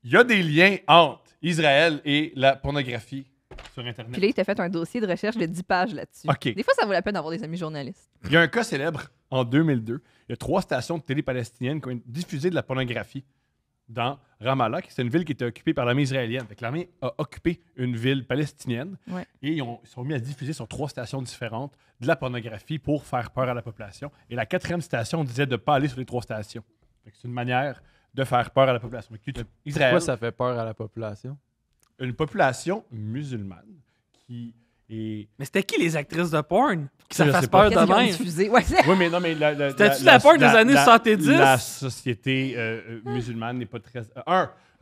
il y a des liens entre Israël et la pornographie sur Internet. Puis là, il t'a fait un dossier de recherche de 10 pages là-dessus. OK. Des fois, ça vaut la peine d'avoir des amis journalistes. Il y a un cas célèbre en 2002. Il y a 3 stations de télé palestiniennes qui ont diffusé de la pornographie dans Ramallah, qui c'est une ville qui était occupée par l'armée israélienne. Fait que l'armée a occupé une ville palestinienne Ouais. et ils sont mis à diffuser sur 3 stations différentes de la pornographie pour faire peur à la population. Et la 4e station disait de ne pas aller sur les 3 stations. Fait que c'est une manière de faire peur à la population. Fait que Israël, Pourquoi ça fait peur à la population? une population musulmane qui est... Mais c'était qui les actrices de porn? Que Ça, ça je fasse sais pas. peur Qu'est-ce de qu'ils ont même. diffusé? Ouais, c'est... Oui, mais non, mais C'était-tu la porn des années 70? La société musulmane n'est pas très.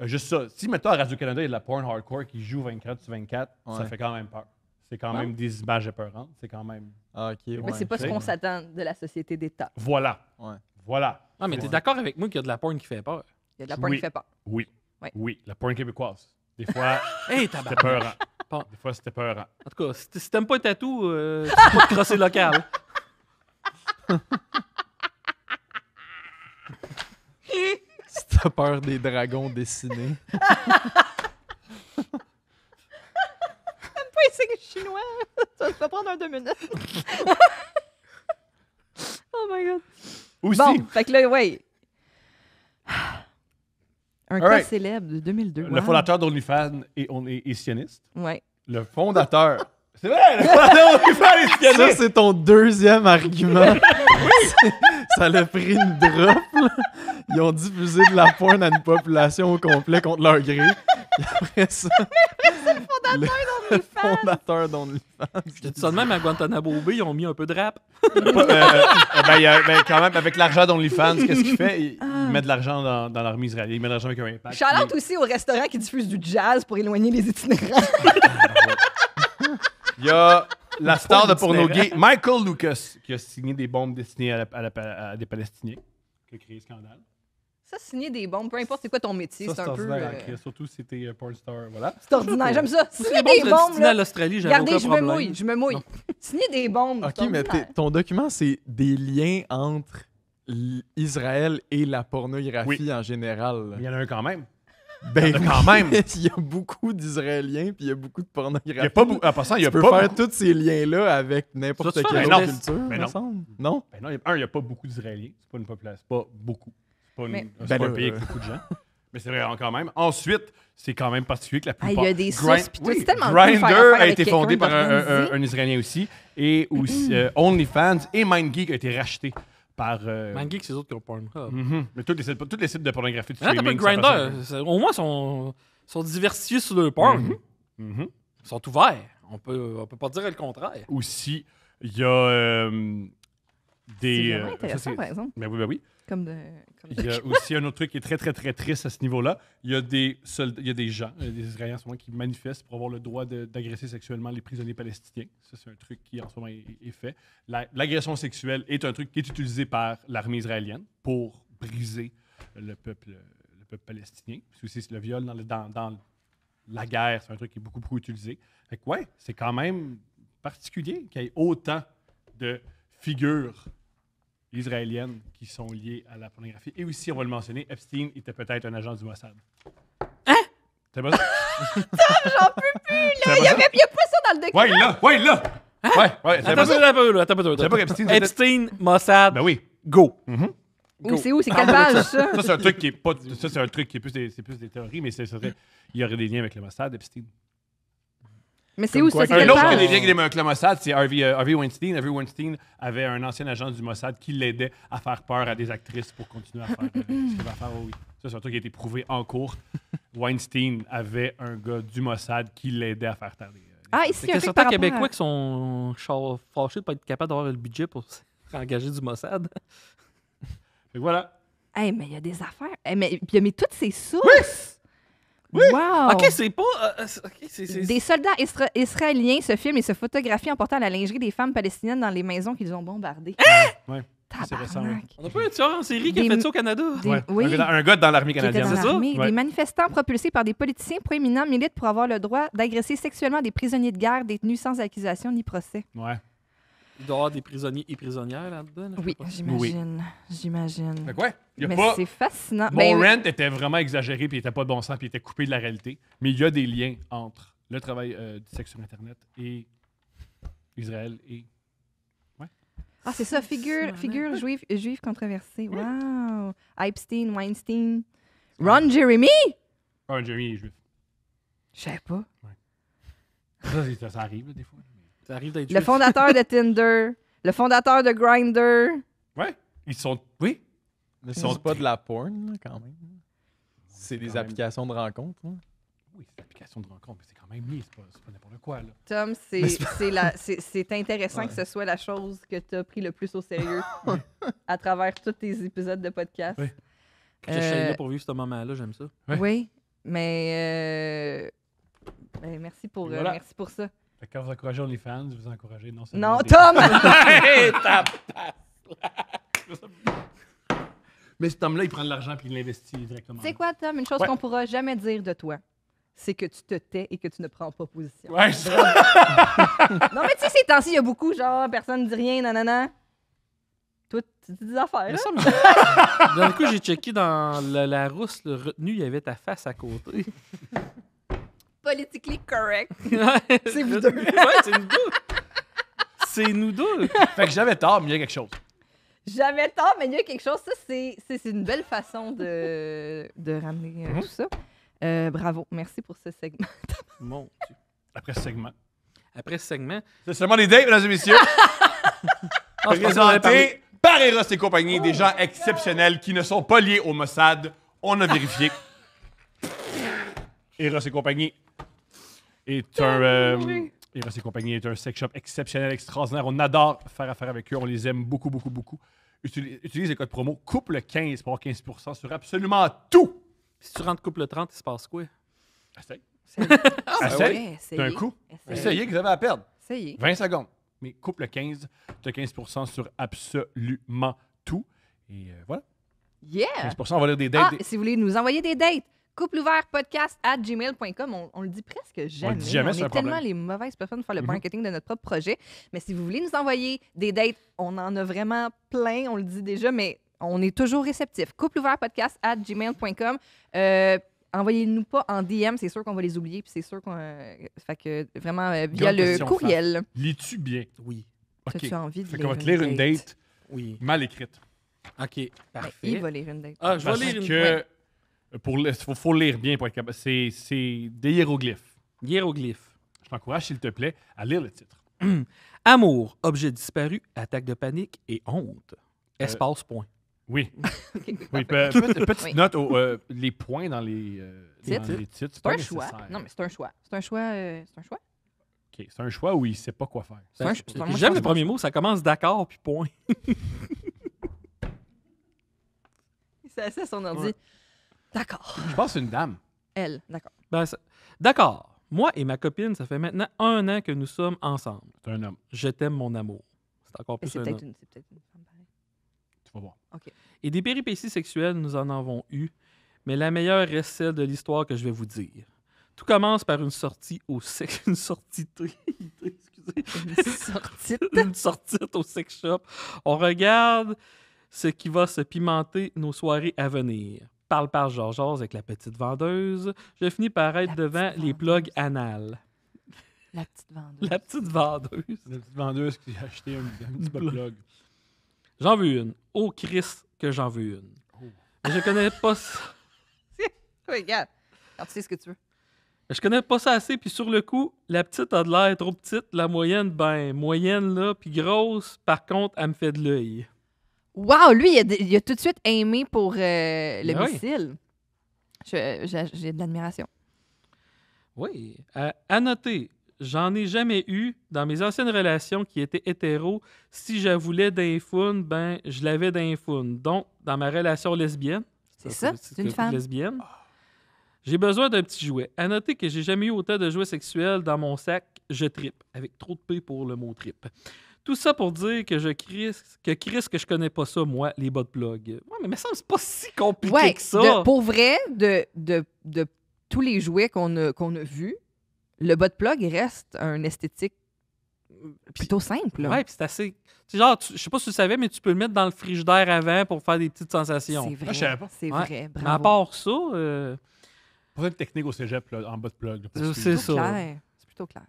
Juste ça. Si, mettons, à Radio-Canada, il y a de la porn hardcore qui joue 24 sur 24, ça Ouais. fait quand même peur. C'est quand Ouais. même des images épeurantes. C'est quand même. Ah, ok. Mais Ouais, c'est pas ce ok. qu'on s'attend de la société d'État. Voilà. Ouais. Voilà. Ah, mais t'es Ouais. d'accord avec moi qu'il y a de la porn qui fait peur? Il y a de la porn Oui. qui fait peur. Oui. Ouais. Oui. La porn québécoise. Des fois, Hey, c'était tabarnak! peurant. Bon. Des fois, c'était peurant. En tout cas, si t'aimes pas le tatou, tu peux pas te crosser local. Si t'as peur des dragons dessinés. Pas les signes chinois. Ça va prendre 2 minutes. Oh my God. Aussi, Bon, fait que là, ouais. Un cas Alright. célèbre de 2002. le fondateur d'OnlyFans est sioniste. Ouais. Le fondateur. C'est vrai, le fondateur d'OnlyFans est Ça, sioniste. c'est ton deuxième argument. Ça l'a pris une drop. Là. Ils ont diffusé de la porn à une population au complet contre leur gré. Puis après ça, le fondateur d'OnlyFans. J'ai dit ça de même à Guantanamo Bay, ils ont mis un peu de rap. Quand même, avec l'argent d'OnlyFans, qu'est-ce qu'il fait? Il met de l'argent dans l'armée israélienne. Il met de l'argent avec un impact. Shout-out aussi au restaurant qui diffuse du jazz pour éloigner les itinérants. Il y a la star de Pas porno d'itinérant. gay, Michael Lucas, qui a signé des bombes destinées à des Palestiniens, qui a créé scandale. Ça, signer des bombes, peu importe c'est quoi ton métier, Ça, c'est un peu... ordinaire à créer, surtout si t'es porn star. Voilà. C'est ordinaire, j'aime ça. C'est Signer bon des de bombes, destiner à là. l'Australie, j'avais Regardez, aucun je problème. me mouille. Non. Signer des bombes, Ok, c'est mais ordinaire. ton document, c'est des liens entre Israël et la pornographie Oui. en général. Il y en a un quand même. Ben Il y en a quand même. il y a beaucoup d'Israéliens puis il y a beaucoup de pornographie. Il y a pas beaucoup. En passant, il y a Tu peux pas faire beaucoup. tous ces liens-là avec n'importe Tu vas te quelle faire autre un culture, Ben me non. semble. Non? Ben non, il y a pas beaucoup d'Israéliens. C'est pas une population. C'est pas beaucoup. C'est pas, Mais- c'est Ben pas là, un pays avec beaucoup de gens. Mais c'est vrai quand même. Ensuite, c'est quand même particulier que la Ah, plupart... il y a des Grind- sources, puis tout. C'est tellement cool de faire Grindr affaire a avec été fondé quelqu'un par d'organisé. un Israélien aussi. Et aussi OnlyFans et MindGeek a été racheté par... MindGeek, c'est eux autres qui ont Pornhub. Mais tous les sites de pornographie de Ah, t'as pas streaming... ça passe un Grindr. Au moins, ils sont diversifiés sur le porn. peu. Mhm. Ils sont ouverts. On peut pas dire le contraire. Aussi, il y a C'est des... vraiment ça, intéressant, c'est- par exemple. Ben oui. Comme de... Il y a aussi un autre truc qui est très, très, très triste à ce niveau-là. Il y a des gens, des Israéliens en ce moment, qui manifestent pour avoir le droit d'agresser sexuellement les prisonniers palestiniens. Ça, c'est un truc qui, en ce moment, est fait. L'agression sexuelle est un truc qui est utilisé par l'armée israélienne pour briser le peuple palestinien. C'est aussi le viol dans la guerre, c'est un truc qui est beaucoup, beaucoup utilisé. Fait que, ouais, c'est quand même particulier qu'il y ait autant de figures israéliennes qui sont liées à la pornographie. Et aussi, on va le mentionner, Epstein était peut-être un agent du Mossad. Hein? C'est pas ça? J'en peux plus, là! Il y a pas ça dans le document! Ouais, il l'a! Ouais, il l'a! Ouais, c'est pas ça? C'est pas qu'Epstein, c'était- Epstein, Mossad, Ben oui. go. Où c'est où? C'est quelle page, ça? Ça, c'est un truc qui est pas... Ça, c'est un truc qui est plus des théories, mais il y aurait des liens avec le Mossad, Epstein. Mais c'est où, ça? C'est Un quelle autre qui a page? des liens avec le Mossad, c'est Harvey Weinstein. Harvey Weinstein avait un ancien agent du Mossad qui l'aidait à faire peur à des actrices pour continuer à faire ce qu'il va faire. Oh oui. Ça, c'est un truc qui a été prouvé en cours. Weinstein avait un gars du Mossad qui l'aidait à faire taire des Ah, Fait ici, qu'il y un a truc certains par rapport Québécois à... qui sont fâchés de ne pas être capables d'avoir le budget pour engager du Mossad. Fait que voilà. Hey, mais il y a des affaires. Hey, mais il y a toutes ces sources. Oui! Wow! Ok, c'est pas. Ok, c'est- Des soldats israéliens se filment et se photographient en portant la lingerie des femmes palestiniennes dans les maisons qu'ils ont bombardées. Ouais. C'est récent, Tabarnak. On n'a pas un tueur en série qui a Des- fait ça au Canada. Des- Ouais. oui. Un gars dans l'armée Qui étaient canadienne. dans c'est ça? l'armée. Ouais. Des manifestants propulsés par des politiciens proéminents militent pour avoir le droit d'agresser sexuellement des prisonniers de guerre détenus sans accusation ni procès. Ouais. Il doit y avoir des prisonniers et prisonnières là-dedans. là, je Oui, sais pas. j'imagine. J'imagine. Fait que ouais, il y a Mais pas... c'est fascinant. Mon Ben, rant était vraiment exagéré, puis il était pas de bon sens, puis il était coupé de la réalité. Mais il y a des liens entre le travail du sexe sur Internet et Israël et... ah, c'est ça, figure juive controversée. Wow! Epstein, Weinstein. Ron Jeremy? Ah, Jeremy est juif. Je sais pas. Ça arrive, là, des fois. Ça arrive d'être Le juif. fondateur de Tinder. Le fondateur de Grindr. Ouais. Ils sont... Oui. Mais sont c'est pas de la porn, là, quand même. C'est quand des même- applications de rencontres. Hein. Oui, c'est l'application de rencontre, mais c'est quand même lié. C'est pas n'importe quoi, là. Tom, c'est intéressant que ce soit la chose que tu as pris le plus au sérieux à travers tous tes épisodes de podcast. Oui. Que je suis là pour vivre ce moment-là, j'aime ça. Ouais. Oui, mais ben, merci pour Voilà. ça. Fait que quand vous encouragez OnlyFans, vous encouragez non Non, seulement... Tom! Hey, mais cet homme-là, il prend de l'argent puis il l'investit directement. Tu sais quoi, Tom? Une chose Ouais. qu'on pourra jamais dire de toi, c'est que tu te tais et que tu ne prends pas position. Ouais, ça. Non, mais tu sais, ces temps-ci, il y a beaucoup, genre, personne ne dit rien, nanana. Toi, tu dis des affaires, Mais là. ça, mais- D'un coup, j'ai checké dans la rousse, le retenu, il y avait ta face à côté. Politically correct. C'est vous deux. Ouais, c'est nous deux. C'est nous deux. Fait que j'avais tort, mais il y a quelque chose. J'avais tort, mais il y a quelque chose. Ça, c'est une belle façon de ramener tout ça. Bravo. Merci pour ce segment. Mon Dieu. Après ce segment. Après ce segment, C'est seulement des dates, mesdames et messieurs. je pensais qu'on allait parler- Présenté par Eros et compagnie, des gens exceptionnels qui ne sont pas liés au Mossad. On a vérifié. Eros et compagnie est un... Eros et compagnie est un sex shop exceptionnel, extraordinaire. On adore faire affaire avec eux. On les aime beaucoup, beaucoup, beaucoup. Utilise le code promo couple15 pour avoir 15% sur absolument tout. Si tu rentres couple 30, il se passe quoi? Essaye. Essaye. Essaye. D'un coup. Essaye. Essayez que vous avez à perdre. Essayez. 20 secondes. Mais couple 15, tu as 15% sur absolument tout. Et voilà. Yeah! 15%, on va lire des dates. Ah, si vous voulez nous envoyer des dates, coupleouvertpodcast@gmail.com. On le dit presque jamais. le dit jamais, on c'est est un problème. tellement les mauvaises personnes pour faire le Mhm. marketing de notre propre projet. Mais si vous voulez nous envoyer des dates, on en a vraiment plein, on le dit déjà, mais on est toujours réceptif. coupleouvertpodcast@gmail.com. Envoyez-nous pas en DM, c'est sûr qu'on va les oublier, puis c'est sûr qu'on. Fait que vraiment via Grande le question, courriel. Lis-tu bien? Oui. OK. As-tu envie de Fait lire qu'on va te lire une date Oui. mal écrite. OK. Ben, Parfait. il va lire une date. Ah, je vais Parce lire une... que faut lire bien pour être capable. C'est des hiéroglyphes. Hiéroglyphe. Je t'encourage, s'il te plaît, à lire le titre. Amour, objet disparu, attaque de panique et honte. Espace, point. Oui. Ok, Oui, parfait. petite Oui. note, les points dans les Titres. dans les titres. C'est un pas choix. nécessaire. Non, mais c'est un choix. C'est un choix. C'est un choix. OK, c'est un choix où il ne sait pas quoi faire. C'est un ch- moi, je J'aime pense le que- premier mot, ça commence d'accord puis point. C'est assez son ordi. Ouais. D'accord. Je pense que c'est une dame. Elle, d'accord. Ben, d'accord. Moi et ma copine, ça fait maintenant 1 an que nous sommes ensemble. C'est un homme. Je t'aime, mon amour. C'est encore Mais plus c'est un peut-être homme. une femme pareille. Tu vas voir. Et des péripéties sexuelles, nous en avons eu, mais la meilleure reste celle de l'histoire que je vais vous dire. Tout commence par une sortie au sex... Une sortie... Excusez. Une sortie. Une sortie au sex shop. On regarde ce qui va se pimenter nos soirées à venir. Parle Georges avec la petite vendeuse. Je finis par être La devant petite les plugs vendeuse. anal. La petite vendeuse. La petite vendeuse. La petite vendeuse qui a acheté un petit plug. J'en veux une. Oh Christ que j'en veux une. Oh. Mais je connais pas ça. Regarde. Quand tu sais ce que tu veux. Je connais pas ça assez, puis sur le coup, la petite a de l'air trop petite, la moyenne, ben, moyenne là, puis grosse, par contre, elle me fait de l'œil. Wow, lui, il a tout de suite aimé pour le Ben oui. missile. J'ai de l'admiration. Oui. À noter, J'en ai jamais eu dans mes anciennes relations qui étaient hétéros. Si je voulais d'un foun, ben, je l'avais d'un foun. Donc, dans ma relation lesbienne, C'est ça, c'est une femme. lesbienne, j'ai besoin d'un petit jouet. À noter que j'ai jamais eu autant de jouets sexuels dans mon sac, je trippe. Avec trop de P pour le mot trip. Tout ça pour dire que que je connais pas ça, moi, les bas de plug. Ouais, mais ça me semble c'est pas si compliqué Ouais, que ça. pour vrai, de tous les jouets qu'on a vus, le bas de plug reste un esthétique plutôt simple. Là. Ouais, puis c'est assez. C'est genre, je sais pas si tu le savais, mais tu peux le mettre dans le frigidaire avant pour faire des petites sensations. C'est vrai. Ah, je savais pas. C'est Ouais. vrai. Mais à Bravo. part ça, Pas de technique au cégep là, en bas de plug. là, pour C'est suivre. ça. Clair. C'est plutôt clair.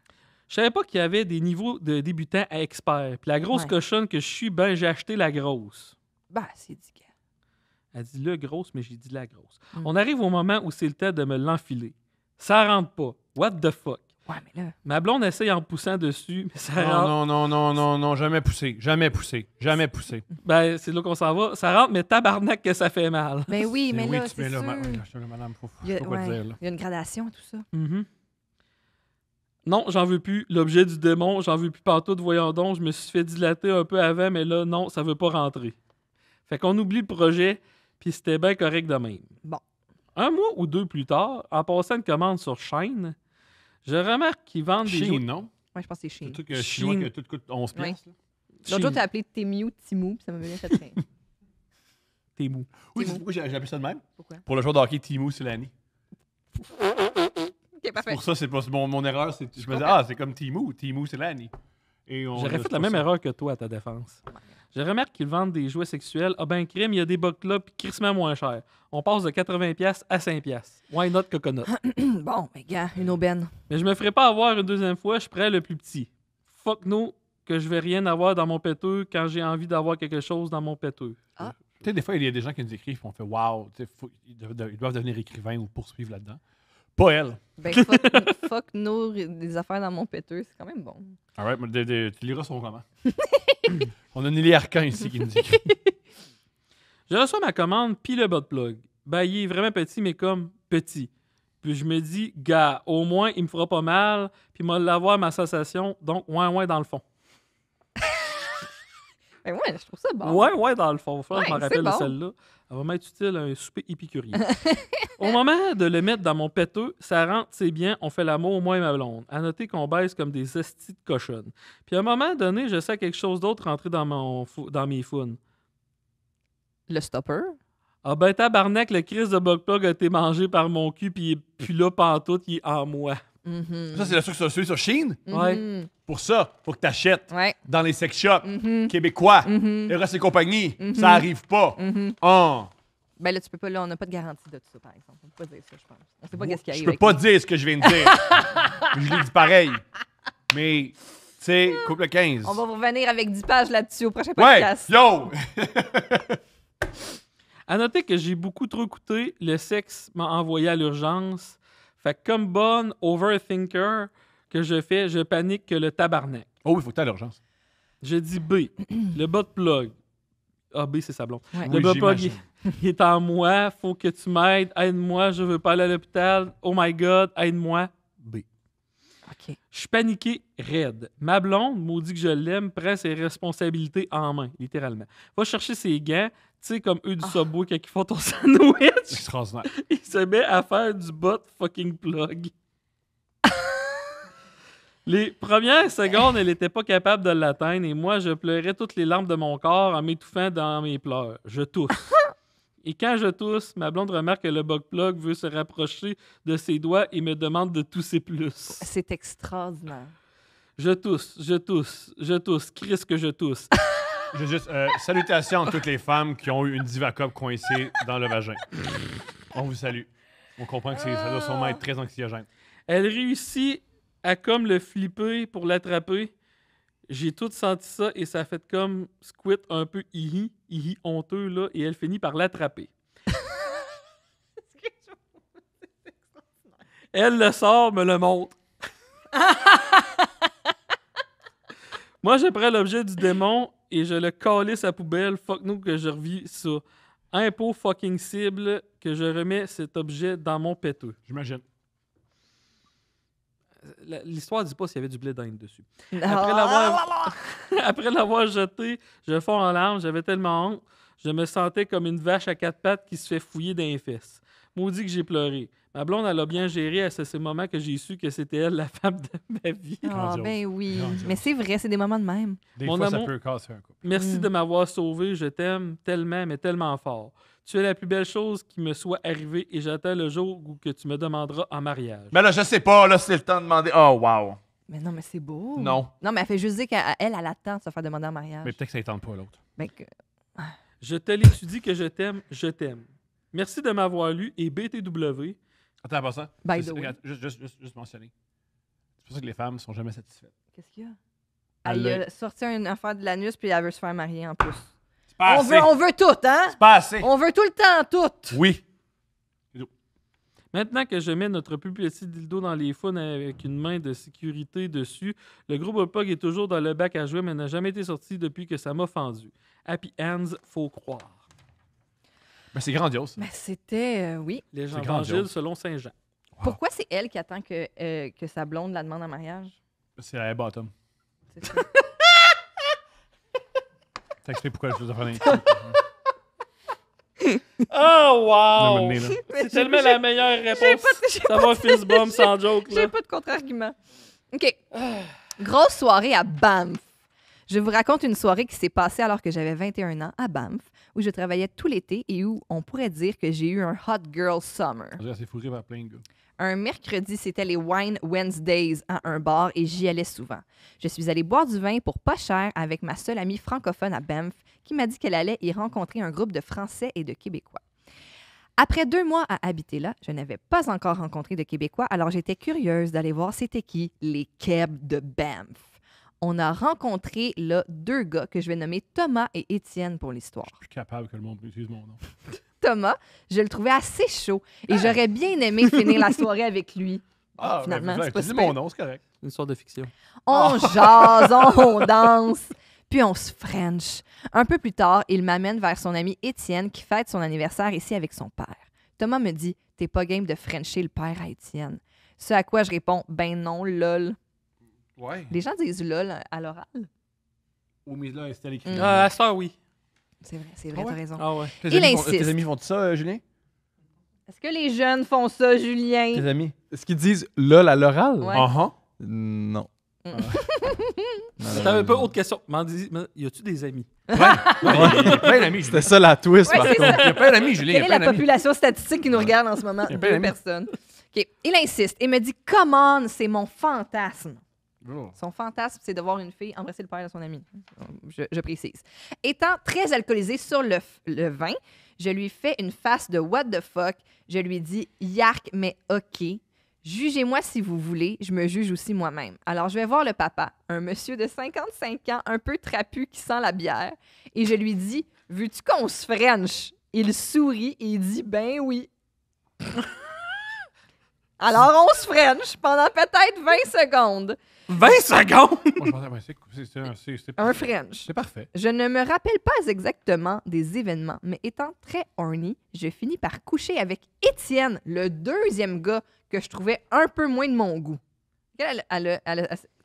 je savais pas qu'il y avait des niveaux de débutants à experts. Puis la grosse Ouais. cochonne que je suis, ben j'ai acheté la grosse. Bah, c'est dit. Elle dit le grosse, mais j'ai dit la grosse. Mm. On arrive au moment où c'est le temps de me l'enfiler. Ça rentre pas. What the fuck? Ouais, mais là. Ma blonde essaye en poussant dessus, mais ça Non, rentre. non, non, non, non, non, jamais poussé. Jamais poussé. Jamais poussé. Ben, c'est là qu'on s'en va. Ça rentre, mais tabarnak que ça fait mal. Ben oui, mais là, tu c'est mets là, sûr. madame, faut Il y a, quoi te ouais, dire, là. il y a une gradation, tout ça. Mhm. Non, j'en veux plus. L'objet du démon, j'en veux plus pantoute. Voyons donc, je me suis fait dilater un peu avant, mais là, non, ça veut pas rentrer. Fait qu'on oublie le projet, puis c'était bien correct de même. Bon. Un mois ou deux plus tard, en passant une commande sur Shine, je remarque qu'ils vendent des Chine, non? Ouais, je pense que c'est Le Chine. truc chinois Chine. que tout coûte 11 Ouais. piastres. là. L'autre jour, Chine. t'as appelé Temu Timou, puis ça m'a bien fait rire. T'es mou. Oui, Timo. c'est pourquoi j'ai appelé ça de même. Pourquoi? Pour le joueur de hockey Timo Silani. Ok, parfait. Pour ça, c'est pas mon erreur. Je me disais, comprends. c'est comme Timo Silani. Et on- J'aurais c'est fait la pas même ça. erreur que toi à ta défense. Je remarque qu'ils vendent des jouets sexuels. Ah ben, crime, il y a des bugs là, puis crissement moins cher. On passe de 80$ à 5$. Why not coconut? Bon, mais gars, une aubaine. Mais je me ferai pas avoir une deuxième fois, je prends le plus petit. Fuck no, que je vais rien avoir dans mon péteux quand j'ai envie d'avoir quelque chose dans mon péteux. Tu sais, des fois, il y a des gens qui nous écrivent et on fait wow, tu sais, ils doivent devenir écrivains ou poursuivre là-dedans. Pas elle. Ben, fuck des affaires dans mon péteux, c'est quand même bon. All right, tu liras son roman. On a Nelly Arcan ici qui nous écrit. Je reçois ma commande, puis le bas de plug. Ben, il est vraiment petit, mais comme petit. Puis je me dis, gars, au moins, il me fera pas mal, puis il va l'avoir ma sensation, donc ouais, dans le fond. Ben ouais, je trouve ça bon. Ouais, dans le fond. Faut que je Ouais, m'en c'est rappelle de bon. celle-là. Elle va m'être utile à un souper épicurien. Au moment de le mettre dans mon péteux, ça rentre, c'est bien, on fait l'amour, moi et ma blonde. À noter qu'on baisse comme des hosties de cochonnes. Puis à un moment donné, je sens quelque chose d'autre rentrer dans mes founes. Le stopper. Ah ben tabarnak, le Chris de bug plug a été mangé par mon cul, puis il est plus là pantoute, il est en moi. Mhm. Ça, c'est le truc sur celui sur Chine. Ouais. Mhm. Pour ça, faut que tu achètes Ouais. dans les sex shops Mhm. québécois. Mhm. Eros et compagnie. Mhm. Ça arrive pas. Mhm. Oh. Ben là, tu peux pas, là, on n'a pas de garantie de tout ça, par exemple. On peut pas dire ça, je pense. On sait pas qu'est-ce qui arrive. Je peux avec pas lui. dire ce que je viens de dire. Je l'ai dit pareil. Mais, tu sais, couple 15. On va vous revenir avec 10 pages là-dessus au prochain Ouais, podcast. yo! À noter que j'ai beaucoup trop écouté, le sexe m'a envoyé à l'urgence. Fait que comme bonne overthinker que je fais, je panique que le tabarnak. Oh oui, faut que t'aies l'urgence. Je dis B, le bas de plug. Ah, B, c'est sa blonde. Ouais. Le Oui, bas de plug, j'imagine. il est en moi. Faut que tu m'aides. Aide-moi. Je veux pas aller à l'hôpital. Oh my God, aide-moi. B. OK. Je suis paniqué, raide. Ma blonde, maudit que je l'aime, prend ses responsabilités en main, littéralement. Va chercher ses gants, tu sais, comme eux du Subway quand ils font ton sandwich. Extraordinaire. Il se met à faire du bot fucking plug. Les premières secondes, elle n'était pas capable de l'atteindre et moi, je pleurais toutes les larmes de mon corps en m'étouffant dans mes pleurs. Je tousse. Et quand je tousse, ma blonde remarque que le bug plug veut se rapprocher de ses doigts et me demande de tousser plus. C'est extraordinaire. Je tousse, Chris que je tousse. Je juste, salutations à toutes les femmes qui ont eu une divacop coincée dans le vagin. On vous salue. On comprend que ça doit sûrement être très anxiogène. Elle réussit à comme le flipper pour l'attraper. J'ai tout senti ça et ça a fait comme squid un peu hihi honteux là et elle finit par l'attraper. Elle le sort, me le montre. Moi, je prends l'objet du démon et je le calisse à poubelle. Fuck nous que je revis ça. Impôt fucking cible que je remets cet objet dans mon péteux. J'imagine. L'histoire ne dit pas s'il y avait du blé d'Inde dessus. Ah, Après l'avoir jeté, je fonds en larmes. J'avais tellement honte. Je me sentais comme une vache à quatre pattes qui se fait fouiller dans les fesses. Maudit que j'ai pleuré. Ma blonde, elle a bien géré à ces moments que j'ai su que c'était elle la femme de ma vie. Ah, Grandiose. ben oui. Grandiose. Mais c'est vrai, c'est des moments de même. Des Mon fois, ça amour- peut casser un couple. Merci de m'avoir sauvé. Je t'aime tellement, mais tellement fort. Tu es la plus belle chose qui me soit arrivée et j'attends le jour où que tu me demanderas en mariage. Mais là, je sais pas, là, c'est le temps de demander. Oh, wow. Mais non, mais c'est beau. Non. Non, mais elle fait juste dire qu'elle elle attend de se faire demander en mariage. Mais peut-être que ça ne tente pas l'autre. Ben que- Je te l'étudie que je t'aime, je t'aime. Merci de m'avoir lu et BTW. Attends, en passant. By juste, the way. regarde, juste mentionner. C'est pour ça que les femmes sont jamais satisfaites. Qu'est-ce qu'il y a? Elle Elle l'a- a sorti une affaire de l'anus puis elle veut se faire marier en plus. C'est pas assez. On veut tout, hein? C'est pas assez. On veut tout le temps tout. Oui. Maintenant que je mets notre plus petit dildo dans les faunes avec une main de sécurité dessus, le gros bullpug est toujours dans le bac à jouer mais n'a jamais été sorti depuis que ça m'a fendu. Happy Hands, faut croire. Mais c'est grandiose. Mais c'était... oui. Les C'est évangiles grandiose. selon Saint Jean. Pourquoi c'est elle qui attend que sa blonde la demande en mariage? C'est la bottom. C'est ça. Ça explique pourquoi je vous offre un Oh, wow! nez, là. C'est tellement la meilleure réponse. j'ai Ça va, fist bump, sans joke. J'ai Là. pas de contre-argument. OK. Grosse soirée à Banff. Je vous raconte une soirée qui s'est passée alors que j'avais 21 ans à Banff, où je travaillais tout l'été et où on pourrait dire que j'ai eu un hot girl summer. C'est fourré vers plein de gars. Un mercredi, c'était les Wine Wednesdays à un bar et j'y allais souvent. Je suis allée boire du vin pour pas cher avec ma seule amie francophone à Banff qui m'a dit qu'elle allait y rencontrer un groupe de Français et de Québécois. Après 2 mois à habiter là, je n'avais pas encore rencontré de Québécois, alors j'étais curieuse d'aller voir c'était qui les Keb de Banff. On a rencontré là 2 gars que je vais nommer Thomas et Étienne pour l'histoire. Je suis capable que le monde utilise mon nom. Thomas, je le trouvais assez chaud et j'aurais bien aimé finir la soirée avec lui. Finalement, c'est pas dis super. mon nom, c'est correct. Une sorte de fiction. On jase, on danse, puis on se french. Un peu plus tard, il m'amène vers son ami Étienne qui fête son anniversaire ici avec son père. Thomas me dit « T'es pas game de frencher le père à Étienne. » Ce à quoi je réponds « Ben non, lol. Ouais. » Les gens disent « lol » à l'oral. Au mise là, c'était l'écrit. Ah, ça, oui. C'est vrai, Ah ouais? t'as raison. Ah ouais. Il insiste. Tes amis font ça, Julien? Est-ce que les jeunes font ça, Julien? Tes amis? Est-ce qu'ils disent lol à l'oral? Ouais. Uh-huh. Non. Mm. T'avais un peu autre question. Y a-tu des amis? Ouais. Il y a plein d'amis, C'était ça la twist, Ouais, par c'est contre. ça. Il y a plein d'amis, Julien. Il y Quelle a est plein la d'amis. population statistique qui nous regarde en ce moment? Il y a 2 plein d'amis. personnes. OK. Il insiste et me dit « Come on, c'est mon fantasme. » Oh. Son fantasme, c'est de voir une fille embrasser le père de son ami. Je précise. Étant très alcoolisé sur le vin, je lui fais une face de what the fuck. Je lui dis yark, mais OK. Jugez-moi si vous voulez, je me juge aussi moi-même. Alors, je vais voir le papa, un monsieur de 55 ans, un peu trapu qui sent la bière, et je lui dis veux-tu qu'on se french? Il sourit et il dit ben oui. Alors, on se french pendant peut-être 20 secondes. 20 secondes! Moi, je pensais, ouais, c'est Un French. c'est parfait. Je ne me rappelle pas exactement des événements, mais étant très horny, je finis par coucher avec Étienne, le 2e gars que je trouvais un peu moins de mon goût.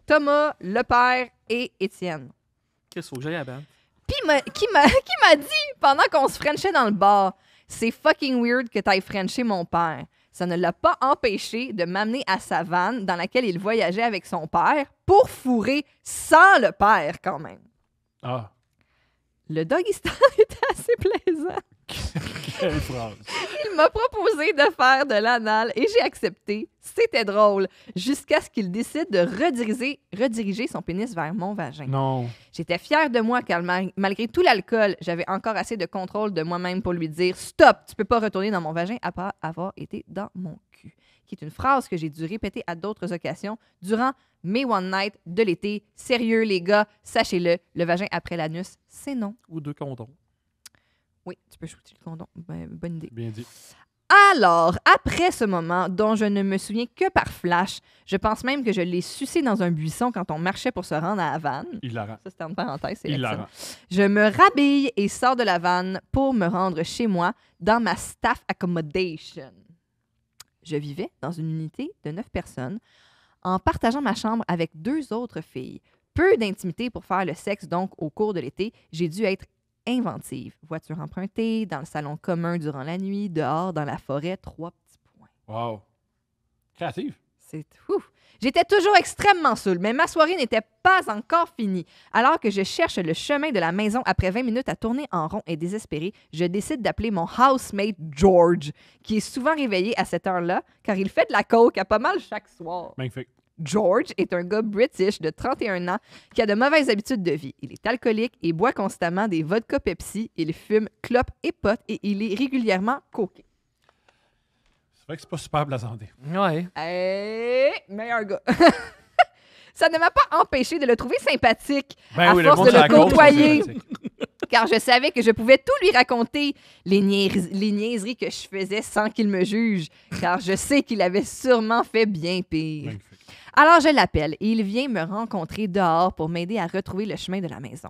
Thomas, le père et Étienne. Qu'est-ce que j'aille à la bande? Puis qui m'a dit, pendant qu'on se frenchait dans le bar, c'est fucking weird que t'ailles frencher mon père. Ça ne l'a pas empêché de m'amener à sa vanne dans laquelle il voyageait avec son père pour fourrer sans le père quand même. Ah, Le doggy style était assez plaisant. quelle phrase. Il m'a proposé de faire de l'anal et j'ai accepté. C'était drôle. Jusqu'à ce qu'il décide de rediriger son pénis vers mon vagin. Non. J'étais fière de moi car malgré tout l'alcool, j'avais encore assez de contrôle de moi-même pour lui dire « Stop, tu peux pas retourner dans mon vagin après avoir été dans mon cul. » Qui est une phrase que j'ai dû répéter à d'autres occasions durant mes one night de l'été. Sérieux, les gars, sachez-le, le vagin après l'anus, c'est non. Ou 2 condoms. Oui, tu peux shooter le condom. Ben, bonne idée. Bien dit. Alors, après ce moment, dont je ne me souviens que par flash, je pense même que je l'ai sucé dans un buisson quand on marchait pour se rendre à la vanne. Il la rend. Ça, c'était en parenthèse, c'est Il la excellent. rend. Je me rhabille et sors de la vanne pour me rendre chez moi dans ma staff accommodation. Je vivais dans une unité de 9 personnes en partageant ma chambre avec 2 autres filles. Peu d'intimité pour faire le sexe, donc au cours de l'été, j'ai dû être inventive. Voiture empruntée, dans le salon commun durant la nuit, dehors, dans la forêt, 3 petits points. Wow. Créative. C'est ouf. J'étais toujours extrêmement saoule, mais ma soirée n'était pas encore finie. Alors que je cherche le chemin de la maison après 20 minutes à tourner en rond et désespéré, je décide d'appeler mon housemate George, qui est souvent réveillé à cette heure-là, car il fait de la coke à pas mal chaque soir. Magnifique. George est un gars british de 31 ans qui a de mauvaises habitudes de vie. Il est alcoolique et boit constamment des vodka Pepsi. Il fume, clope et pote et il est régulièrement coqué. C'est vrai que c'est pas super pour la santé. Ouais. Meilleur gars. Ça ne m'a pas empêché de le trouver sympathique Ben à oui, force monde de sur le la côte, côtoyer. c'est sympathique. Car je savais que je pouvais tout lui raconter, les niaiseries que je faisais sans qu'il me juge, car je sais qu'il avait sûrement fait bien pire. Magnifique. Alors je l'appelle et il vient me rencontrer dehors pour m'aider à retrouver le chemin de la maison.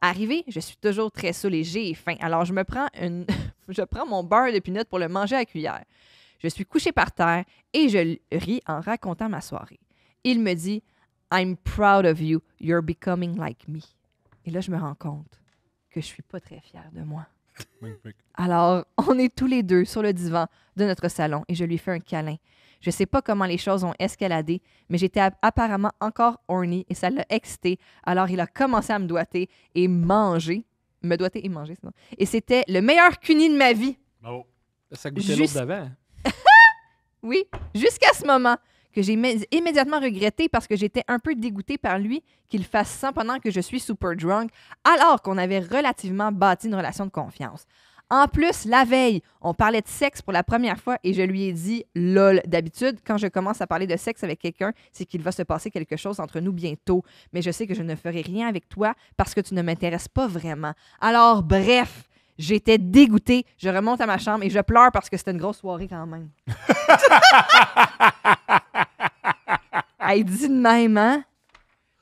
Arrivé, je suis toujours très saoule et j'ai faim, alors je prends mon beurre de pinot pour le manger à cuillère. Je suis couchée par terre et je ris en racontant ma soirée. Il me dit « I'm proud of you, you're becoming like me ». Et là, je me rends compte que je suis pas très fière de moi. Magnifique. Alors, on est tous les deux sur le divan de notre salon et je lui fais un câlin. Je sais pas comment les choses ont escaladé, mais j'étais apparemment encore horny et ça l'a excité. Alors, il a commencé à me doiter et manger. Me doiter et manger, sinon. Et c'était le meilleur cuni de ma vie. Bravo. Ça goûtait Juste- l'autre d'avant. Oui, jusqu'à ce moment que j'ai immédiatement regretté parce que j'étais un peu dégoûtée par lui qu'il fasse ça pendant que je suis super drunk, alors qu'on avait relativement bâti une relation de confiance. En plus, la veille, on parlait de sexe pour la première fois et je lui ai dit « lol ». D'habitude, quand je commence à parler de sexe avec quelqu'un, c'est qu'il va se passer quelque chose entre nous bientôt. Mais je sais que je ne ferai rien avec toi parce que tu ne m'intéresses pas vraiment. Alors, bref, j'étais dégoûtée. Je remonte à ma chambre et je pleure parce que c'était une grosse soirée quand même. Elle dit de même, hein?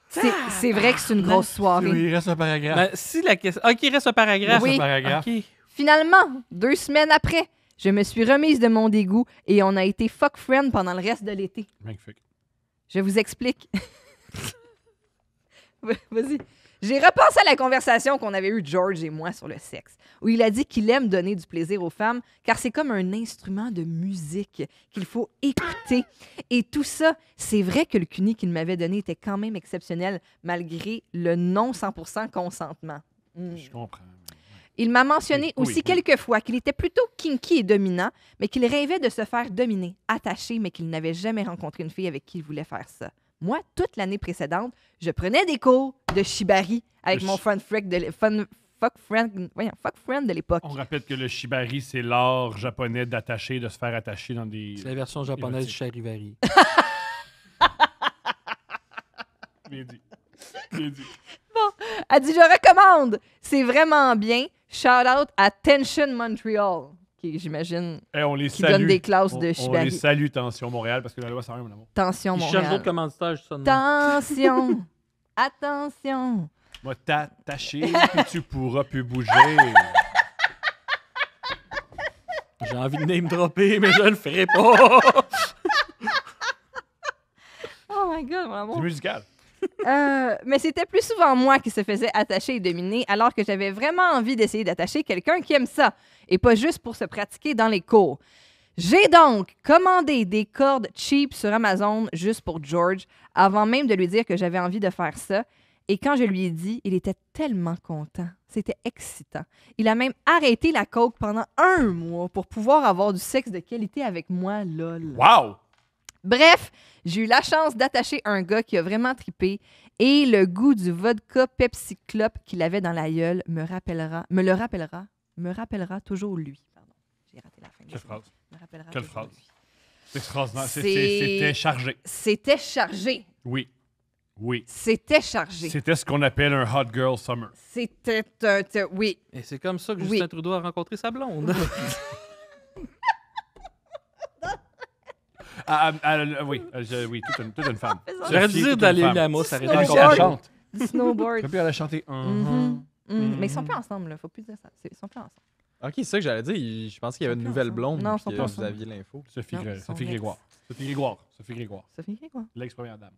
C'est vrai que c'est une grosse soirée. Oui, il reste un paragraphe. Ben, si la question. OK, il reste un paragraphe. Oui. Un paragraphe. OK. Finalement, 2 semaines après, je me suis remise de mon dégoût et on a été fuck friend pendant le reste de l'été. Magnifique. Je vous explique. Vas-y. J'ai repensé à la conversation qu'on avait eue, George et moi, sur le sexe, où il a dit qu'il aime donner du plaisir aux femmes, car c'est comme un instrument de musique qu'il faut écouter. Et tout ça, c'est vrai que le cuni qu'il m'avait donné était quand même exceptionnel, malgré le non 100% consentement. Je comprends. Il m'a mentionné Oui, aussi oui. quelques fois qu'il était plutôt kinky et dominant, mais qu'il rêvait de se faire dominer, attaché, mais qu'il n'avait jamais rencontré une fille avec qui il voulait faire ça. Moi, toute l'année précédente, je prenais des cours de shibari avec mon fuck friend de l'époque. On rappelle que le shibari, c'est l'art japonais d'attacher, de se faire attacher dans des... C'est la version japonaise du érotique. charivari. Bien dit. Bien dit. Elle dit, je recommande. C'est vraiment bien. Shout out à Tension Montreal, qui, j'imagine, Eh, on les qui salue. donne des classes On de les shibari. salue, Tension Montréal, parce que la loi, c'est un mon amour. Tension Ils cherchent Montréal. d'autres commanditaires, je sonne. Attention. Attention. Moi, t'attacher, puis tu pourras plus bouger. J'ai envie de name dropper, mais je le ferai pas. Oh my God, mon amour. C'est musical. Mais c'était plus souvent moi qui se faisais attacher et dominer, alors que j'avais vraiment envie d'essayer d'attacher quelqu'un qui aime ça, et pas juste pour se pratiquer dans les cours. J'ai donc commandé des cordes cheap sur Amazon juste pour George, avant même de lui dire que j'avais envie de faire ça. Et quand je lui ai dit, il était tellement content. C'était excitant. Il a même arrêté la coke pendant 1 mois pour pouvoir avoir du sexe de qualité avec moi, lol. Wow! Bref, j'ai eu la chance d'attacher un gars qui a vraiment trippé et le goût du vodka Pepsi Club qu'il avait dans la gueule me rappellera toujours lui. Pardon, j'ai raté la fin. Quelle phrase? Me rappellera Quelle toujours phrase? lui. C'est extraordinaire. C'est- C'était chargé. C'était chargé. Oui. Oui. C'était chargé. C'était ce qu'on appelle un hot girl summer. C'était oui. Et c'est comme ça que Oui. Justin Trudeau a rencontré sa blonde. Oui, oui, toute une femme. J'aurais dû Sophie, dire toute d'aller une femme. Lamos, ça aurait été Snowboard. Puis encore elle mieux. chante. Du snowboard. Puis elle a chanté. Mhm. Mais ils sont plus ensemble, là. Faut plus dire ça. Ils sont plus ensemble. Ok, c'est ça que j'allais dire. Je pensais qu'il y avait Ils une sont plus nouvelle ensemble. blonde. Non, ils puis sont que pas vous ensemble. aviez l'info. Sophie, Non, ils sont Sophie ex. Grégoire. Sophie Grégoire. Sophie Grégoire. Ça finit quoi? L'ex-première dame.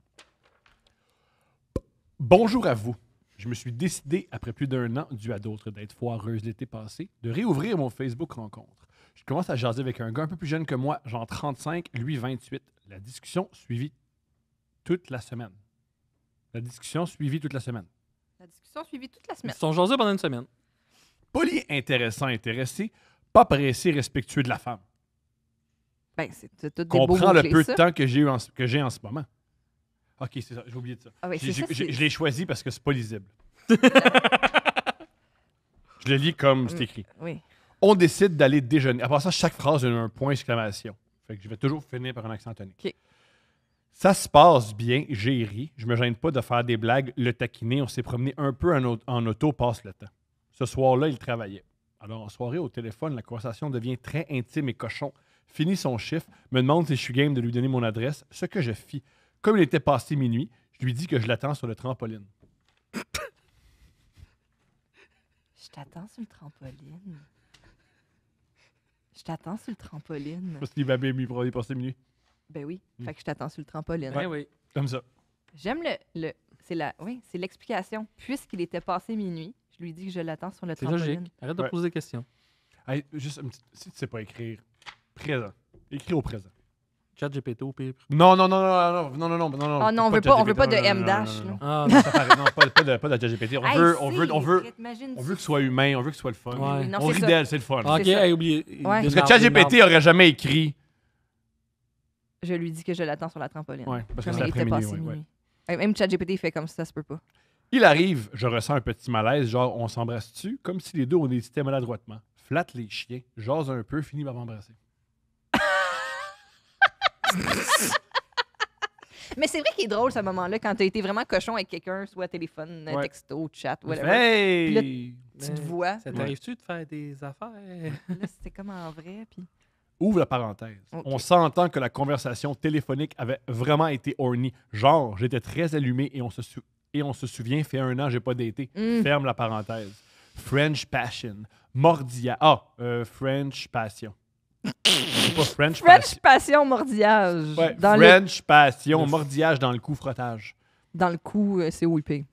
Bonjour à vous. Je me suis décidé, après plus d'un an, dû à d'autres d'être foireuse l'été passé, de réouvrir mon Facebook rencontre. Je commence à jaser avec un gars un peu plus jeune que moi, genre 35, lui 28. La discussion suivie toute la semaine. La discussion suivie toute la semaine. La discussion suivie toute la Ils semaine. se sont jasés pendant une semaine. Poli, intéressant, intéressé, pas pressé, respectueux de la femme. Ben, c'est tout des beaux Comprends le mots-clés, peu ça. de temps que j'ai en ce moment. OK, c'est ça, j'ai oublié de ça. Ah oui, c'est ça, c'est- Je l'ai choisi parce que c'est pas lisible. Je le lis comme c'est écrit. Oui. On décide d'aller déjeuner. À part ça, chaque phrase a un point d'exclamation. Fait que je vais toujours finir par un accent tonique. OK. Ça se passe bien, j'ai ri. Je me gêne pas de faire des blagues, le taquiner. On s'est promené un peu en auto, passe le temps. Ce soir-là, il travaillait. Alors, en soirée, au téléphone, la conversation devient très intime et cochon. Finit son chiffre, me demande si je suis game de lui donner mon adresse, ce que je fis. Comme il était passé minuit, je lui dis que je l'attends sur le trampoline. Je t'attends sur le trampoline. Je t'attends sur le trampoline. Parce qu'il va bien mieux pour aller passer minuit. Ben oui. Fait que je t'attends sur le trampoline. Ouais, oui. Comme ça. J'aime c'est l'explication. Puisqu'il était passé minuit, je lui dis que je l'attends sur le C'est trampoline. logique. Arrête de Ouais. poser des questions. Hey, juste une petite- si tu sais pas écrire, présent. Écris au présent. Chat GPT au pire. Non. Ah non, on veut pas de M dash, là. Ah, Non, ça paraît- non, pas de ChatGPT. On Hey, veut t'imagines que ce soit humain, on veut que ce soit le fun. Ouais. Non, On c'est rit ça. d'elle, c'est le fun. ok, c'est ça. hey, oubliez. Ouais. Parce que ChatGPT aurait jamais écrit. Je lui dis que je l'attends sur la trampoline. Ouais, parce que Comme c'est il était après-midi. passé Ouais, minuit. Même ChatGPT fait comme ça se peut pas. Il arrive, je ressens un petit malaise, genre on s'embrasse-tu, comme si les deux on hésitait maladroitement. Flatte les chiens, jase un peu, finit par m'embrasser. Mais c'est vrai qu'il est drôle ce moment-là quand t'as été vraiment cochon avec quelqu'un, soit téléphone, Ouais. texto, chat, whatever. Hey! Tu te vois. Ça t'arrive-tu de faire des affaires? Là, c'était comme en vrai. Puis... Ouvre la parenthèse. Ok. On s'entend que la conversation téléphonique avait vraiment été horny. Genre, j'étais très allumé et on se souvient, fait 1 an, j'ai pas daté. Mm. Ferme la parenthèse. French Passion. French Passion. C'est pas French Passion. French passion mordillage. Ouais, dans, French Passion, Le- mordillage dans le cou, frottage. dans le cou, c'est whippé.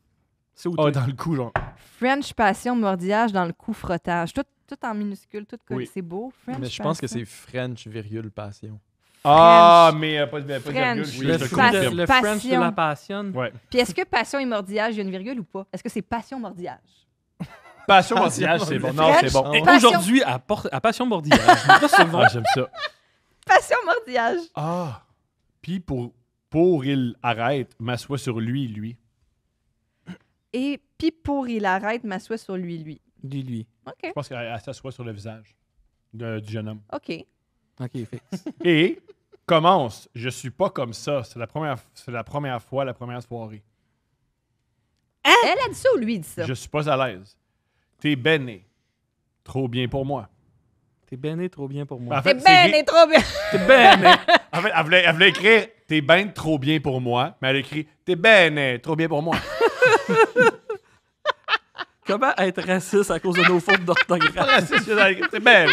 C'est où Ah, dans le cou, genre. French passion mordillage dans le cou, frottage. Tout en minuscule, tout collé. Oui. C'est beau. French Mais je pense que passion. c'est French, virgule, passion. Ah, mais pas de French. virgule. Le, Je te fruit de- confirme. le French de Passion. la passion. Ouais. Puis est-ce que passion et mordillage, il y a une virgule ou pas? Est-ce que c'est passion mordillage? Passion, mordillage, c'est bon. Non, c'est bon. Et Passion. aujourd'hui, à Passion Bordillage. Là, c'est bon. Ah, j'aime ça. Passion mordillage. Ah. Puis pour il arrête, m'assoit sur lui. Et puis pour il arrête, m'assoit sur lui. Dis-lui. OK. Je pense qu'elle s'assoit sur le visage du jeune homme. OK. OK, fixe. Et commence. Je suis pas comme ça. C'est la première fois, la première soirée. Elle a dit ça ou lui dit ça? Je suis pas à l'aise. T'es béné. Trop bien pour moi. T'es béné trop bien pour moi. En T'es fait, c'est ben et trop bien. T'es béné. En fait, elle voulait écrire T'es ben trop bien pour moi, mais elle écrit T'es ben trop bien pour moi. Comment être raciste à cause de nos fautes d'orthographe? T'es ben.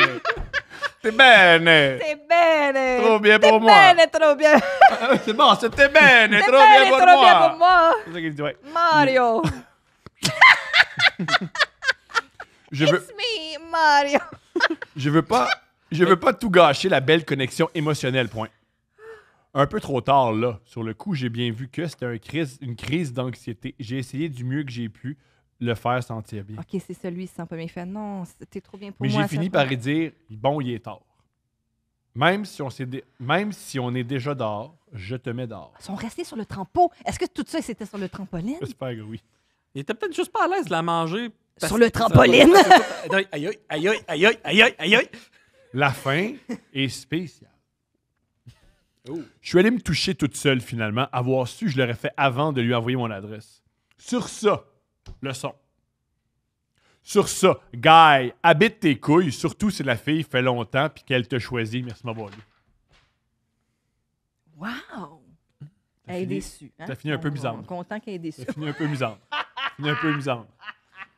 T'es ben. T'es ben et... Trop bien pour T'es moi. ben et trop bien. C'est bon, c'était ben. T'es Trop ben bien et pour trop bien moi. pour moi. C'est ça qu'il dit, ouais. Mario. Je veux, It's me, Mario. je veux pas tout gâcher la belle connexion émotionnelle, point. Un peu trop tard, là. Sur le coup, j'ai bien vu que c'était une crise d'anxiété. J'ai essayé du mieux que j'ai pu le faire sentir bien. OK, c'est celui, il se sent pas bien fait. Non, t'es trop bien pour Mais moi. j'ai fini par y dire, bon, il est tard. Même si on est déjà dehors, je te mets dehors. Ils sont restés sur le trampo. Est-ce que tout ça, c'était sur le trampoline? J'espère que oui. Il était peut-être juste pas à l'aise de la manger. parce Sur le que ça trampoline. va- Aïe, aïe, aïe, aïe, aïe, aïe, aïe, aïe, aïe. La fin est spéciale. Je suis allé me toucher toute seule, finalement. Avoir su, je l'aurais fait avant de lui envoyer mon adresse. Sur ça, leçon. Sur ça, Guy, habite tes couilles, surtout si la fille fait longtemps puis qu'elle te choisit. Merci, ma bonne. Wow! T'as Elle est fini- déçue. Hein? t'as fini un peu misante. On est content qu'elle est déçue. Ça finit un peu misante.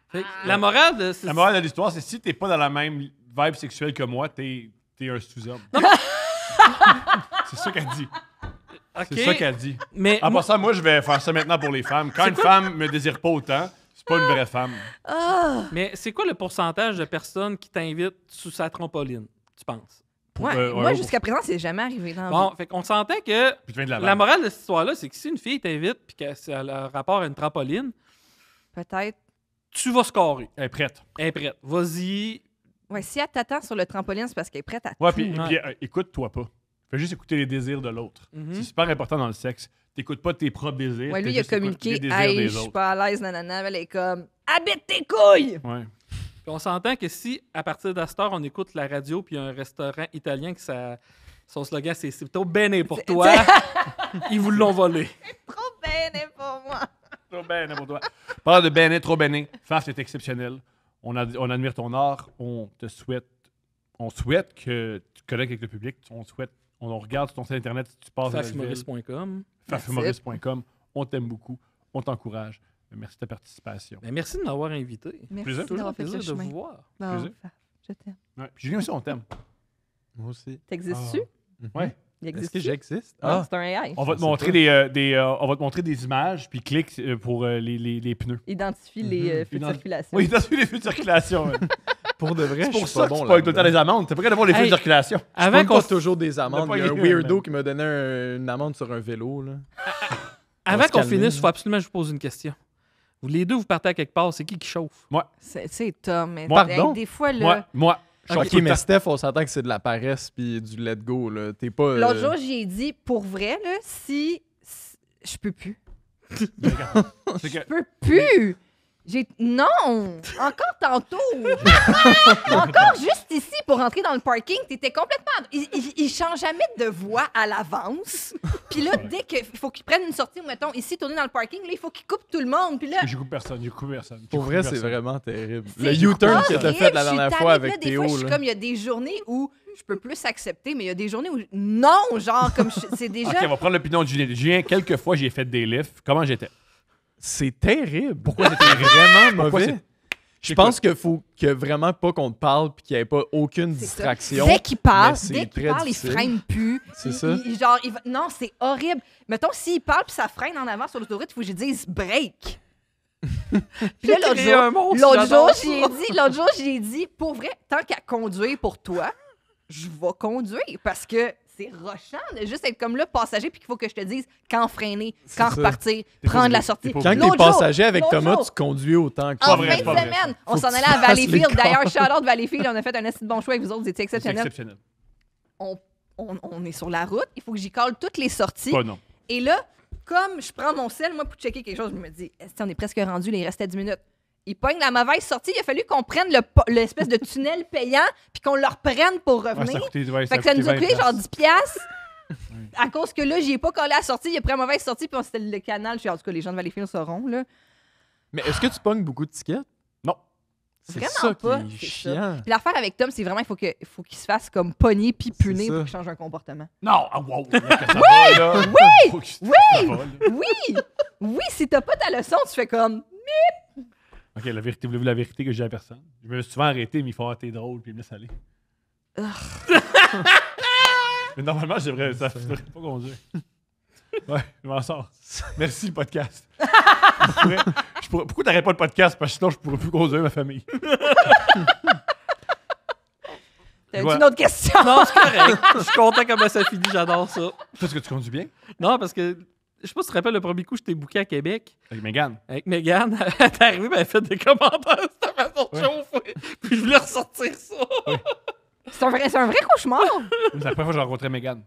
Fait que La morale de La morale de l'histoire, c'est si t'es pas dans la même vibe sexuelle que moi, t'es un sous-homme. C'est ça qu'elle dit. OK. C'est ça qu'elle dit. Mais En moi- passant, moi, je vais faire ça maintenant pour les femmes. Quand une femme me désire pas autant, c'est pas une vraie femme. mais c'est quoi le pourcentage de personnes qui t'invitent sous sa trampoline, tu penses? Ouais, moi, ouais, jusqu'à présent, c'est jamais arrivé dans la Bon, vie. fait qu'on s'entend que Puis tu viens de la la vanne. morale de cette histoire-là, c'est que si une fille t'invite puis qu'elle a rapport à une trampoline, Peut-être. tu vas scorer. Elle est prête. Elle est prête. Vas-y. Ouais, si elle t'attend sur le trampoline, c'est parce qu'elle est prête à Ouais, tout. puis écoute-toi pas. Fais juste écouter les désirs de l'autre. Mhm. C'est super important dans le sexe. T'écoutes pas tes propres désirs. Ouais, lui, t'es il a juste écoutes communiqué. les désirs Hey, des je suis autres. pas à l'aise, nanana. Elle est comme habite tes couilles! Ouais. Puis on s'entend que si, à partir d'Astor, on écoute la radio puis un restaurant italien qui son slogan, c'est plutôt bene pour toi, ils vous l'ont volé. Trop bene pour moi. Trop bene pour toi. Parle de bene, trop bene. Faf, c'est exceptionnel. On admire ton art. On souhaite que tu connectes avec le public. On regarde sur ton site internet si tu passes à Fafhumoris.com. fafhumoris.com. On t'aime beaucoup. On t'encourage. Merci de ta participation. Ben, merci de m'avoir invité. Merci Plaisir. Toujours d'avoir un fait le plaisir de chemin. vous voir. Bon, Plaisir. je t'aime. Ouais. Puis Julien aussi, on t'aime. Moi aussi. T'existes-tu? Ouais. Il Est-ce existe que j'existe? Ah, c'est un AI. On va te sais montrer on va te montrer des images, puis clique pour les pneus. Identifie les feux de Ident- circulation. Oui, t'as vu les feux de circulation. ouais. Pour de vrai, C'est pour je suis ça pas que bon tu pognes tout le temps là-dedans. les amendes. T'es pas capable d'avoir les feux Hey. de circulation. Avant Avant qu'on pas toujours des amendes. pas Il y a un eu, weirdo man. qui m'a donné une amende sur un vélo. Là. Avant se qu'on calmer, finisse, là. il faut absolument que je vous pose une question. Vous les deux, vous partez à quelque part, c'est qui chauffe? C'est Tom. Mais Pardon? des fois, là. Moi. Je chauffe Ok, tout le mais temps. Steph, on s'entend que c'est de la paresse puis du let go. Là. T'es pas. L'autre jour, j'y ai dit, pour vrai, là, si je peux plus. C'est que Je peux plus! Non! Encore tantôt! Encore juste ici pour rentrer dans le parking, t'étais complètement. Il change jamais de voie à l'avance. Puis là, dès qu'il faut qu'il prenne une sortie, mettons, ici, tourner dans le parking, là, il faut qu'il coupe tout le monde. Puis là. j'ai coupé personne. Pour vrai, c'est vraiment terrible. c'est Le U-turn que t'as horrible. fait la Je suis dernière tannée. fois Puis là, avec des Théo. fois, je suis là. comme, il y a des journées où je peux plus accepter, mais il y a des journées où non, genre, comme c'est déjà. Ok, on va prendre l'opinion de Julien. Julien, quelques fois, j'ai fait des lifts. Comment j'étais? C'est terrible. Pourquoi c'était vraiment Pourquoi mauvais? Je pense qu'il faut que vraiment pas qu'on te parle puis qu'il n'y ait pas aucune C'est ça. distraction. Dès qu'il parle, mais c'est dès qu'il très parle, il difficile. freine plus. C'est ça. Non, c'est horrible. Mettons, s'il parle puis ça freine en avant sur l'autoroute, il faut que je dise break. Puis là, Créer un monstre, l'autre j'adore jour, j'y ai dit, pour vrai, tant qu'à conduire pour toi, je vais conduire parce que c'est rochant de juste être comme là, passager, puis qu'il faut que je te dise quand freiner, quand ça. repartir, T'es prendre pas la obligé. sortie. T'es pas Quand obligé. t'es L'autre jour- passager avec l'autre Thomas, jour, tu conduis autant que En Pas vrai, fin de pas vrai. semaine, on Faut s'en que allait tu à fasses les Valleyfield. D'ailleurs, corps. shout-out Valleyfield, on a fait un assez de bon choix avec vous autres, vous étiez C'est exceptionnels. exceptionnel. On est sur la route, il faut que j'y colle toutes les sorties. Pas non. Et là, comme je prends mon sel, moi, pour checker quelque chose, je me dis, est-ce qu'on est presque rendu, là, il restait 10 minutes. Il pogne la mauvaise sortie, il a fallu qu'on prenne l'espèce de tunnel payant, puis qu'on le reprenne pour Ouais, revenir. ça a coûté, ouais, Fait que ça nous a 20 coûté genre piastres. 10 piastres. À cause que là, j'y ai pas collé à la sortie, il a pris la mauvaise sortie, puis c'était le canal. En tout cas, les gens de Valleyfield sauront, là. Mais est-ce que tu pognes beaucoup de tickets? Non. C'est Vraiment ça pas, qui est c'est chiant. Puis l'affaire avec Tom, c'est vraiment, il faut qu'il se fasse comme pogner puis punir ça. pour qu'il change un comportement. Non! Ah, wow! Là, que ça va, là. Oui! Faut que ça Oui! va, là. Oui! Oui, si t'as pas ta leçon, tu fais comme. Ok, la vérité, voulez-vous la vérité que je dis à personne? Je me suis souvent arrêté, mais il faut t'es drôle, puis il me laisse aller. Mais normalement, je devrais pas conduire. Ouais, je m'en sors. Merci, le podcast. Pourquoi t'arrêtes pas le podcast? Parce que sinon, je pourrais plus conduire ma famille. T'as-tu Ouais. une autre question? Non, c'est correct. Je suis content comment ça finit, j'adore ça. Parce que tu conduis bien? Non, parce que, je sais pas si tu te rappelles, le premier coup, je t'ai booké à Québec Avec Mégane. avec Mégane. Elle est arrivée, elle a fait des commentaires de cette façon de Ouais. chauffer. Puis je voulais ressortir ça. C'est un vrai cauchemar. C'est la première fois que j'ai rencontré Mégane.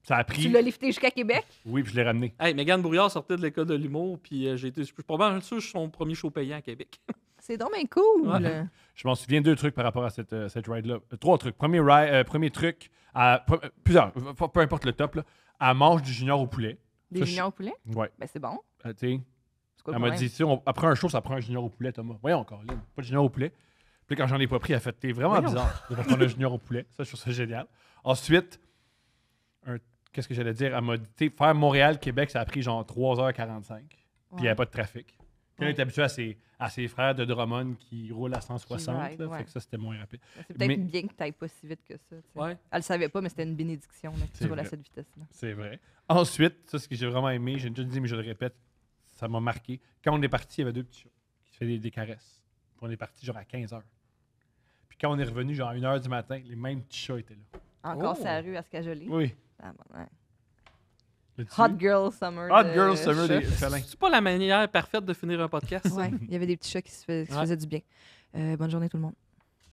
Ça a pris. Tu l'as lifté jusqu'à Québec. Oui, puis je l'ai ramené. Hey, Mégane Brouillard sortait de l'école de l'humour, puis j'ai été, je suis probablement sûr que je suis son premier show payant à Québec. C'est donc bien cool. Ouais. Je m'en souviens 2 trucs par rapport à cette ride-là. 3 trucs. Premier truc, plusieurs, peu importe le top, là, elle mange du junior au poulet. Des Ça, juniors au poulet? Ouais. Ben, c'est bon. Tu sais, C'est quoi le elle m'a problème? dit, après un show, ça prend un junior au poulet, Thomas. Voyons encore, là. Pas de junior au poulet. Puis là, quand j'en ai pas pris, elle a fait, t'es vraiment Voyons. bizarre de pas prendre un junior au poulet. Ça, je trouve ça génial. Ensuite, qu'est-ce que j'allais dire? Elle m'a dit, faire Montréal-Québec, ça a pris genre 3h45. Puis il n'y avait pas de trafic. On est habitué à ses frères de Drummond qui roulent à 160. ride, là, ouais. Fait que ça, c'était moins rapide. C'est peut-être Mais- bien que tu n'ailles pas si vite que ça. tu sais. Ouais. Elle le savait pas, mais c'était une bénédiction là, que C'est tu roules à vrai. cette vitesse-là. C'est vrai. Ensuite, ça, ce que j'ai vraiment aimé, j'ai déjà dit, mais je le répète, ça m'a marqué. Quand on est parti, il y avait 2 petits chats qui se faisaient des caresses. Puis on est parti genre à 15h. Puis quand on est revenu, genre à 1h du matin, les mêmes petits chats étaient là. Encore Oh. sa rue à Scajolie. Oui. Ah, bon, ouais. L'as-tu Hot vu? Girl Summer. Hot de Girl Summer chat. des félins. C'est pas la manière parfaite de finir un podcast. Ouais, il y avait des petits chats qui se Ouais. faisaient du bien. Bonne journée tout le monde.